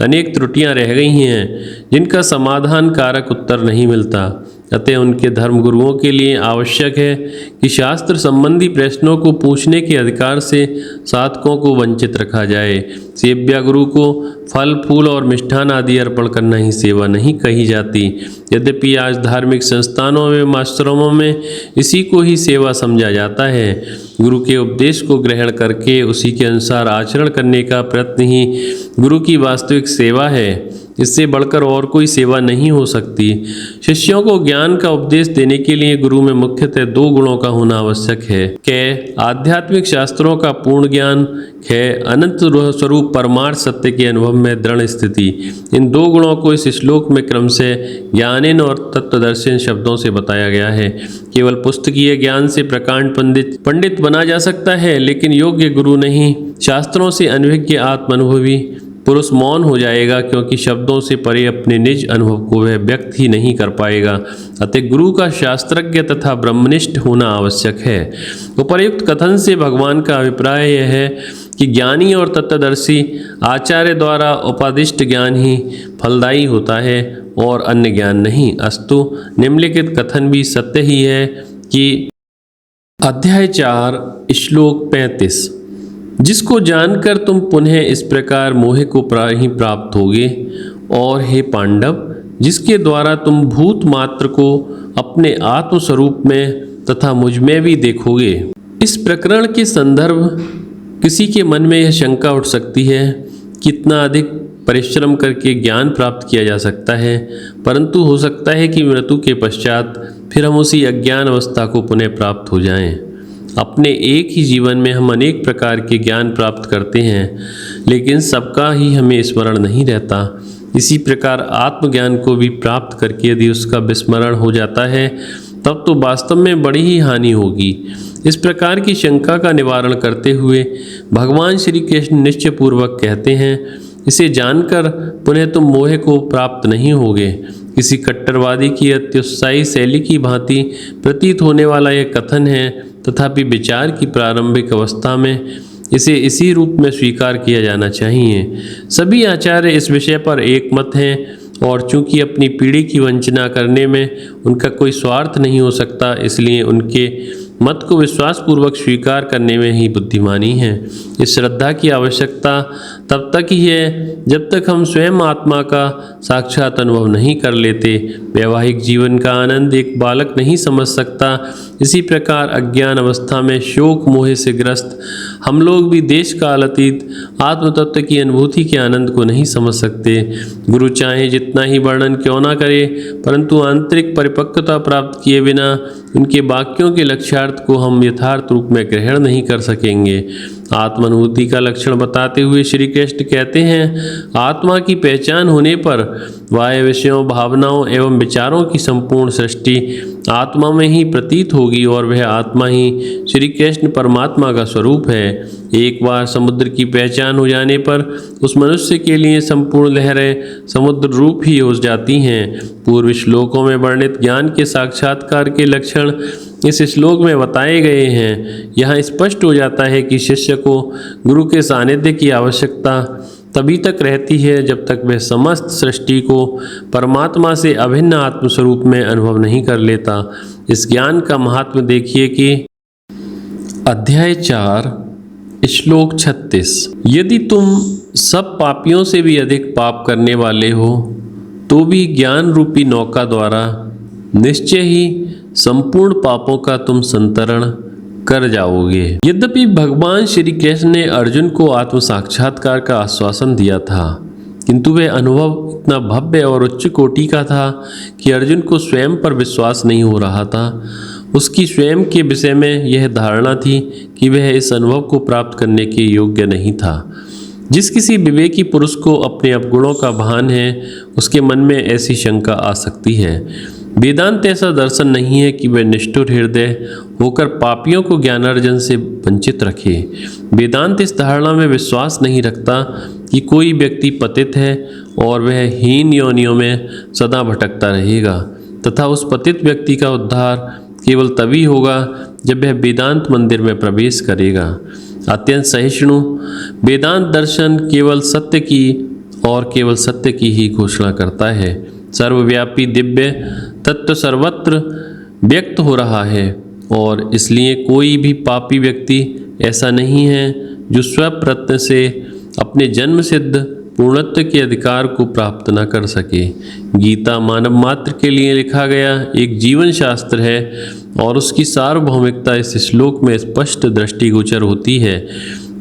A: अनेक त्रुटियां रह गई हैं, जिनका समाधान कारक उत्तर नहीं मिलता। अतः उनके धर्मगुरुओं के लिए आवश्यक है कि शास्त्र संबंधी प्रश्नों को पूछने के अधिकार से साधकों को वंचित रखा जाए। सेव्या गुरु को फल फूल और मिष्ठान आदि अर्पण करना ही सेवा नहीं कही जाती। यद्यपि आज धार्मिक संस्थानों में आश्रमों में इसी को ही सेवा समझा जाता है। गुरु के उपदेश को ग्रहण करके उसी के अनुसार आचरण करने का प्रयत्न ही गुरु की वास्तविक सेवा है। इससे बढ़कर और कोई सेवा नहीं हो सकती। शिष्यों को ज्ञान का उपदेश देने के लिए गुरु में मुख्यतः 2 गुणों का होना आवश्यक है। क आध्यात्मिक शास्त्रों का पूर्ण ज्ञान, ख अनंत स्वरूप परमार्थ सत्य के अनुभव में दृढ़ स्थिति। इन 2 गुणों को इस श्लोक में क्रमशः ज्ञानेन और तत्वदर्शन शब्दों से बताया गया है। केवल पुस्तकीय ज्ञान से प्रकांड पंडित बना जा सकता है, लेकिन योग्य गुरु नहीं। शास्त्रों से अनभिज्ञ आत्मानुभवी पुरुष मौन हो जाएगा, क्योंकि शब्दों से परे अपने निज अनुभव को वह व्यक्त ही नहीं कर पाएगा। अतः गुरु का शास्त्रज्ञ तथा ब्रह्मनिष्ठ होना आवश्यक है। उपर्युक्त कथन से भगवान का अभिप्राय यह है कि ज्ञानी और तत्वदर्शी आचार्य द्वारा उपादिष्ट ज्ञान ही फलदायी होता है और अन्य ज्ञान नहीं। अस्तु निम्नलिखित कथन भी सत्य ही है कि अध्याय 4 श्लोक 35, जिसको जानकर तुम पुनः इस प्रकार मोह को ही प्राप्त होगे, और हे पांडव, जिसके द्वारा तुम भूत मात्र को अपने आत्मस्वरूप में तथा मुझ में भी देखोगे। इस प्रकरण के संदर्भ किसी के मन में यह शंका उठ सकती है कि इतना अधिक परिश्रम करके ज्ञान प्राप्त किया जा सकता है, परंतु हो सकता है कि मृत्यु के पश्चात फिर हम उसी अज्ञान अवस्था को पुनः प्राप्त हो जाएं। अपने एक ही जीवन में हम अनेक प्रकार के ज्ञान प्राप्त करते हैं, लेकिन सबका ही हमें स्मरण नहीं रहता। इसी प्रकार आत्मज्ञान को भी प्राप्त करके यदि उसका विस्मरण हो जाता है, तब तो वास्तव में बड़ी ही हानि होगी। इस प्रकार की शंका का निवारण करते हुए भगवान श्री कृष्ण निश्चयपूर्वक कहते हैं, इसे जानकर पुनः तुम मोह को प्राप्त नहीं होगे। किसी कट्टरवादी की अत्युत्साही शैली की भांति प्रतीत होने वाला यह कथन है, तथापि विचार की प्रारंभिक अवस्था में इसे इसी रूप में स्वीकार किया जाना चाहिए। सभी आचार्य इस विषय पर एकमत हैं, और चूंकि अपनी पीढ़ी की वंचना करने में उनका कोई स्वार्थ नहीं हो सकता, इसलिए उनके मत को विश्वासपूर्वक स्वीकार करने में ही बुद्धिमानी है। इस श्रद्धा की आवश्यकता तब तक ही है जब तक हम स्वयं आत्मा का साक्षात अनुभव नहीं कर लेते। वैवाहिक जीवन का आनंद एक बालक नहीं समझ सकता, इसी प्रकार अज्ञान अवस्था में शोक मोह से ग्रस्त हम लोग भी देश काल अतीत आत्म तत्व की अनुभूति के आनंद को नहीं समझ सकते। गुरु चाहे जितना ही वर्णन क्यों ना करे, परंतु आंतरिक परिपक्वता प्राप्त किए बिना उनके वाक्यों के लक्ष्यार्थ को हम यथार्थ रूप में ग्रहण नहीं कर सकेंगे। आत्मानुभूति का लक्षण बताते हुए श्री कृष्ण कहते हैं, आत्मा की पहचान होने पर बाह्य विषयों, भावनाओं एवं विचारों की संपूर्ण सृष्टि आत्मा में ही प्रतीत होगी, और वह आत्मा ही श्री कृष्ण परमात्मा का स्वरूप है। एक बार समुद्र की पहचान हो जाने पर उस मनुष्य के लिए संपूर्ण लहरें समुद्र रूप ही हो जाती हैं। पूर्व श्लोकों में वर्णित ज्ञान के साक्षात्कार के लक्षण इस श्लोक में बताए गए हैं। यहाँ स्पष्ट हो जाता है कि शिष्य को गुरु के सानिध्य की आवश्यकता तभी तक रहती है जब तक वह समस्त सृष्टि को परमात्मा से अभिन्न आत्मस्वरूप में अनुभव नहीं कर लेता। इस ज्ञान का महात्म्य देखिए कि अध्याय 4 श्लोक 36, यदि तुम सब पापियों से भी अधिक पाप करने वाले हो तो भी ज्ञान रूपी नौका द्वारा निश्चय ही संपूर्ण पापों का तुम संतरण कर जाओगे। यद्यपि भगवान श्री कृष्ण ने अर्जुन को आत्म साक्षात्कार का आश्वासन दिया था, किंतु वह अनुभव इतना भव्य और उच्च कोटि का था कि अर्जुन को स्वयं पर विश्वास नहीं हो रहा था। उसकी स्वयं के विषय में यह धारणा थी कि वह इस अनुभव को प्राप्त करने के योग्य नहीं था। जिस किसी विवेकी पुरुष को अपने अवगुणों का भान है, उसके मन में ऐसी शंका आ सकती है। वेदांत ऐसा दर्शन नहीं है कि वह निष्ठुर हृदय होकर पापियों को ज्ञानार्जन से वंचित रखे। वेदांत इस धारणा में विश्वास नहीं रखता कि कोई व्यक्ति पतित है और वह हीन योनियों में सदा भटकता रहेगा, तथा उस पतित व्यक्ति का उद्धार केवल तभी होगा जब वह वेदांत मंदिर में प्रवेश करेगा। अत्यंत सहिष्णु वेदांत दर्शन केवल सत्य की और केवल सत्य की ही घोषणा करता है। सर्वव्यापी दिव्य तत्व सर्वत्र व्यक्त हो रहा है और इसलिए कोई भी पापी व्यक्ति ऐसा नहीं है जो स्वप्रयत्न से अपने जन्म सिद्ध पूर्णत्व के अधिकार को प्राप्त न कर सके। गीता मानव मात्र के लिए लिखा गया एक जीवन शास्त्र है और उसकी सार्वभौमिकता इस श्लोक में स्पष्ट दृष्टिगोचर होती है।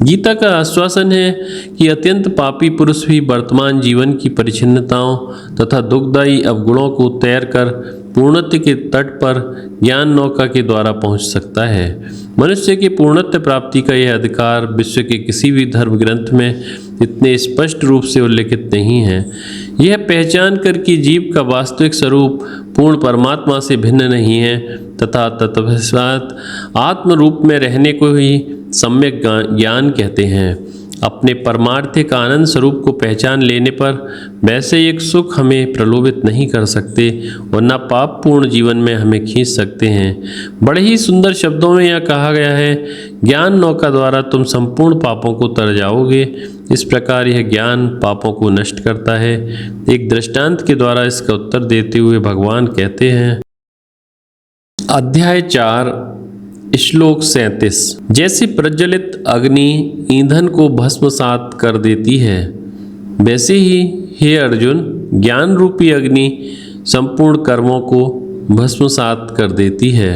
A: गीता का आश्वासन है कि अत्यंत पापी पुरुष भी वर्तमान जीवन की परिच्छिन्नताओं तथा दुखदायी अवगुणों को तैर कर पूर्णत्व के तट पर ज्ञान नौका के द्वारा पहुंच सकता है। मनुष्य की पूर्णत्व प्राप्ति का यह अधिकार विश्व के किसी भी धर्म ग्रंथ में इतने स्पष्ट रूप से उल्लिखित नहीं है। यह पहचान कर कि जीव का वास्तविक स्वरूप पूर्ण परमात्मा से भिन्न नहीं है तथा तत्वसात आत्म रूप में रहने को ही सम्यक ज्ञान कहते हैं। अपने परमार्थिक आनंद स्वरूप को पहचान लेने पर वैसे एक सुख हमें प्रलोभित नहीं कर सकते और न पाप पूर्ण जीवन में हमें खींच सकते हैं। बड़े ही सुंदर शब्दों में यह कहा गया है, ज्ञान नौका द्वारा तुम संपूर्ण पापों को तर जाओगे। इस प्रकार यह ज्ञान पापों को नष्ट करता है। एक दृष्टांत के द्वारा इसका उत्तर देते हुए भगवान कहते हैं, अध्याय 4 श्लोक 37। जैसे प्रज्वलित अग्नि ईंधन को भस्मसात कर देती है, वैसे ही हे अर्जुन ज्ञान रूपी अग्नि संपूर्ण कर्मों को भस्मसात कर देती है।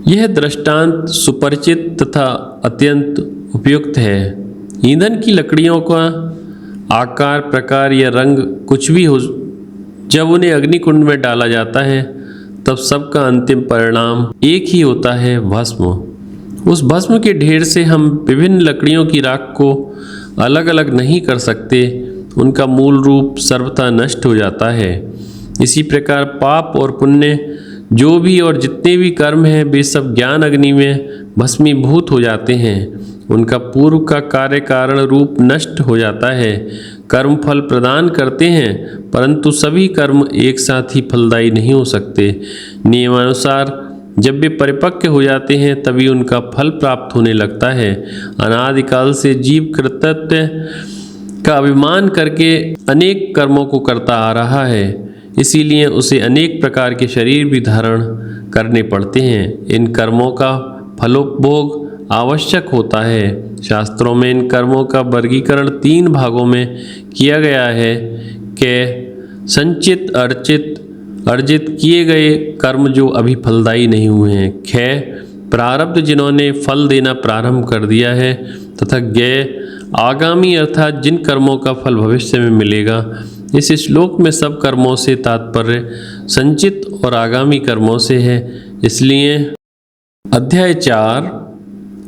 A: यह दृष्टांत सुपरिचित तथा अत्यंत उपयुक्त है। ईंधन की लकड़ियों का आकार, प्रकार या रंग कुछ भी हो, जब उन्हें अग्निकुंड में डाला जाता है तब सबका अंतिम परिणाम एक ही होता है, भस्म। उस भस्म के ढेर से हम विभिन्न लकड़ियों की राख को अलग अलग नहीं कर सकते, उनका मूल रूप सर्वथा नष्ट हो जाता है। इसी प्रकार पाप और पुण्य जो भी और जितने भी कर्म हैं वे सब ज्ञान अग्नि में भस्मीभूत हो जाते हैं। उनका पूर्व का कार्य कारण रूप नष्ट हो जाता है। कर्म फल प्रदान करते हैं परंतु सभी कर्म एक साथ ही फलदायी नहीं हो सकते। नियमानुसार जब वे परिपक्व हो जाते हैं तभी उनका फल प्राप्त होने लगता है। अनादिकाल से जीव कृतज्ञ का अभिमान करके अनेक कर्मों को करता आ रहा है, इसीलिए उसे अनेक प्रकार के शरीर भी धारण करने पड़ते हैं। इन कर्मों का फलोपभोग आवश्यक होता है। शास्त्रों में इन कर्मों का वर्गीकरण 3 भागों में किया गया है कि संचित, अर्जित किए गए कर्म जो अभी फलदायी नहीं हुए हैं, क्षय प्रारब्ध जिन्होंने फल देना प्रारंभ कर दिया है, तथा ज्ञेय आगामी अर्थात जिन कर्मों का फल भविष्य में मिलेगा। इस श्लोक में सब कर्मों से तात्पर्य संचित और आगामी कर्मों से है। इसलिए अध्याय 4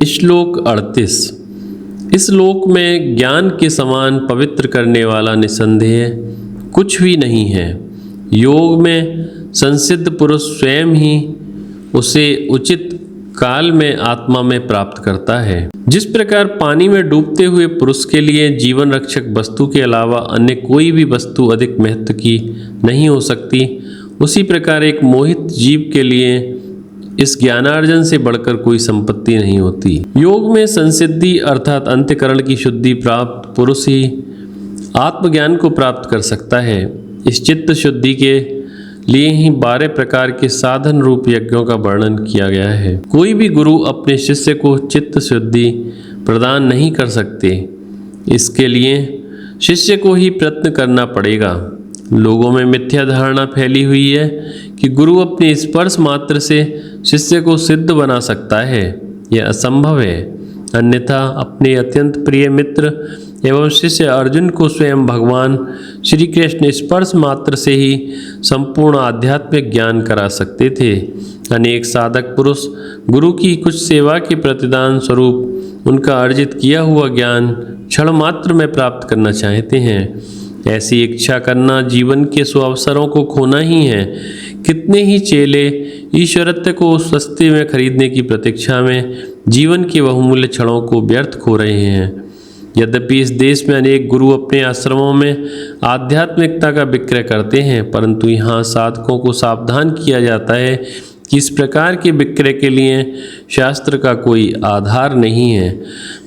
A: श्लोक 38। इस श्लोक में ज्ञान के समान पवित्र करने वाला निसंदेह कुछ भी नहीं है। योग में संसिद्ध पुरुष स्वयं ही उसे उचित काल में आत्मा में प्राप्त करता है। जिस प्रकार पानी में डूबते हुए पुरुष के लिए जीवन रक्षक वस्तु के अलावा अन्य कोई भी वस्तु अधिक महत्व की नहीं हो सकती, उसी प्रकार एक मोहित जीव के लिए इस ज्ञानार्जन से बढ़कर कोई संपत्ति नहीं होती। योग में संसिद्धि अर्थात अंतःकरण की शुद्धि प्राप्त पुरुष ही आत्मज्ञान को प्राप्त कर सकता है। इस चित्त शुद्धि के लिए ही 12 प्रकार के साधन रूप यज्ञों का वर्णन किया गया है। कोई भी गुरु अपने शिष्य को चित्त शुद्धि प्रदान नहीं कर सकते, इसके लिए शिष्य को ही प्रयत्न करना पड़ेगा। लोगों में मिथ्या धारणा फैली हुई है कि गुरु अपने स्पर्श मात्र से शिष्य को सिद्ध बना सकता है। यह असंभव है। अन्यथा अपने अत्यंत प्रिय मित्र एवं शिष्य अर्जुन को स्वयं भगवान श्री कृष्ण स्पर्श मात्र से ही संपूर्ण आध्यात्मिक ज्ञान करा सकते थे। अनेक साधक पुरुष गुरु की कुछ सेवा के प्रतिदान स्वरूप उनका अर्जित किया हुआ ज्ञान क्षण मात्र में प्राप्त करना चाहते हैं। ऐसी इच्छा करना जीवन के सुअवसरों को खोना ही है। कितने ही चेले ईश्वरत्व को सस्ते में खरीदने की प्रतीक्षा में जीवन के बहुमूल्य क्षणों को व्यर्थ खो रहे हैं। यद्यपि इस देश में अनेक गुरु अपने आश्रमों में आध्यात्मिकता का विक्रय करते हैं, परंतु यहाँ साधकों को सावधान किया जाता है कि इस प्रकार के विक्रय के लिए शास्त्र का कोई आधार नहीं है।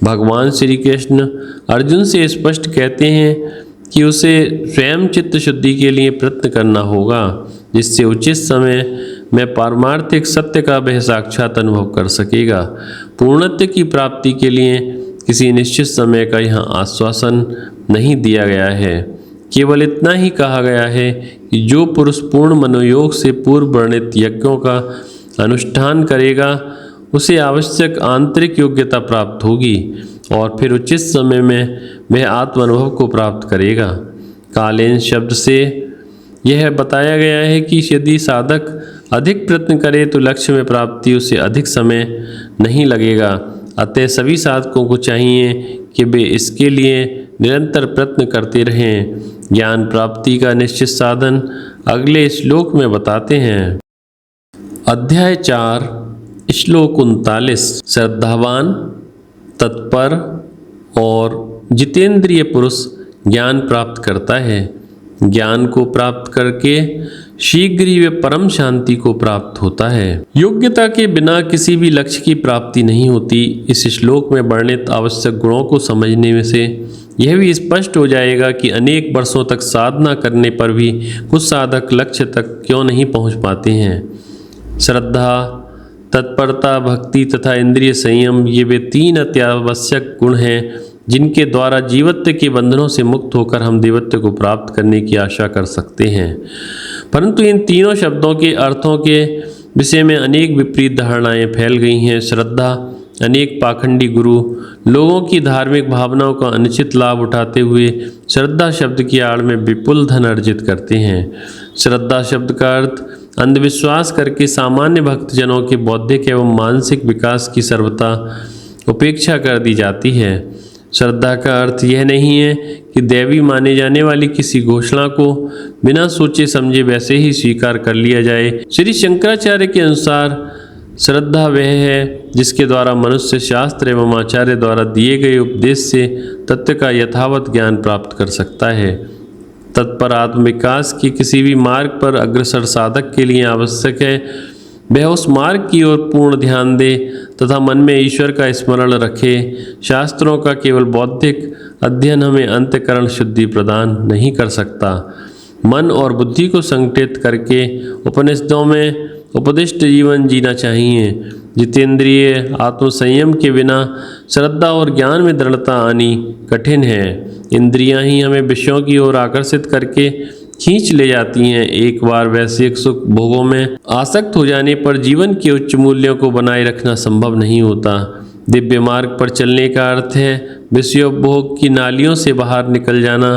A: भगवान श्री कृष्ण अर्जुन से स्पष्ट कहते हैं कि उसे स्वयं चित्त शुद्धि के लिए प्रयत्न करना होगा। जिससे उचित समय में पारमार्थिक सत्य का वह साक्षात अनुभव कर सकेगा। पूर्णत्व की प्राप्ति के लिए किसी निश्चित समय का यहाँ आश्वासन नहीं दिया गया है। केवल इतना ही कहा गया है कि जो पुरुष पूर्ण मनोयोग से पूर्व वर्णित यज्ञों का अनुष्ठान करेगा उसे आवश्यक आंतरिक योग्यता प्राप्त होगी और फिर उचित समय में वह आत्म अनुभव को प्राप्त करेगा। कालेन शब्द से यह बताया गया है कि यदि साधक अधिक प्रयत्न करे तो लक्ष्य में प्राप्ति उसे अधिक समय नहीं लगेगा। अतः सभी साधकों को चाहिए कि वे इसके लिए निरंतर प्रयत्न करते रहें। ज्ञान प्राप्ति का निश्चित साधन अगले श्लोक में बताते हैं। अध्याय 4 श्लोक 39। श्रद्धावान, तत्पर और जितेंद्रिय पुरुष ज्ञान प्राप्त करता है। ज्ञान को प्राप्त करके शीघ्र ही वे परम शांति को प्राप्त होता है। योग्यता के बिना किसी भी लक्ष्य की प्राप्ति नहीं होती। इस श्लोक में वर्णित आवश्यक गुणों को समझने में से यह भी स्पष्ट हो जाएगा कि अनेक वर्षों तक साधना करने पर भी कुछ साधक लक्ष्य तक क्यों नहीं पहुंच पाते हैं। श्रद्धा, तत्परता, भक्ति तथा इंद्रिय संयम, ये वे 3 अत्यावश्यक गुण हैं जिनके द्वारा जीवत्व के बंधनों से मुक्त होकर हम देवत्व को प्राप्त करने की आशा कर सकते हैं। परंतु इन तीनों शब्दों के अर्थों के विषय में अनेक विपरीत धारणाएं फैल गई हैं। श्रद्धा, अनेक पाखंडी गुरु लोगों की धार्मिक भावनाओं का अनुचित लाभ उठाते हुए श्रद्धा शब्द की आड़ में विपुल धन अर्जित करते हैं। श्रद्धा शब्द का अर्थ अंधविश्वास करके सामान्य भक्तजनों के बौद्धिक एवं मानसिक विकास की सर्वथा उपेक्षा कर दी जाती है। श्रद्धा का अर्थ यह नहीं है कि दैवी माने जाने वाली किसी घोषणा को बिना सोचे समझे वैसे ही स्वीकार कर लिया जाए। श्री शंकराचार्य के अनुसार श्रद्धा वह है जिसके द्वारा मनुष्य शास्त्र एवं आचार्य द्वारा दिए गए उपदेश से तत्व का यथावत ज्ञान प्राप्त कर सकता है। तत्पर आत्मविकास के किसी भी मार्ग पर अग्रसर साधक के लिए आवश्यक है वह उस मार्ग की ओर पूर्ण ध्यान दे तथा मन में ईश्वर का स्मरण रखे। शास्त्रों का केवल बौद्धिक अध्ययन हमें अंतःकरण शुद्धि प्रदान नहीं कर सकता। मन और बुद्धि को संगठित करके उपनिषदों में उपदिष्ट जीवन जीना चाहिए। जितेंद्रिय आत्मसंयम के बिना श्रद्धा और ज्ञान में दृढ़ता आनी कठिन है। इंद्रियां ही हमें विषयों की ओर आकर्षित करके खींच ले जाती हैं। एक बार वैश्विक सुख भोगों में आसक्त हो जाने पर जीवन के उच्च मूल्यों को बनाए रखना संभव नहीं होता। दिव्य मार्ग पर चलने का अर्थ है विषयोपभोग की नालियों से बाहर निकल जाना।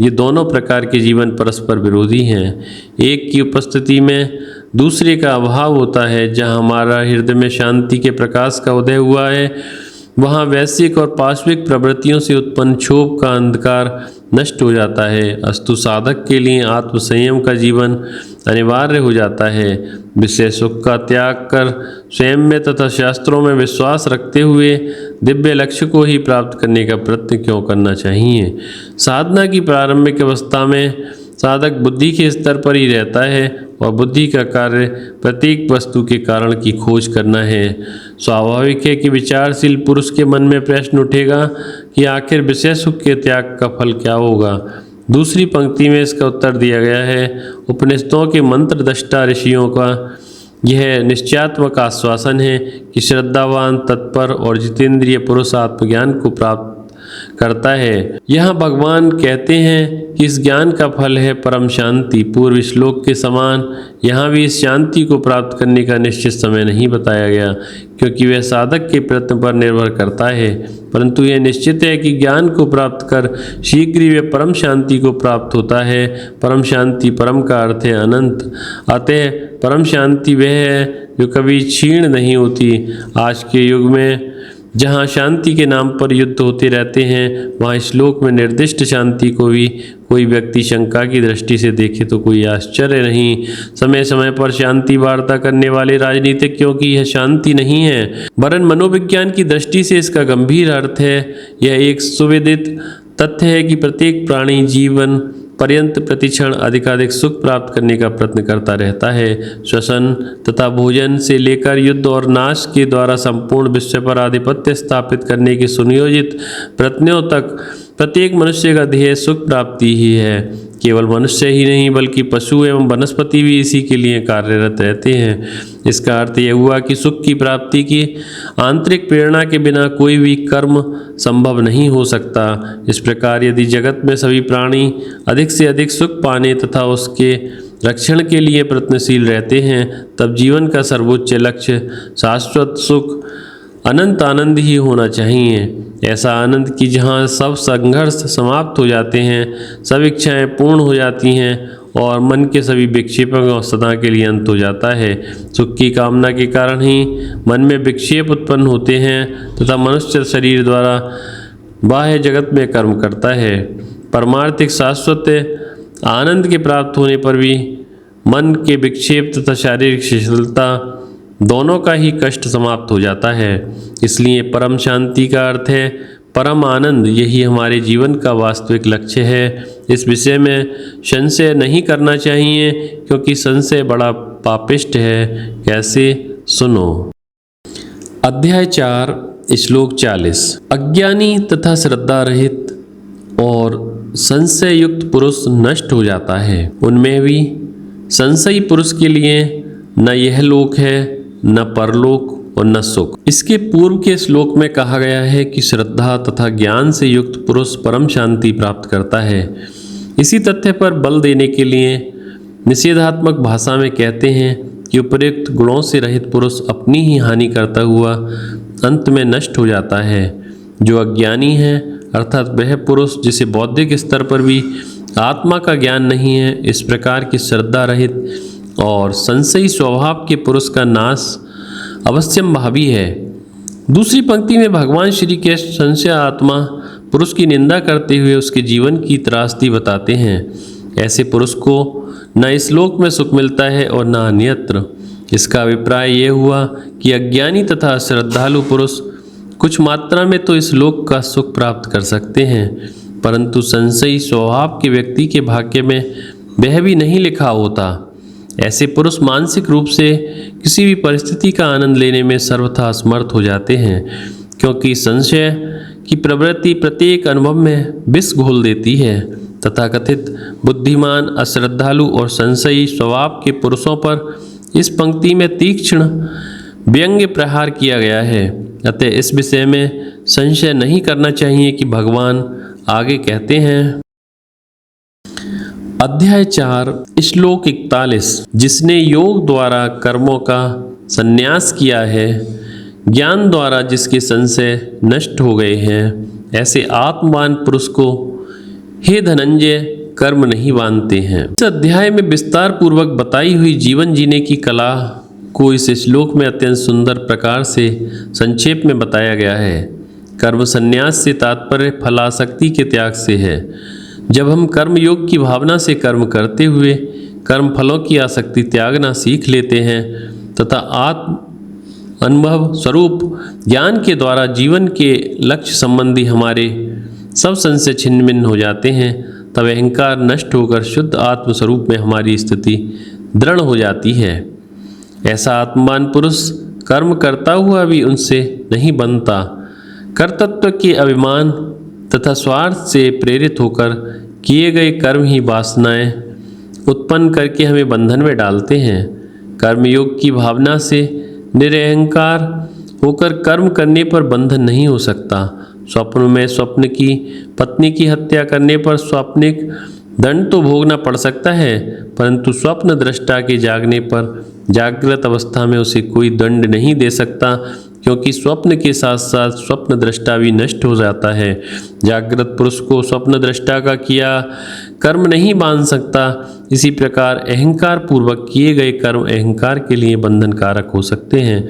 A: ये दोनों प्रकार के जीवन परस्पर विरोधी हैं। एक की उपस्थिति में दूसरे का अभाव होता है। जहाँ हमारा हृदय में शांति के प्रकाश का उदय हुआ है वहाँ वैश्विक और पाश्विक प्रवृत्तियों से उत्पन्न क्षोभ का अंधकार नष्ट हो जाता है। अस्तु साधक के लिए आत्मसंयम का जीवन अनिवार्य हो जाता है। विषय सुख का त्याग कर स्वयं में तथा शास्त्रों में विश्वास रखते हुए दिव्य लक्ष्य को ही प्राप्त करने का प्रयत्न क्यों करना चाहिए। साधना की प्रारंभिक अवस्था में साधक बुद्धि के स्तर पर ही रहता है और बुद्धि का कार्य प्रत्येक वस्तु के कारण की खोज करना है। स्वाभाविक है कि विचारशील पुरुष के मन में प्रश्न उठेगा कि आखिर विषय सुख के त्याग का फल क्या होगा। दूसरी पंक्ति में इसका उत्तर दिया गया है। उपनिषदों के मंत्र दृष्टा ऋषियों का यह निश्चयात्मक आश्वासन है कि श्रद्धावान, तत्पर और जितेंद्रिय पुरुष आत्मज्ञान को प्राप्त करता है। यहाँ भगवान कहते हैं कि इस ज्ञान का फल है परम शांति। पूर्व श्लोक के समान यहाँ भी इस शांति को प्राप्त करने का निश्चित समय नहीं बताया गया क्योंकि वह साधक के प्रयत्न पर निर्भर करता है। परंतु यह निश्चित है कि ज्ञान को प्राप्त कर शीघ्र ही वह परम शांति को प्राप्त होता है। परम शांति, परम का अर्थ है अनंत। अतः परम शांति वह है जो कभी क्षीण नहीं होती। आज के युग में जहाँ शांति के नाम पर युद्ध होते रहते हैं वहाँ श्लोक में निर्दिष्ट शांति को भी कोई व्यक्ति शंका की दृष्टि से देखे तो कोई आश्चर्य नहीं। समय समय पर शांति वार्ता करने वाले राजनीतिज्ञों की यह शांति नहीं है वरन मनोविज्ञान की दृष्टि से इसका गंभीर अर्थ है। यह एक सुविदित तथ्य है कि प्रत्येक प्राणी जीवन पर्यंत प्रतिक्षण अधिकाधिक सुख प्राप्त करने का प्रयत्न करता रहता है। श्वसन तथा भोजन से लेकर युद्ध और नाश के द्वारा संपूर्ण विश्व पर आधिपत्य स्थापित करने की सुनियोजित प्रयत्नों तक प्रत्येक मनुष्य का ध्येय सुख प्राप्ति ही है। केवल मनुष्य ही नहीं बल्कि पशु एवं वनस्पति भी इसी के लिए कार्यरत रहते हैं। इसका अर्थ यह हुआ कि सुख की प्राप्ति की आंतरिक प्रेरणा के बिना कोई भी कर्म संभव नहीं हो सकता। इस प्रकार यदि जगत में सभी प्राणी अधिक से अधिक सुख पाने तथा उसके रक्षण के लिए प्रयत्नशील रहते हैं, तब जीवन का सर्वोच्च लक्ष्य शाश्वत सुख, अनंत आनंद ही होना चाहिए। ऐसा आनंद कि जहाँ सब संघर्ष समाप्त हो जाते हैं, सब इच्छाएं पूर्ण हो जाती हैं और मन के सभी विक्षेपों का सदा के लिए अंत हो जाता है। सुख की कामना के कारण ही मन में विक्षेप उत्पन्न होते हैं तथा मनुष्य शरीर द्वारा बाह्य जगत में कर्म करता है। परमार्थिक शाश्वत आनंद के प्राप्त होने पर भी मन के विक्षेप तथा शारीरिक शिथिलता दोनों का ही कष्ट समाप्त हो जाता है। इसलिए परम शांति का अर्थ है परम आनंद। यही हमारे जीवन का वास्तविक लक्ष्य है। इस विषय में संशय नहीं करना चाहिए, क्योंकि संशय बड़ा पापिष्ट है। कैसे, सुनो। अध्याय 4 श्लोक 40। अज्ञानी तथा श्रद्धा रहित और संशय युक्त पुरुष नष्ट हो जाता है। उनमें भी संशयी पुरुष के लिए न यह लोक है, न परलोक और न सुख। इसके पूर्व के श्लोक में कहा गया है कि श्रद्धा तथा ज्ञान से युक्त पुरुष परम शांति प्राप्त करता है। इसी तथ्य पर बल देने के लिए निषेधात्मक भाषा में कहते हैं कि उपयुक्त गुणों से रहित पुरुष अपनी ही हानि करता हुआ अंत में नष्ट हो जाता है। जो अज्ञानी है, अर्थात वह पुरुष जिसे बौद्धिक स्तर पर भी आत्मा का ज्ञान नहीं है, इस प्रकार की श्रद्धा रहित और संशयी स्वभाव के पुरुष का नाश अवश्यंभावी है। दूसरी पंक्ति में भगवान श्री कृष्ण संशय आत्मा पुरुष की निंदा करते हुए उसके जीवन की त्रासदी बताते हैं। ऐसे पुरुष को न इस लोक में सुख मिलता है और न अन्यत्र। इसका अभिप्राय यह हुआ कि अज्ञानी तथा श्रद्धालु पुरुष कुछ मात्रा में तो इस लोक का सुख प्राप्त कर सकते हैं, परंतु संशयी स्वभाव के व्यक्ति के भाग्य में वह भी नहीं लिखा होता। ऐसे पुरुष मानसिक रूप से किसी भी परिस्थिति का आनंद लेने में सर्वथा असमर्थ हो जाते हैं, क्योंकि संशय की प्रवृत्ति प्रत्येक अनुभव में विष घोल देती है। तथाकथित बुद्धिमान, अश्रद्धालु और संशयी स्वभाव के पुरुषों पर इस पंक्ति में तीक्ष्ण व्यंग्य प्रहार किया गया है। अतः इस विषय में संशय नहीं करना चाहिए कि भगवान आगे कहते हैं। अध्याय 4 श्लोक 41। जिसने योग द्वारा कर्मों का संन्यास किया है, ज्ञान द्वारा जिसके संशय नष्ट हो गए हैं, ऐसे आत्मवान पुरुष को हे धनंजय कर्म नहीं बांधते हैं। इस अध्याय में विस्तार पूर्वक बताई हुई जीवन जीने की कला को इस श्लोक में अत्यंत सुंदर प्रकार से संक्षेप में बताया गया है। कर्म संन्यास से तात्पर्य फलासक्ति के त्याग से है। जब हम कर्म योग की भावना से कर्म करते हुए कर्म फलों की आसक्ति त्यागना सीख लेते हैं तथा आत्म अनुभव स्वरूप ज्ञान के द्वारा जीवन के लक्ष्य संबंधी हमारे सब संशय छिन्न भिन्न हो जाते हैं, तब अहंकार नष्ट होकर शुद्ध आत्म स्वरूप में हमारी स्थिति दृढ़ हो जाती है। ऐसा आत्मवान पुरुष कर्म करता हुआ भी उनसे नहीं बनता। कर्तृत्व के अभिमान तथा स्वार्थ से प्रेरित होकर किए गए कर्म ही वासनाएं उत्पन्न करके हमें बंधन में डालते हैं। कर्मयोग की भावना से निरअहंकार होकर कर्म करने पर बंधन नहीं हो सकता। स्वप्न में स्वप्न की पत्नी की हत्या करने पर स्वप्निक दंड तो भोगना पड़ सकता है, परंतु स्वप्न दृष्टा के जागने पर जागृत अवस्था में उसे कोई दंड नहीं दे सकता, क्योंकि स्वप्न के साथ साथ स्वप्न दृष्टा भी नष्ट हो जाता है। जागृत पुरुष को स्वप्न दृष्टा का किया कर्म नहीं बांध सकता। इसी प्रकार अहंकार पूर्वक किए गए कर्म अहंकार के लिए बंधन कारक हो सकते हैं,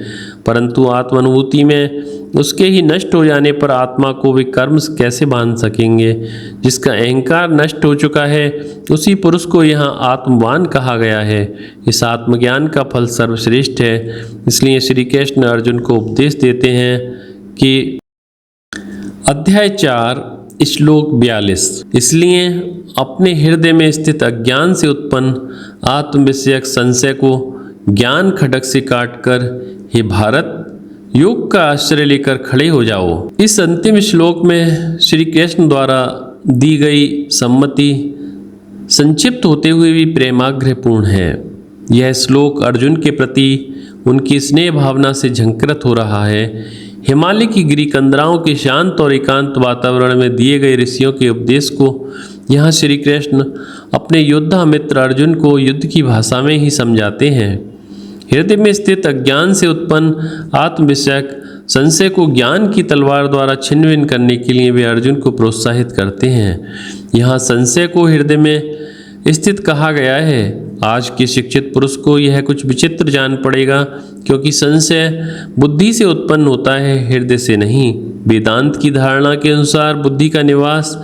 A: परंतु आत्मानुभूति में उसके ही नष्ट हो जाने पर आत्मा को वे कर्म कैसे बांध सकेंगे। जिसका अहंकार नष्ट हो चुका है उसी पुरुष को यहाँ आत्मवान कहा गया है। इस आत्मज्ञान का फल सर्वश्रेष्ठ है। इसलिए श्री कृष्ण अर्जुन को उपदेश देते हैं कि अध्याय 4 श्लोक 42। इसलिए अपने हृदय में स्थित अज्ञान से उत्पन्न आत्म विषयक संशय को ज्ञान खड्ग से काटकर हे भारत योग का आश्रय लेकर खड़े हो जाओ। इस अंतिम श्लोक में श्री कृष्ण द्वारा दी गई सम्मति संक्षिप्त होते हुए भी प्रेमाग्रहपूर्ण है। यह श्लोक अर्जुन के प्रति उनकी स्नेह भावना से झंकृत हो रहा है। हिमालय की गिरिकंदराओं के शांत और एकांत वातावरण में दिए गए ऋषियों के उपदेश को यहाँ श्री कृष्ण अपने योद्धा मित्र अर्जुन को युद्ध की भाषा में ही समझाते हैं। हृदय में स्थित अज्ञान से उत्पन्न आत्मविषयक संशय को ज्ञान की तलवार द्वारा छिन्न भिन्न करने के लिए वे अर्जुन को प्रोत्साहित करते हैं। यहाँ संशय को हृदय में स्थित कहा गया है। आज के शिक्षित पुरुष को यह कुछ विचित्र जान पड़ेगा, क्योंकि संशय बुद्धि से उत्पन्न होता है, हृदय से नहीं। वेदांत की धारणा के अनुसार बुद्धि का निवास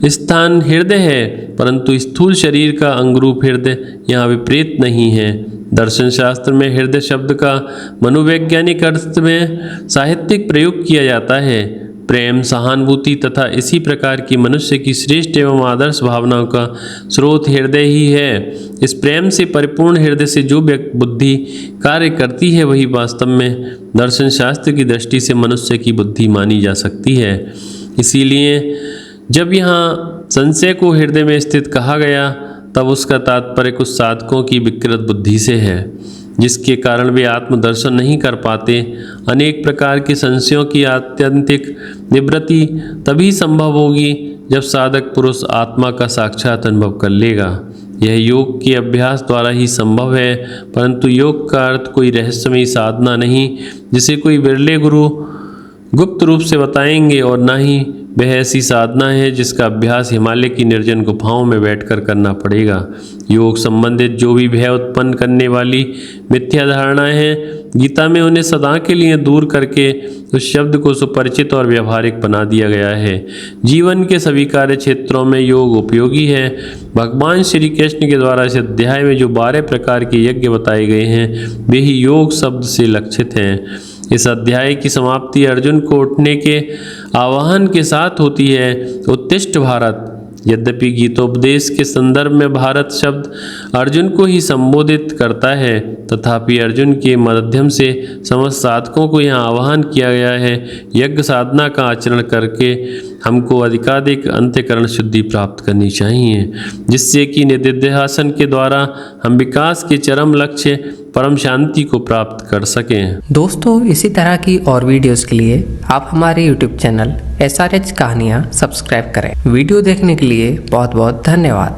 A: स्थान हृदय है, परंतु स्थूल शरीर का अंगरूप हृदय यहाँ विपरीत नहीं है। दर्शन शास्त्र में हृदय शब्द का मनोवैज्ञानिक अर्थ में साहित्यिक प्रयोग किया जाता है। प्रेम, सहानुभूति तथा इसी प्रकार की मनुष्य की श्रेष्ठ एवं आदर्श भावनाओं का स्रोत हृदय ही है। इस प्रेम से परिपूर्ण हृदय से जो बुद्धि कार्य करती है, वही वास्तव में दर्शन शास्त्र की दृष्टि से मनुष्य की बुद्धि मानी जा सकती है। इसीलिए जब यहाँ संशय को हृदय में स्थित कहा गया, तब उसका तात्पर्य कुछ साधकों की विकृत बुद्धि से है, जिसके कारण वे आत्मदर्शन नहीं कर पाते। अनेक प्रकार के संशयों की आत्यंतिक निवृत्ति तभी संभव होगी जब साधक पुरुष आत्मा का साक्षात अनुभव कर लेगा। यह योग के अभ्यास द्वारा ही संभव है, परंतु योग का अर्थ कोई रहस्यमयी साधना नहीं जिसे कोई विरले गुरु गुप्त रूप से बताएंगे, और न ही वह ऐसी साधना है जिसका अभ्यास हिमालय की निर्जन गुफाओं में बैठकर करना पड़ेगा। योग संबंधित जो भी भय उत्पन्न करने वाली मिथ्या धारणाएं हैं, गीता में उन्हें सदा के लिए दूर करके उस शब्द को सुपरिचित और व्यवहारिक बना दिया गया है। जीवन के सभी कार्य क्षेत्रों में योग उपयोगी है। भगवान श्री कृष्ण के द्वारा इस अध्याय में जो 12 प्रकार के यज्ञ बताए गए हैं, वे ही योग शब्द से लक्षित हैं। इस अध्याय की समाप्ति अर्जुन को उठने के आह्वान के साथ होती है। उत्तिष्ठ भारत। यद्यपि गीतोपदेश के संदर्भ में भारत शब्द अर्जुन को ही संबोधित करता है, तथापि अर्जुन के माध्यम से समस्त साधकों को यहाँ आह्वान किया गया है। यज्ञ साधना का आचरण करके हमको अधिकाधिक अंतःकरण शुद्धि प्राप्त करनी चाहिए, जिससे कि निधिध्यासन के द्वारा हम विकास के चरम लक्ष्य परम शांति को प्राप्त कर सकें।
B: दोस्तों, इसी तरह की और वीडियोस के लिए आप हमारे YouTube चैनल SRH कहानियाँ सब्सक्राइब करें। वीडियो देखने के लिए बहुत बहुत धन्यवाद।